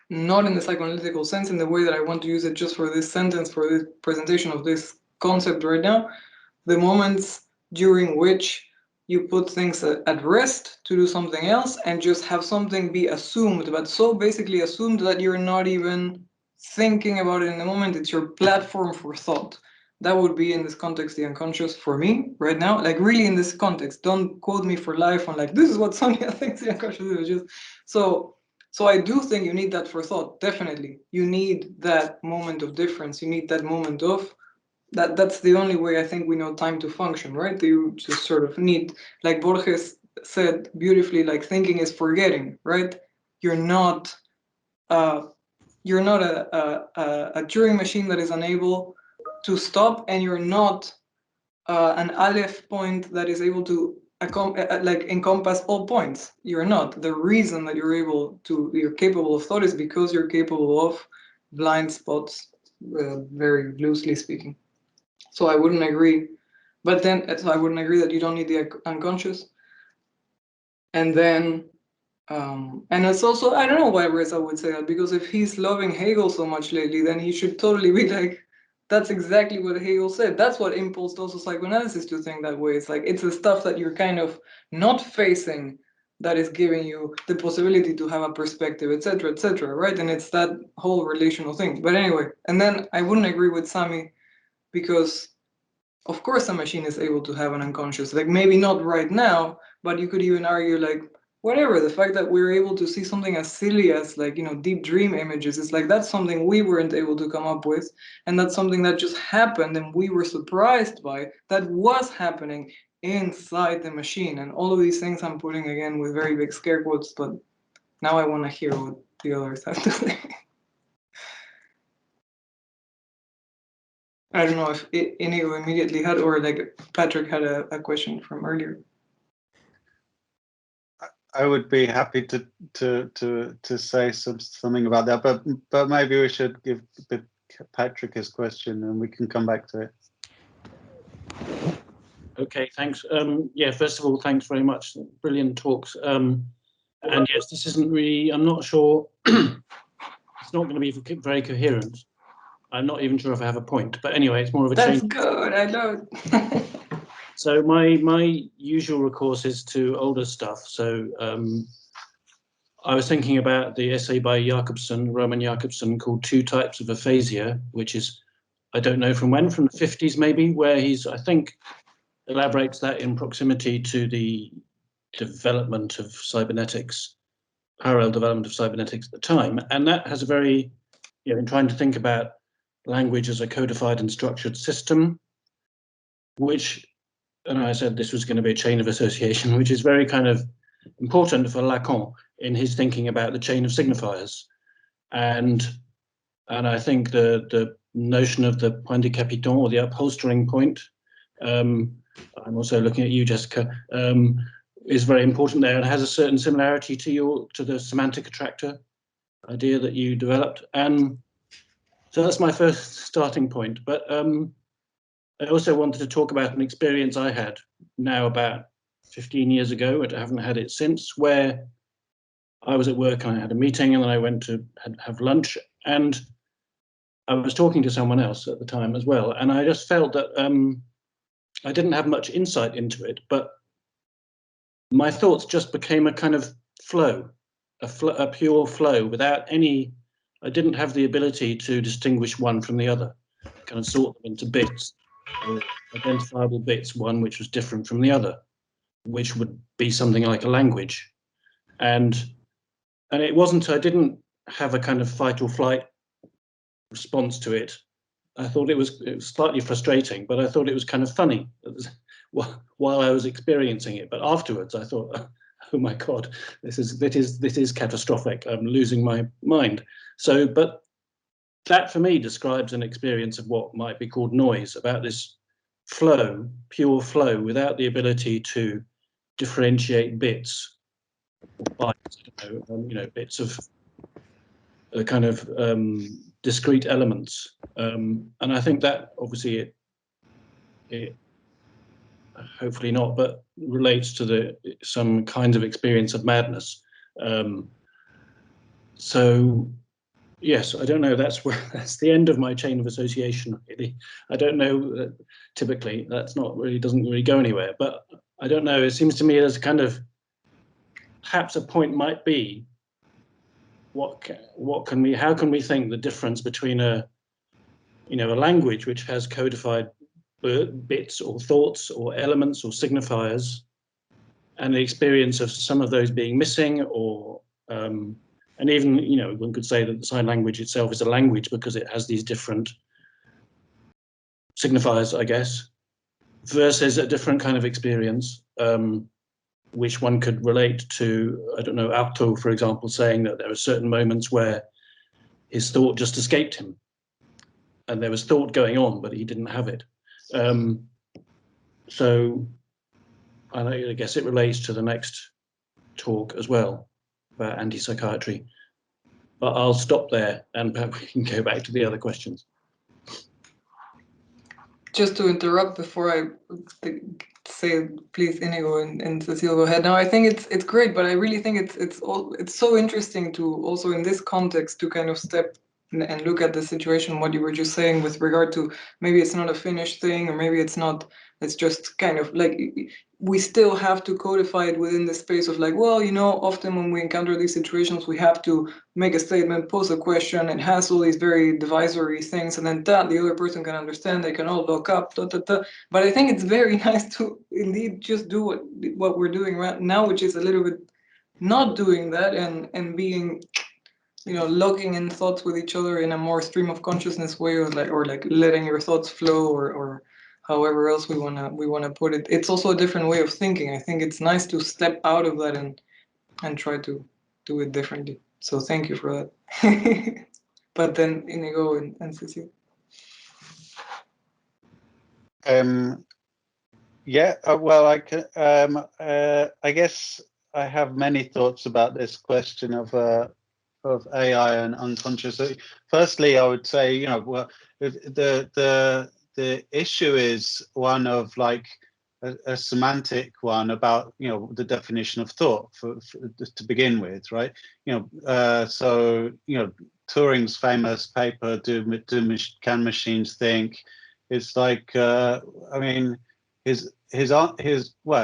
not in the psychoanalytical sense, in the way that I want to use it just for this sentence, for this presentation of this concept right now, the moments during which you put things at rest to do something else and just have something be assumed, but so basically assumed that you're not even thinking about it in the moment. It's your platform for thought. That would be, in this context, the unconscious for me right now. Like really in this context, don't quote me for life on like, this is what Sonia thinks the unconscious is. Just so I do think you need that for thought, definitely. You need that moment of difference. You need that moment of that's the only way I think we know time to function, right? You just sort of need, like Borges said beautifully, like thinking is forgetting, right? You're not a Turing machine that is unable to stop, and you're not an Aleph point that is able to encompass all points. You're not. The reason that you're capable of thought is because you're capable of blind spots, very loosely speaking. So I wouldn't agree, but then so I wouldn't agree that you don't need the unconscious. And then, and it's also, I don't know why Reza would say that, because if he's loving Hegel so much lately, then he should totally be like, that's exactly what Hegel said. That's what impulsed also psychoanalysis to think that way. It's like, it's the stuff that you're kind of not facing that is giving you the possibility to have a perspective, etc., etc., right? And it's that whole relational thing. But anyway, and then I wouldn't agree with Sami, because of course a machine is able to have an unconscious, like maybe not right now, but you could even argue like, whatever, the fact that we're able to see something as silly as like, you know, deep dream images, is like, that's something we weren't able to come up with, and that's something that just happened and we were surprised by, that was happening inside the machine. And all of these things I'm putting again with very big scare quotes, but now I want to hear what the others have to say. I don't know if Inigo immediately had, or like Patrick had a question from earlier. I would be happy to say something about that, but maybe we should give Patrick his question and we can come back to it. Okay, thanks. Yeah, first of all, thanks very much. Brilliant talks. And yes, this isn't really, I'm not sure, it's not going to be very coherent. I'm not even sure if I have a point, but anyway, it's more of a change. That's good, I know. So my usual recourse is to older stuff. So I was thinking about the essay by Roman Jakobson, called Two Types of Aphasia, which is, I don't know from when, from the 50s maybe, where he's, I think, elaborates that in proximity to the development of cybernetics, parallel development of cybernetics at the time. And that has a very, you know, in trying to think about language as a codified and structured system, which, and I said this was going to be a chain of association, which is very kind of important for Lacan in his thinking about the chain of signifiers. And I think the notion of the point de capiton, or the upholstering point, I'm also looking at you, Jessica, is very important there, and has a certain similarity to the semantic attractor idea that you developed. And so that's my first starting point. But I also wanted to talk about an experience I had now about 15 years ago, but I haven't had it since, where I was at work and I had a meeting, and then I went to have lunch, and I was talking to someone else at the time as well. And I just felt that I didn't have much insight into it, but my thoughts just became a kind of flow, a pure flow without any, I didn't have the ability to distinguish one from the other, kind of sort them into bits, or identifiable bits, one which was different from the other, which would be something like a language. And it wasn't, I didn't have a kind of fight or flight response to it. I thought it was slightly frustrating, but I thought it was kind of funny while I was experiencing it. But afterwards, I thought, oh my God, this is catastrophic. I'm losing my mind. So, but that for me describes an experience of what might be called noise, about this flow, pure flow, without the ability to differentiate bits, or bytes, you know, bits of a kind of discrete elements. And I think that obviously it hopefully not, but relates to some kinds of experience of madness. So yes, I don't know. That's the end of my chain of association. Really, I don't know. Typically, doesn't really go anywhere. But I don't know. It seems to me there's kind of perhaps a point might be. How can we think the difference between a language which has codified bits or thoughts or elements or signifiers, and the experience of some of those being missing, or and even, you know, one could say that the sign language itself is a language because it has these different signifiers, I guess, versus a different kind of experience, which one could relate to, I don't know, Artaud, for example, saying that there are certain moments where his thought just escaped him, and there was thought going on, but he didn't have it. So I guess it relates to the next talk as well about anti-psychiatry. But I'll stop there, and perhaps we can go back to the other questions. Just to interrupt before I say, please, Inigo and Cecile, go ahead. Now, I think it's great, but I really think it's so interesting to also in this context to kind of step and look at the situation, what you were just saying with regard to maybe it's not a finished thing, or maybe it's not, it's just kind of like, we still have to codify it within the space of like, well, you know, often when we encounter these situations, we have to make a statement, pose a question, it has all these very divisory things, and then that the other person can understand, they can all look up, But I think it's very nice to indeed just do what we're doing right now, which is a little bit not doing that and being, you know, logging in thoughts with each other in a more stream of consciousness way, or like letting your thoughts flow, or however else we wanna put it. It's also a different way of thinking. I think it's nice to step out of that and try to do it differently. So thank you for that. But then Inigo and Cecile. Yeah, well, I guess I have many thoughts about this question of AI and unconscious. Firstly, I would say, you know, well, the issue is one of like a semantic one about, you know, the definition of thought to begin with, right? You know, so, you know, Turing's famous paper, Can Machines Think? It's like, I mean, well,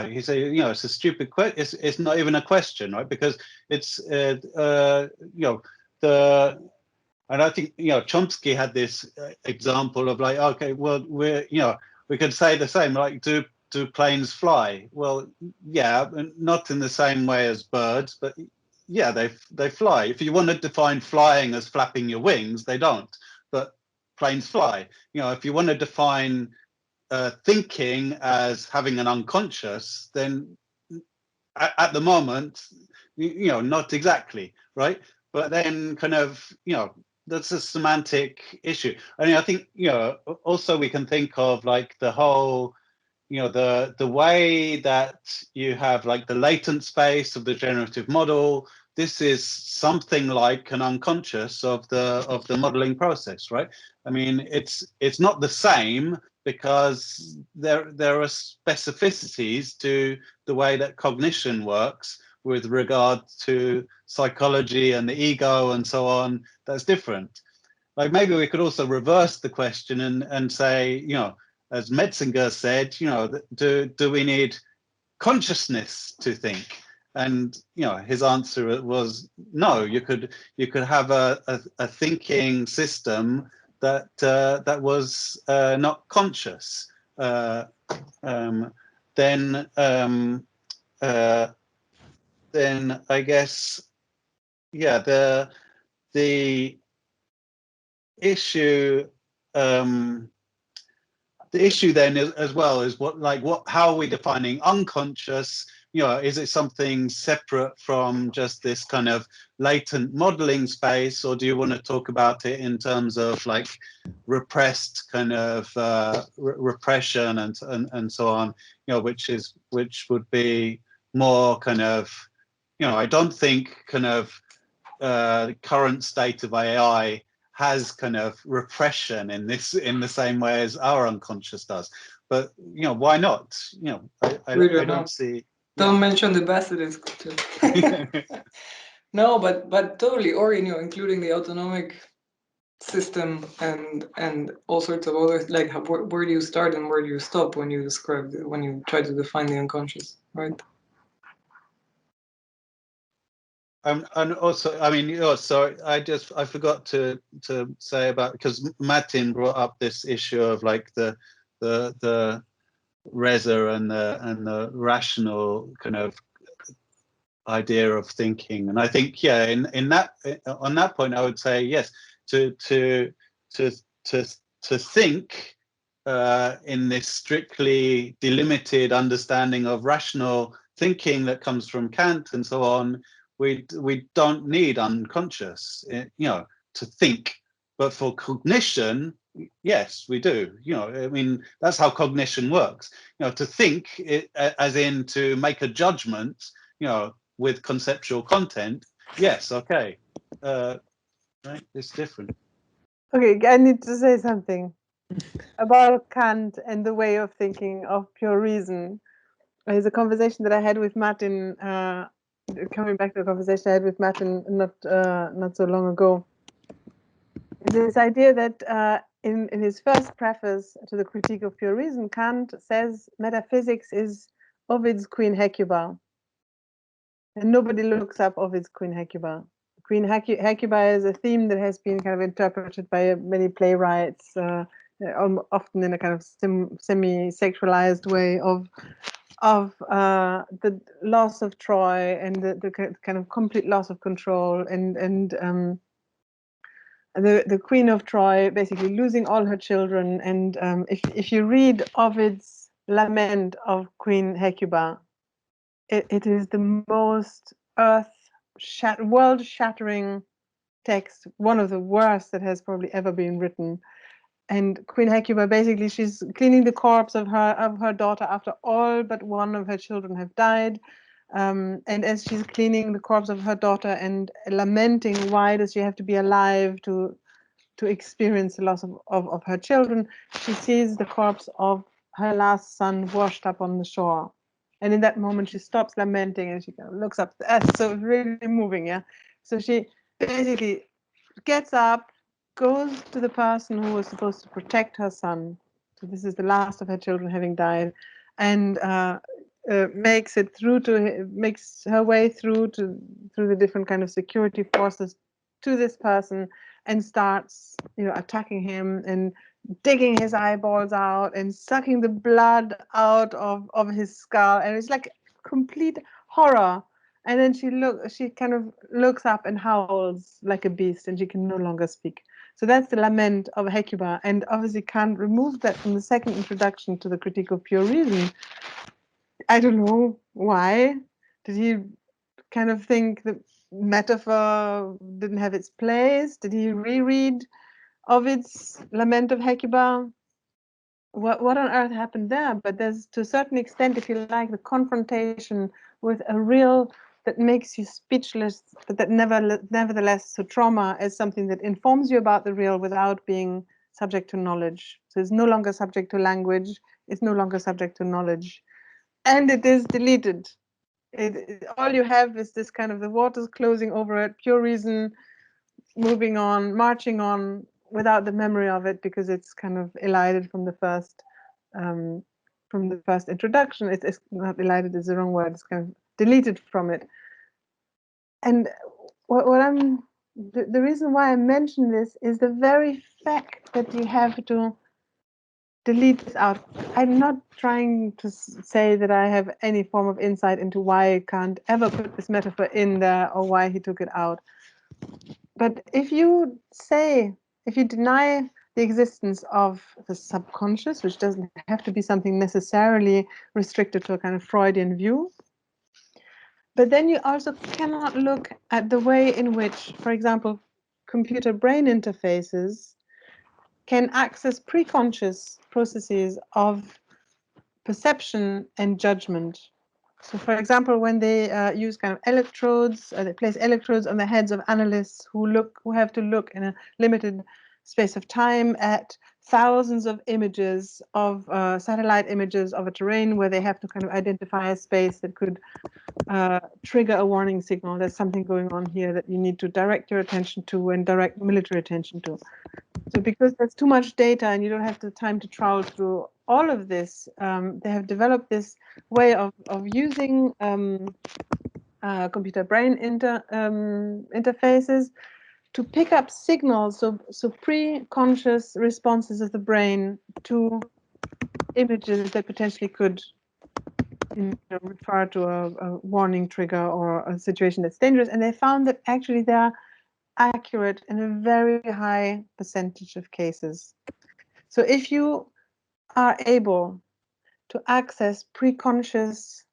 he said, you know, it's a stupid question. It's not even a question, right? Because it's you know, and I think, you know, Chomsky had this example of like, okay, well, we could say the same, like, do planes fly? Well, yeah, not in the same way as birds, but yeah, they fly. If you want to define flying as flapping your wings, they don't, but planes fly. You know, if you want to define thinking as having an unconscious, then at the moment, you know, not exactly, right? But then kind of, you know, that's a semantic issue. I mean, I think, you know, also we can think of like the whole, you know, the way that you have like the latent space of the generative model. This is something like an unconscious of the modeling process, right? I mean, it's not the same because there are specificities to the way that cognition works with regard to psychology and the ego and so on. That's different. Like maybe we could also reverse the question and say, you know, as Metzinger said, you know, do we need consciousness to think? And you know, his answer was no. You could have a thinking system that that was not conscious. Then I guess, yeah, the issue then is, as well, is how are we defining unconscious? You know, is it something separate from just this kind of latent modeling space, or do you want to talk about it in terms of like repressed kind of repression and so on? You know, which would be more kind of, you know, I don't think kind of the current state of AI has kind of repression in the same way as our unconscious does. But you know, why not? You know, I don't see. Don't mention the basilisk too. No, but totally, or, you know, including the autonomic system and all sorts of other, like where do you start and where do you stop when you try to define the unconscious, right? And also, I mean, sorry, I forgot to say about, because Martin brought up this issue of like the Reza and the rational kind of idea of thinking. And I think, yeah, in that, on that point, I would say yes, to think in this strictly delimited understanding of rational thinking that comes from Kant and so on. We don't need unconscious, you know, to think. But for cognition, yes, we do. You know, I mean, that's how cognition works. You know, to think, as in to make a judgment, you know, with conceptual content. Yes, okay, right. It's different. Okay, I need to say something about Kant and the way of thinking of pure reason. There's a conversation that I had with Martin. Coming back to a conversation I had with Martin not so long ago. This idea that in his first preface to the Critique of Pure Reason, Kant says metaphysics is Ovid's Queen Hecuba. And nobody looks up Ovid's Queen Hecuba. Queen Hecuba is a theme that has been kind of interpreted by many playwrights, often in a kind of semi-sexualized way of the loss of Troy and the kind of complete loss of control, and the Queen of Troy basically losing all her children. And if you read Ovid's Lament of Queen Hecuba, it is the most world-shattering text, one of the worst that has probably ever been written. And Queen Hecuba, basically, she's cleaning the corpse of her daughter after all but one of her children have died. And as she's cleaning the corpse of her daughter and lamenting why does she have to be alive to experience the loss of her children, she sees the corpse of her last son washed up on the shore. And in that moment, she stops lamenting and she kind of looks up. So it's really moving, yeah. So she basically gets up, goes to the person who was supposed to protect her son. So this is the last of her children having died, and makes her way through the different kind of security forces to this person, and starts, attacking him and digging his eyeballs out and sucking the blood out of his skull, and it's like complete horror. And then she kind of looks up and howls like a beast, and she can no longer speak. So that's the lament of Hecuba, and obviously can't remove that from the second introduction to the Critique of Pure Reason. I don't know why. Did he kind of think the metaphor didn't have its place? Did he reread Ovid's Lament of Hecuba? What on earth happened there? But there's, to a certain extent, if you like, the confrontation with a real that makes you speechless, but that nevertheless, so trauma is something that informs you about the real without being subject to knowledge. So it's no longer subject to language, it's no longer subject to knowledge. And it is deleted. All you have is this kind of the waters closing over it, pure reason, moving on, marching on without the memory of it, because it's kind of elided from the first introduction. It's not elided is the wrong word. It's kind of deleted from it. And the reason why I mention this is the very fact that you have to delete this out. I'm not trying to say that I have any form of insight into why I can't ever put this metaphor in there or why he took it out. But if you deny the existence of the subconscious, which doesn't have to be something necessarily restricted to a kind of Freudian view, but then you also cannot look at the way in which, for example, computer-brain interfaces can access preconscious processes of perception and judgment. So, for example, when they use kind of electrodes, they place electrodes on the heads of analysts who have to look in a limited space of time at thousands of images of satellite images of a terrain where they have to kind of identify a space that could trigger a warning signal. There's something going on here that you need to direct your attention to and direct military attention to. So because there's too much data and you don't have the time to trawl through all of this, they have developed this way of using computer-brain interfaces to pick up signals, so pre-conscious responses of the brain to images that potentially could refer to a warning trigger or a situation that's dangerous. And they found that actually they are accurate in a very high percentage of cases. So if you are able to access pre-conscious,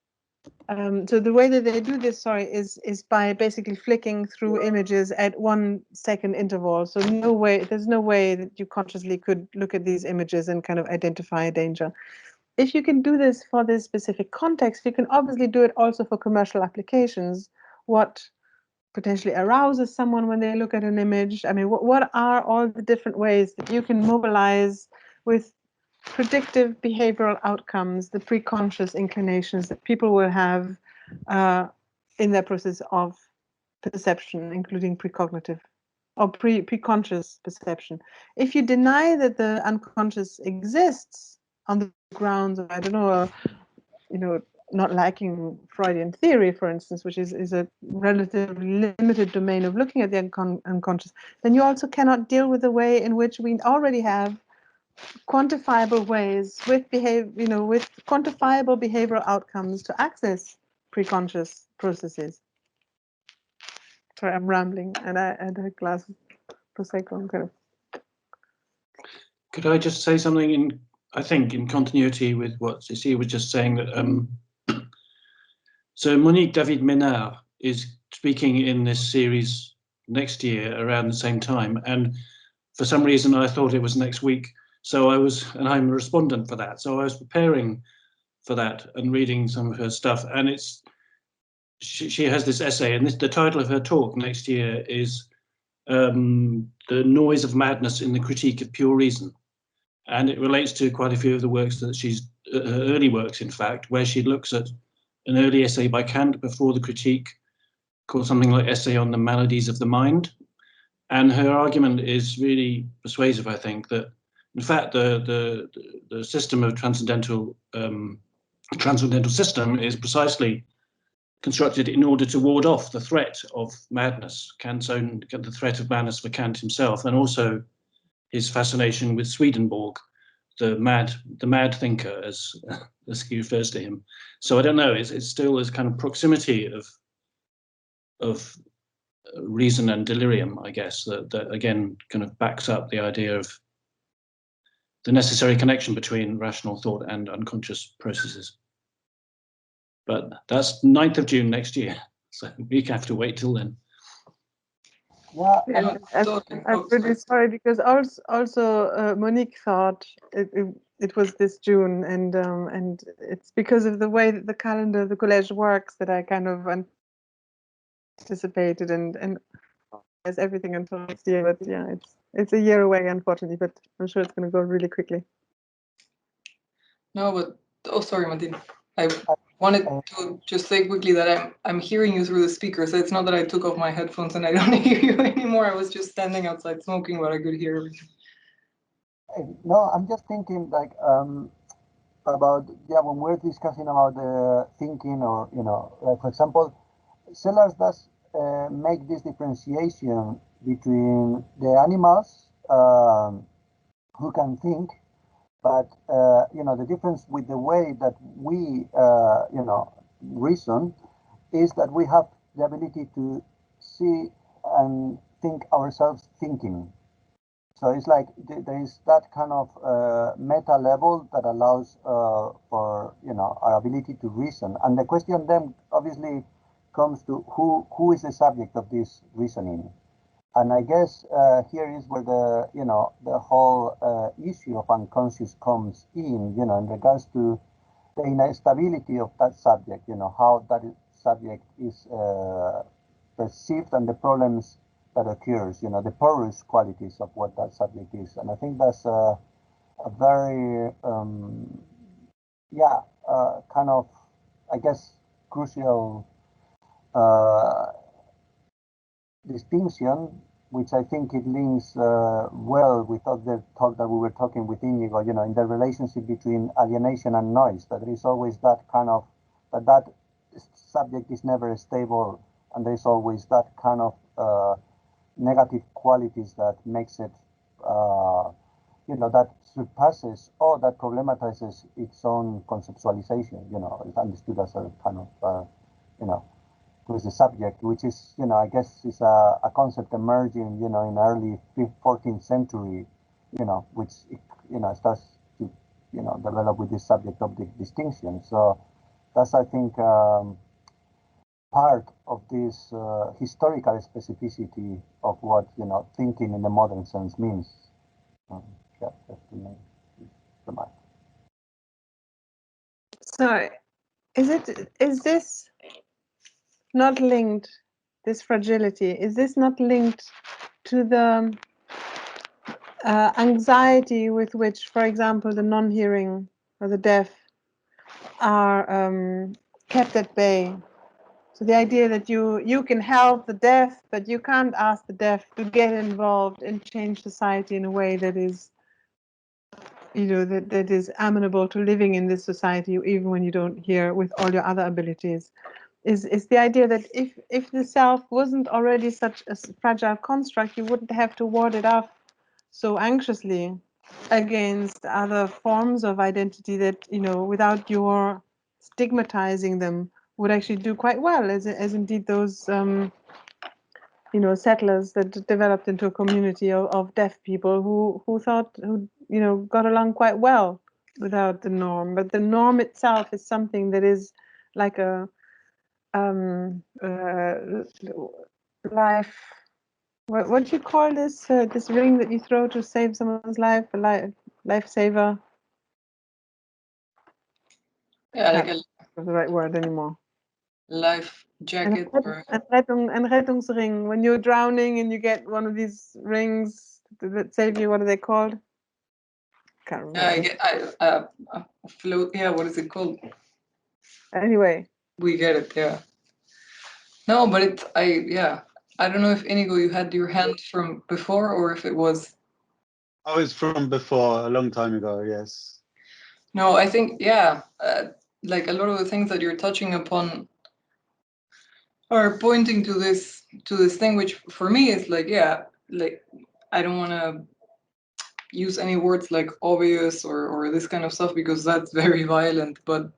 so the way that they do this, is by basically flicking through images at 1 second interval. So there's no way that you consciously could look at these images and kind of identify a danger. If you can do this for this specific context, you can obviously do it also for commercial applications. What potentially arouses someone when they look at an image? I mean, what are all the different ways that you can mobilize with predictive behavioral outcomes, the pre-conscious inclinations that people will have in their process of perception, including precognitive or pre-conscious perception? If you deny that the unconscious exists on the grounds of, I don't know, not liking Freudian theory, for instance, which is a relatively limited domain of looking at the unconscious, then you also cannot deal with the way in which we already have quantifiable ways with with quantifiable behavioral outcomes to access preconscious processes. Sorry, I'm rambling, and I had a glass of Prosecco. I'm kind of. Could I just say something I think in continuity with what Cécile was just saying, that so Monique David Ménard is speaking in this series next year around the same time, and for some reason I thought it was next week, so and I'm a respondent for that, so I was preparing for that and reading some of her stuff, and she has this essay, and the title of her talk next year is The Noise of Madness in the Critique of Pure Reason. And it relates to quite a few of the works that her early works, in fact, where she looks at an early essay by Kant before the critique, called something like Essay on the Maladies of the Mind. And her argument is really persuasive, I think, that in fact the system of transcendental system is precisely constructed in order to ward off the threat of madness, the threat of madness for Kant himself, and also his fascination with Swedenborg, the mad thinker, as he refers to him. So I don't know. It's still this kind of proximity of reason and delirium, I guess, that again kind of backs up the idea of the necessary connection between rational thought and unconscious processes. But that's 9th of June next year, so we have to wait till then. Yeah, I'm really sorry, because also Monique thought it was this June, and it's because of the way that the calendar, the collège works, that I kind of anticipated and as everything until next year. But yeah, it's a year away, unfortunately, but I'm sure it's going to go really quickly. No, but oh, sorry, Martina. I wanted to just say quickly that I'm hearing you through the speakers. It's not that I took off my headphones and I don't hear you anymore. I was just standing outside smoking, but I could hear everything. No, I'm just thinking like about when we're discussing about the thinking, or like, for example, Sellars does make this differentiation between the animals who can think, but the difference with the way that we reason is that we have the ability to see and think ourselves thinking. So it's like there is that kind of meta level that allows for our ability to reason. And the question then obviously comes to who is the subject of this reasoning. And I guess here is where the whole issue of unconscious comes in, in regards to the instability of that subject, how that subject is perceived, and the problems that occurs, the porous qualities of what that subject is. And I think that's a very, kind of, I guess, crucial distinction, which I think it links well with other talk that we were talking with Inigo, in the relationship between alienation and noise, that there is always that kind of, that subject is never stable, and there's always that kind of negative qualities that makes it, that surpasses or that problematizes its own conceptualization, it's understood as a kind of, who is the subject, which is, I guess is a concept emerging, in early 14th century, which, starts to, develop with this subject object distinction. So that's, I think, part of this historical specificity of what, thinking in the modern sense means. Just to make the mark. So is this not linked, this fragility, is this not linked to the anxiety with which, for example, the non-hearing or the deaf are kept at bay? So the idea that you can help the deaf, but you can't ask the deaf to get involved and change society in a way that is that is amenable to living in this society, even when you don't hear with all your other abilities, is the idea that if the self wasn't already such a fragile construct, you wouldn't have to ward it off so anxiously against other forms of identity that, without your stigmatizing them, would actually do quite well, as indeed those settlers that developed into a community of deaf people who got along quite well without the norm. But the norm itself is something that is like a life. What do you call this? This ring that you throw to save someone's life, a lifesaver. Yeah, like Can't think of the right word anymore. life jacket or Ein Rettungsring. When you're drowning and you get one of these rings that save you, what are they called? Can't remember. float. Yeah, what is it called? Anyway, We get it. Yeah. No, but I don't know if Inigo, you had your hand from before or if it was. I was from before, a long time ago. Yes. No, I think like a lot of the things that you're touching upon are pointing to this thing, which for me is like I don't want to use any words like obvious or this kind of stuff because that's very violent, but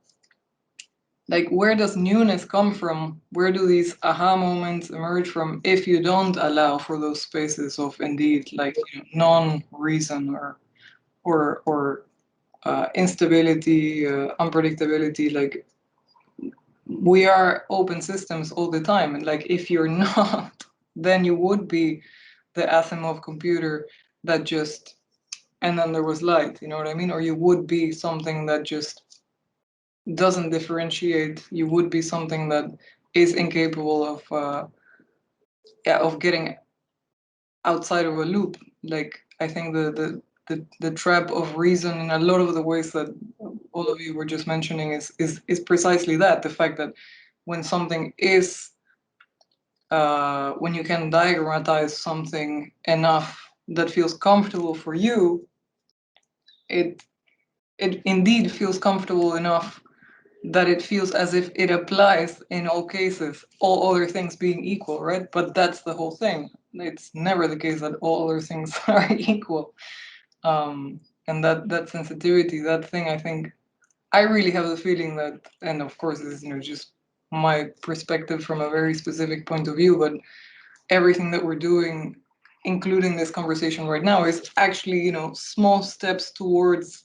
like where does newness come from? Where do these aha moments emerge from if you don't allow for those spaces of indeed like non-reason or instability, unpredictability? Like we are open systems all the time, and like if you're not, then you would be the Asimov computer that just, and then there was light, you know what I mean? Or you would be something that just doesn't differentiate. You would be something that is incapable of getting outside of a loop. Like I think the trap of reason in a lot of the ways that all of you were just mentioning is precisely that, the fact that when something is when you can diagrammatize something enough that feels comfortable for you, it indeed feels comfortable enough that it feels as if it applies in all cases, all other things being equal, right? But that's the whole thing. It's never the case that all other things are equal. And that sensitivity, that thing, I think, I really have the feeling that, and of course, this is just my perspective from a very specific point of view, but everything that we're doing, including this conversation right now, is actually, small steps towards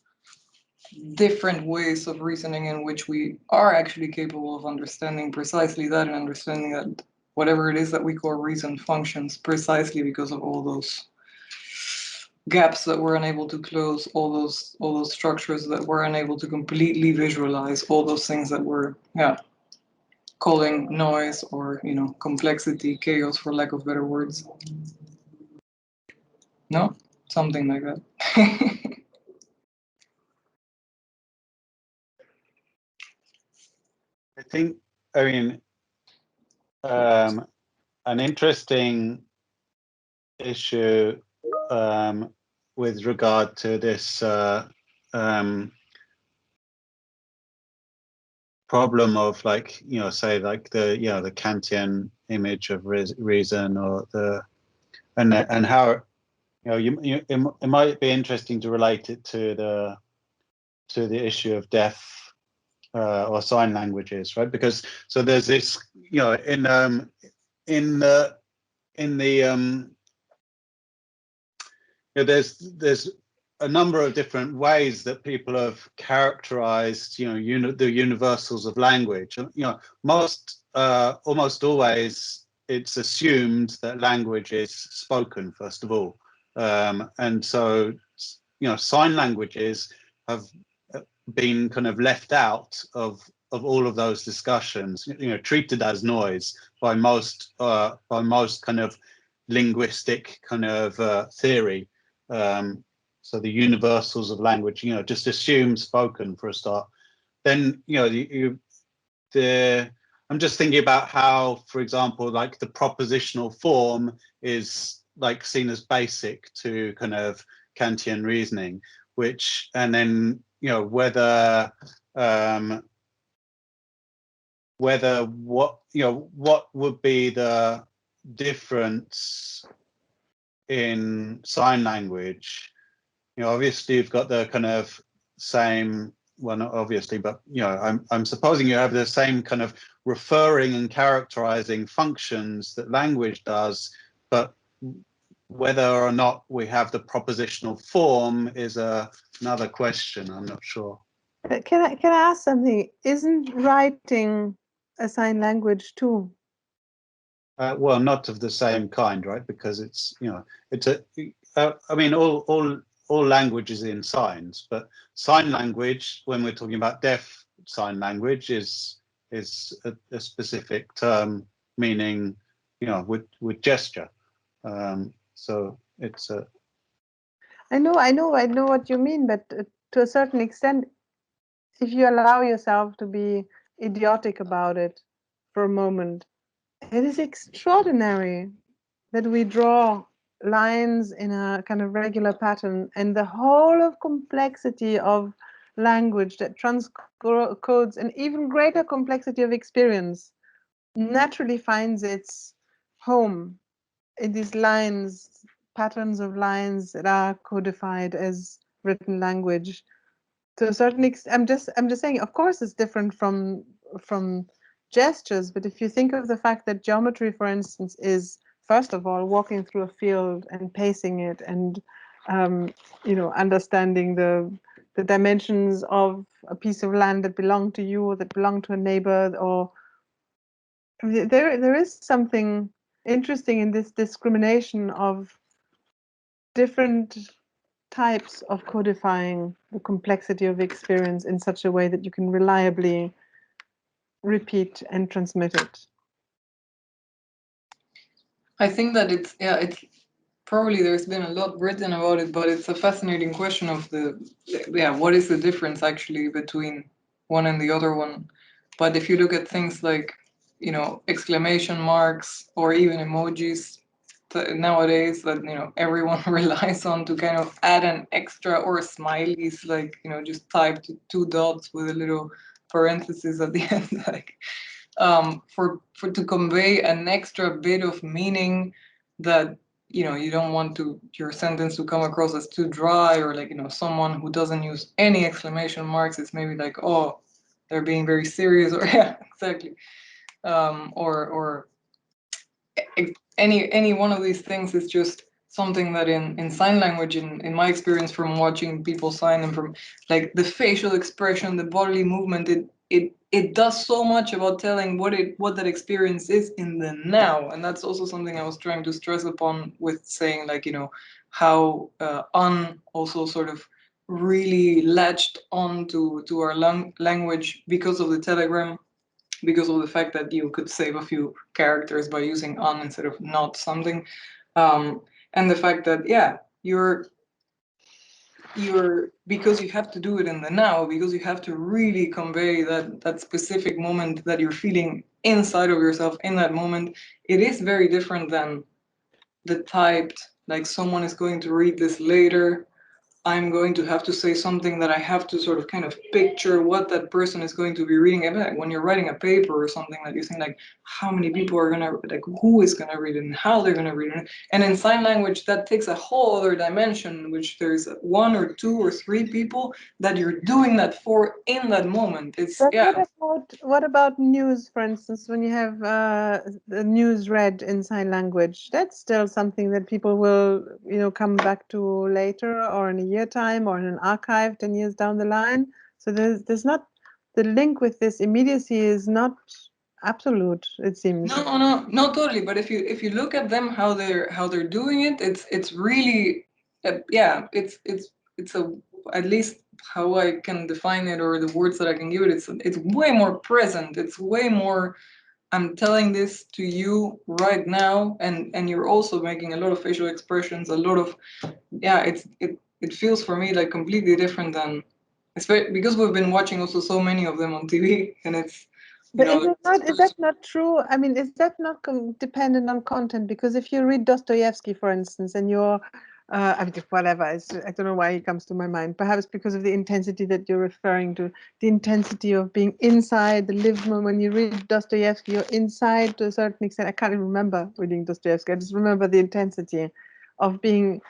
different ways of reasoning in which we are actually capable of understanding precisely that and understanding that whatever it is that we call reason functions precisely because of all those gaps that we're unable to close, all those structures that we're unable to completely visualize, all those things that we're calling noise or complexity, chaos, for lack of better words. No, something like that. I think, an interesting issue with regard to this problem of say the Kantian image of reason, or and how it might be interesting to relate it to the issue of deaf or sign languages, right? Because so there's this there's a number of different ways that people have characterized the universals of language. Most almost always it's assumed that language is spoken first of all, and so sign languages have been kind of left out of all of those discussions, treated as noise by most kind of linguistic kind of theory. So the universals of language, just assume spoken for a start. Then I'm just thinking about how, for example, like the propositional form is like seen as basic to kind of Kantian reasoning, which, and then, you know, whether what, you know, what would be the difference in sign language. You know, obviously you've got the kind of same, well, not obviously, but, you know, I'm supposing you have the same kind of referring and characterizing functions that language does, but whether or not we have the propositional form is another question. I'm not sure. Can I ask something? Isn't writing a sign language too? Well, not of the same kind, right? Because it's, you know, it's a. I mean, all languages in signs, but sign language, when we're talking about deaf sign language, is a specific term meaning, you know, with gesture. So it's a. I know what you mean, but to a certain extent, if you allow yourself to be idiotic about it for a moment, it is extraordinary that we draw lines in a kind of regular pattern, and the whole of complexity of language that transcodes an even greater complexity of experience naturally finds its home in these lines, patterns of lines that are codified as written language. To a certain extent, I'm just saying, of course it's different from gestures, but if you think of the fact that geometry, for instance, is first of all walking through a field and pacing it, and you know, understanding the dimensions of a piece of land that belonged to you or that belonged to a neighbor, or there is something interesting in this discrimination of different types of codifying the complexity of experience in such a way that you can reliably repeat and transmit it. I think that it's probably there's been a lot written about it, but it's a fascinating question of what is the difference actually between one and the other one. But if you look at things like, you know, exclamation marks or even emojis nowadays that, you know, everyone relies on to kind of add an extra, or smileys, like, you know, just typed 2 dots with a little parenthesis at the end, like for to convey an extra bit of meaning that, you know, you don't want your sentence to come across as too dry, or like, you know, someone who doesn't use any exclamation marks, it's maybe like, oh, they're being very serious, or yeah, exactly, or any one of these things is just something that in sign language, in my experience from watching people sign, and from like the facial expression, the bodily movement, it does so much about telling what that experience is in the now. And that's also something I was trying to stress upon with saying, like, you know, how also sort of really latched on to our language because of the telegram, because of the fact that you could save a few characters by using on instead of not something, and the fact that, yeah, you're because you have to do it in the now, because you have to really convey that specific moment that you're feeling inside of yourself in that moment. It is very different than the typed, like, someone is going to read this later, I'm going to have to say something that I have to sort of kind of picture what that person is going to be reading. And when you're writing a paper or something, that you think, like, how many people are gonna, like, who is gonna read it and how they're gonna read it. And in sign language, that takes a whole other dimension, in which there's 1 or 2 or 3 people that you're doing that for in that moment. It's What about news, for instance, when you have the news read in sign language? That's still something that people will, you know, come back to later, or in a year time, or in an archive 10 years down the line. So there's not, the link with this immediacy is not absolute, it seems. No, totally. But if you look at them, how they're doing it, it's really, it's a, at least how I can define it, or the words that I can give it, it's way more present. It's way more, I'm telling this to you right now, and you're also making a lot of facial expressions, a lot of, it feels for me like completely different than, especially because we've been watching also so many of them on TV, and it's, but is that not true? I mean, is that not dependent on content? Because if you read Dostoevsky, for instance, and you're I mean, whatever. I don't know why he comes to my mind. Perhaps because of the intensity that you're referring to, the intensity of being inside the lived moment. When you read Dostoevsky, you're inside to a certain extent. I can't even remember reading Dostoevsky. I just remember the intensity of being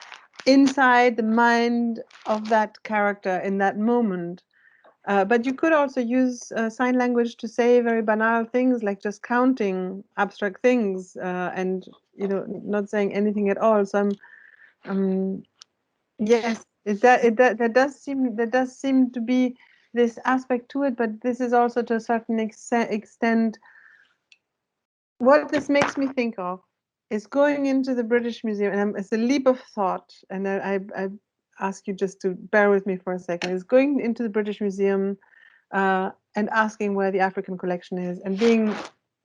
inside the mind of that character in that moment. But you could also use sign language to say very banal things like just counting abstract things and not saying anything at all. So yes, there does seem to be this aspect to it, but this is also to a certain extent what this makes me think of is going into the British Museum, and it's a leap of thought, and I ask you just to bear with me for a second. Is going into the British Museum and asking where the African collection is, and being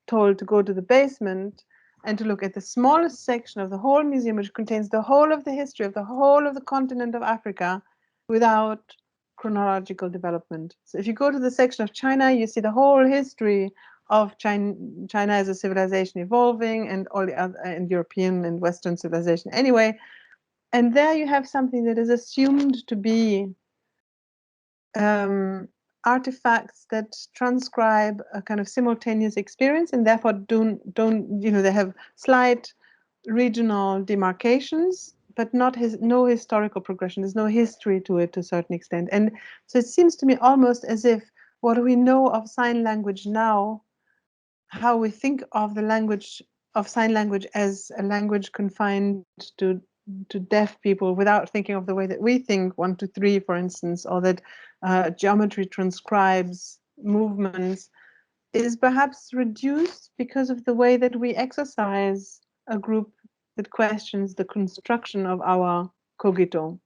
told to go to the basement and to look at the smallest section of the whole museum, which contains the whole of the history of the whole of the continent of Africa without chronological development. So if you go to the section of China, you see the whole history of China as a civilization evolving, and all the other, and European and Western civilization anyway. And there you have something that is assumed to be artifacts that transcribe a kind of simultaneous experience, and therefore don't they have slight regional demarcations, but no historical progression. There's no history to it to a certain extent. And so it seems to me almost as if what we know of sign language now, how we think of the language of sign language as a language confined to deaf people, without thinking of the way that we think 1, 2, 3, for instance, or that geometry transcribes movements, is perhaps reduced because of the way that we exercise a group that questions the construction of our cogito,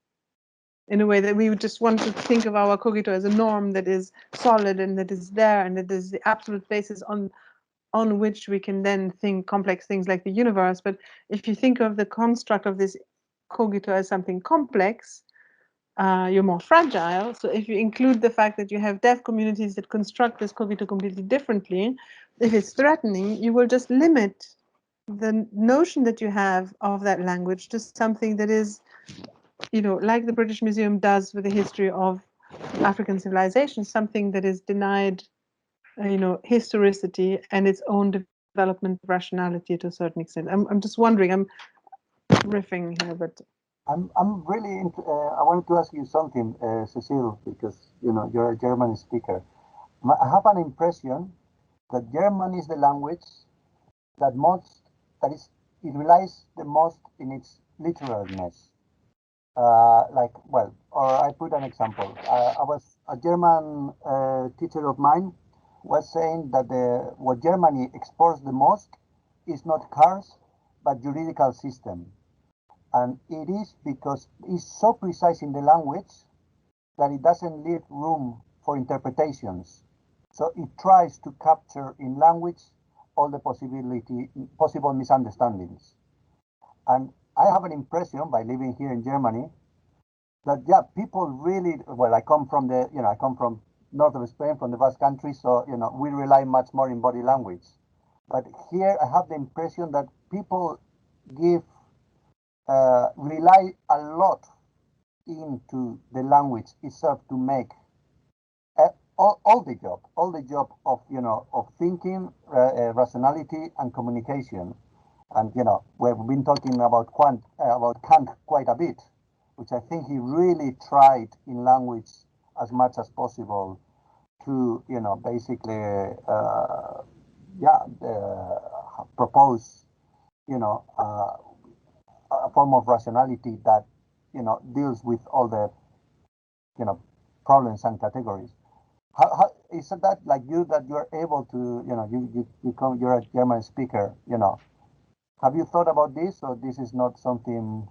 in a way that we would just want to think of our cogito as a norm that is solid and that is there and that is the absolute basis on which we can then think complex things like the universe. But if you think of the construct of this cogito as something complex, you're more fragile. So if you include the fact that you have deaf communities that construct this cogito completely differently, if it's threatening, you will just limit the notion that you have of that language to something that is, like the British Museum does with the history of African civilization, something that is denied historicity and its own development rationality to a certain extent. I'm just wondering, I'm riffing here, but I'm really into, I wanted to ask you something, Cecile, because you're a German speaker. I have an impression that German is the language it relies the most in its literalness. Or I put an example. A German teacher of mine was saying that what Germany exports the most is not cars, but juridical system. And it is because it's so precise in the language that it doesn't leave room for interpretations. So it tries to capture in language all the possible misunderstandings. And I have an impression by living here in Germany that people really, I come from north of Spain, from the Basque Country, so we rely much more in body language. But here I have the impression that people rely a lot into the language itself to make all the job of thinking, rationality, and communication. And we've been talking about Kant quite a bit, which I think he really tried in language as much as possible to basically propose a form of rationality that deals with all the problems and categories. How is that like you, that you're able to you're a German speaker, have you thought about this, or this is not something?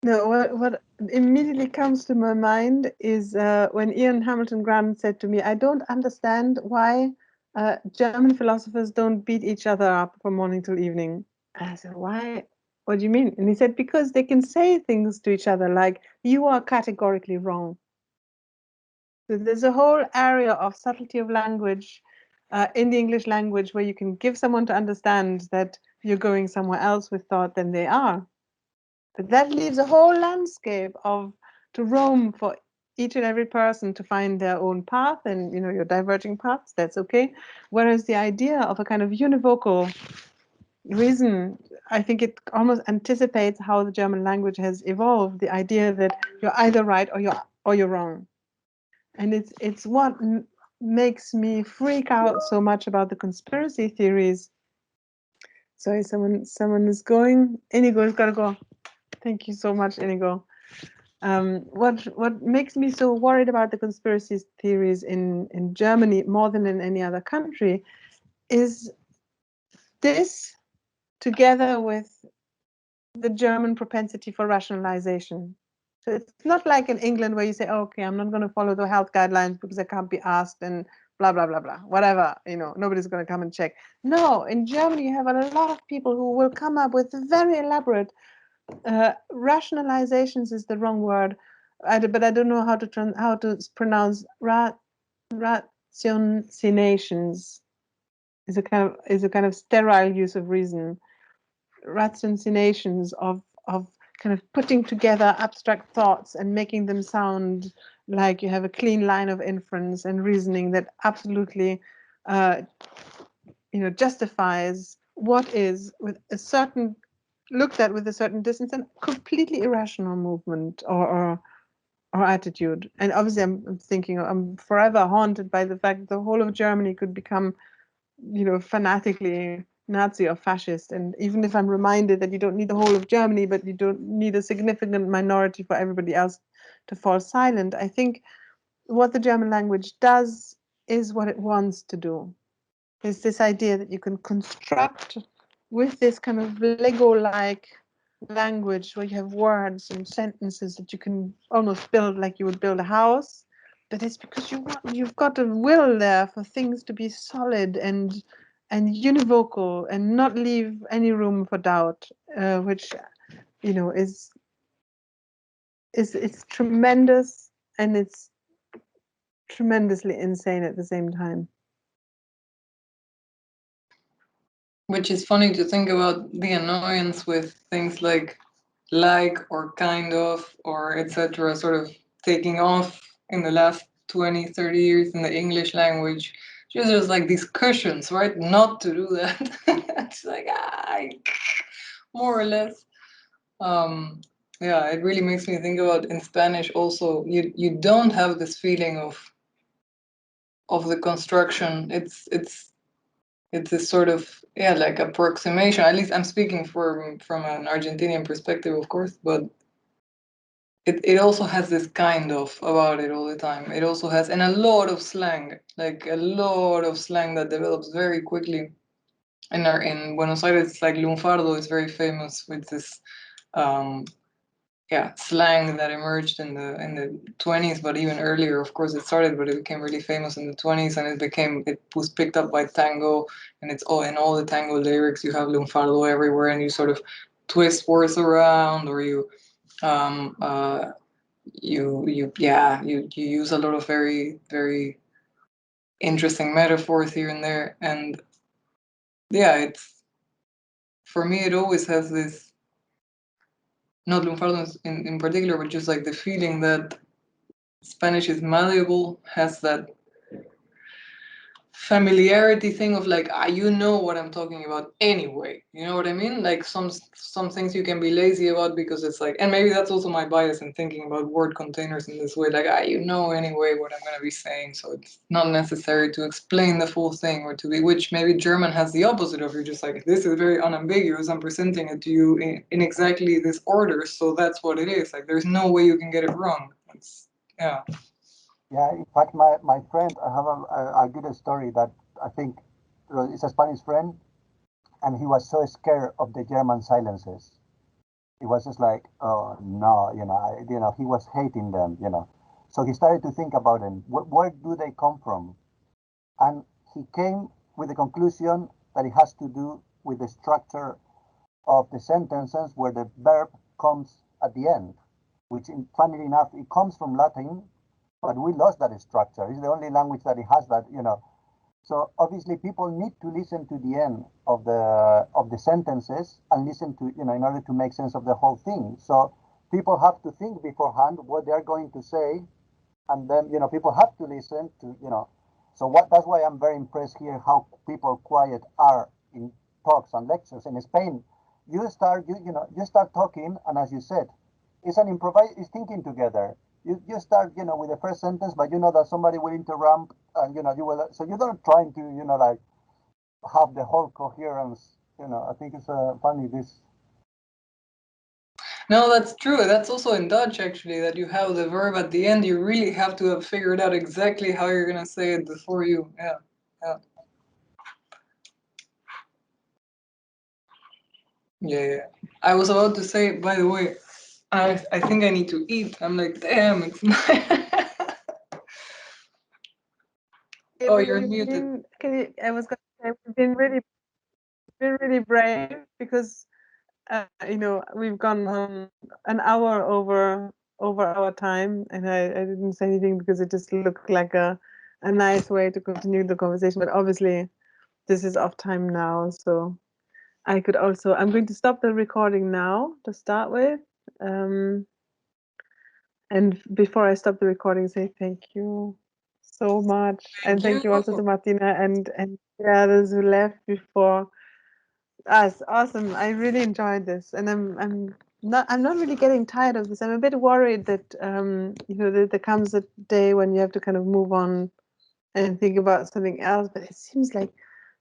No, what immediately comes to my mind is when Ian Hamilton Grant said to me, I don't understand why German philosophers don't beat each other up from morning till evening. And I said, why? What do you mean? And he said, because they can say things to each other like, you are categorically wrong. So there's a whole area of subtlety of language in the English language where you can give someone to understand that you're going somewhere else with thought than they are. But that leaves a whole landscape to roam for each and every person to find their own path, and your diverging paths, that's okay. Whereas the idea of a kind of univocal reason, I think it almost anticipates how the German language has evolved, the idea that you're either right or you're wrong. And it's what makes me freak out so much about the conspiracy theories. Sorry, someone is going. Inigo has got to go. Thank you so much, Inigo. What makes me so worried about the conspiracy theories in Germany more than in any other country is this, together with the German propensity for rationalization. So it's not like in England where you say, oh, okay, I'm not going to follow the health guidelines because I can't be asked and blah, blah, blah, blah, whatever, nobody's going to come and check. No, in Germany, you have a lot of people who will come up with very elaborate rationalizations is the wrong word, but I don't know how to pronounce ratiocinations. Is a kind of sterile use of reason. Ratiocinations of kind of putting together abstract thoughts and making them sound like you have a clean line of inference and reasoning that absolutely justifies what is with a certain looked at with a certain distance and completely irrational movement or attitude. And obviously I'm thinking I'm forever haunted by the fact that the whole of Germany could become fanatically Nazi or fascist. And even if I'm reminded that you don't need the whole of Germany, but you don't need a significant minority for everybody else to fall silent, I think what the German language does is what it wants to do. Is this idea that you can construct with this kind of Lego-like language where you have words and sentences that you can almost build like you would build a house. But it's because you've got a will there for things to be solid and univocal and not leave any room for doubt, which is it's tremendous, and it's tremendously insane at the same time. Which is funny to think about the annoyance with things like or kind of or etc. sort of taking off in the last 20, 30 years in the English language. Just like these cushions, right? Not to do that. It's like, more or less. Yeah, it really makes me think about in Spanish also, you don't have this feeling of the construction. It's this sort of like approximation. At least I'm speaking from an Argentinian perspective, of course, but it also has this kind of about it all the time. It also has, and a lot of slang, like a lot of slang that develops very quickly. In Buenos Aires, like lunfardo is very famous with this slang that emerged in the 20s, but even earlier, of course, it started, but it became really famous in the 20s, and it was picked up by tango, and it's all in all the tango lyrics. You have lunfardo everywhere, and you sort of twist words around, or you use a lot of very, very interesting metaphors here and there, and it's, for me, it always has this, not lunfardo in particular, but just like the feeling that Spanish is malleable, has that familiarity thing of like, you know what I'm talking about anyway. You know what I mean? Like some things you can be lazy about because it's like, and maybe that's also my bias in thinking about word containers in this way. Like, you know anyway what I'm going to be saying, so it's not necessary to explain the full thing or to be, which maybe German has the opposite of. You're just like, this is very unambiguous. I'm presenting it to you in exactly this order, so that's what it is. Like, there's no way you can get it wrong. Yeah. Yeah, in fact, my friend, I have a good story that I think is a Spanish friend, and he was so scared of the German silences. He was just like, oh no, he was hating them, So he started to think about them. Where do they come from? And he came with the conclusion that it has to do with the structure of the sentences where the verb comes at the end, which, funnily enough, it comes from Latin. But we lost that structure. It's the only language that it has that, So obviously people need to listen to the end of the sentences and listen to, in order to make sense of the whole thing. So people have to think beforehand what they're going to say, and then people have to listen to. So that's why I'm very impressed here how people quiet are in talks and lectures. In Spain, you start talking, and as you said, it's it's thinking together. You start with the first sentence, but you know that somebody will interrupt, and you will. So you're not trying to like have the whole coherence. I think it's funny this. No, that's true. That's also in Dutch, actually, that you have the verb at the end. You really have to have figured out exactly how you're going to say it before you. Yeah. Yeah. I was about to say, by the way, I think I need to eat. I'm like, damn, it's not. Oh, you're muted. I was going to say we've been really brave because we've gone on an hour over our time, and I didn't say anything because it just looked like a nice way to continue the conversation. But obviously, this is off time now, so I'm going to stop the recording now to start with. And before I stop the recording, say thank you so much, and thank you also to Martina and the others who left before us. Awesome! I really enjoyed this, and I'm not really getting tired of this. I'm a bit worried that there comes a day when you have to kind of move on and think about something else. But it seems like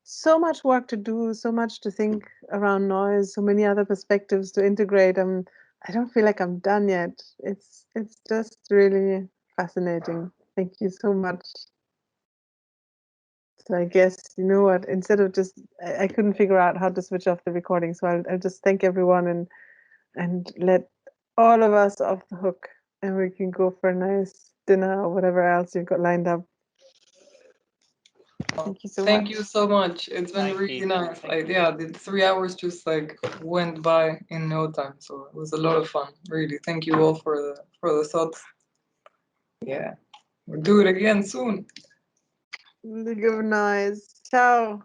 so much work to do, so much to think around noise, so many other perspectives to integrate. I don't feel like I'm done yet. It's just really fascinating. Thank you so much. So I guess, you know what, instead of just, I couldn't figure out how to switch off the recording. So I'll just thank everyone and let all of us off the hook, and we can go for a nice dinner or whatever else you've got lined up. Thank you so much. Thank you so much. It's been really nice. The 3 hours just like went by in no time. So it was a lot of fun. Really. Thank you all for the thoughts. Yeah. We'll do it again soon. Good night. Ciao.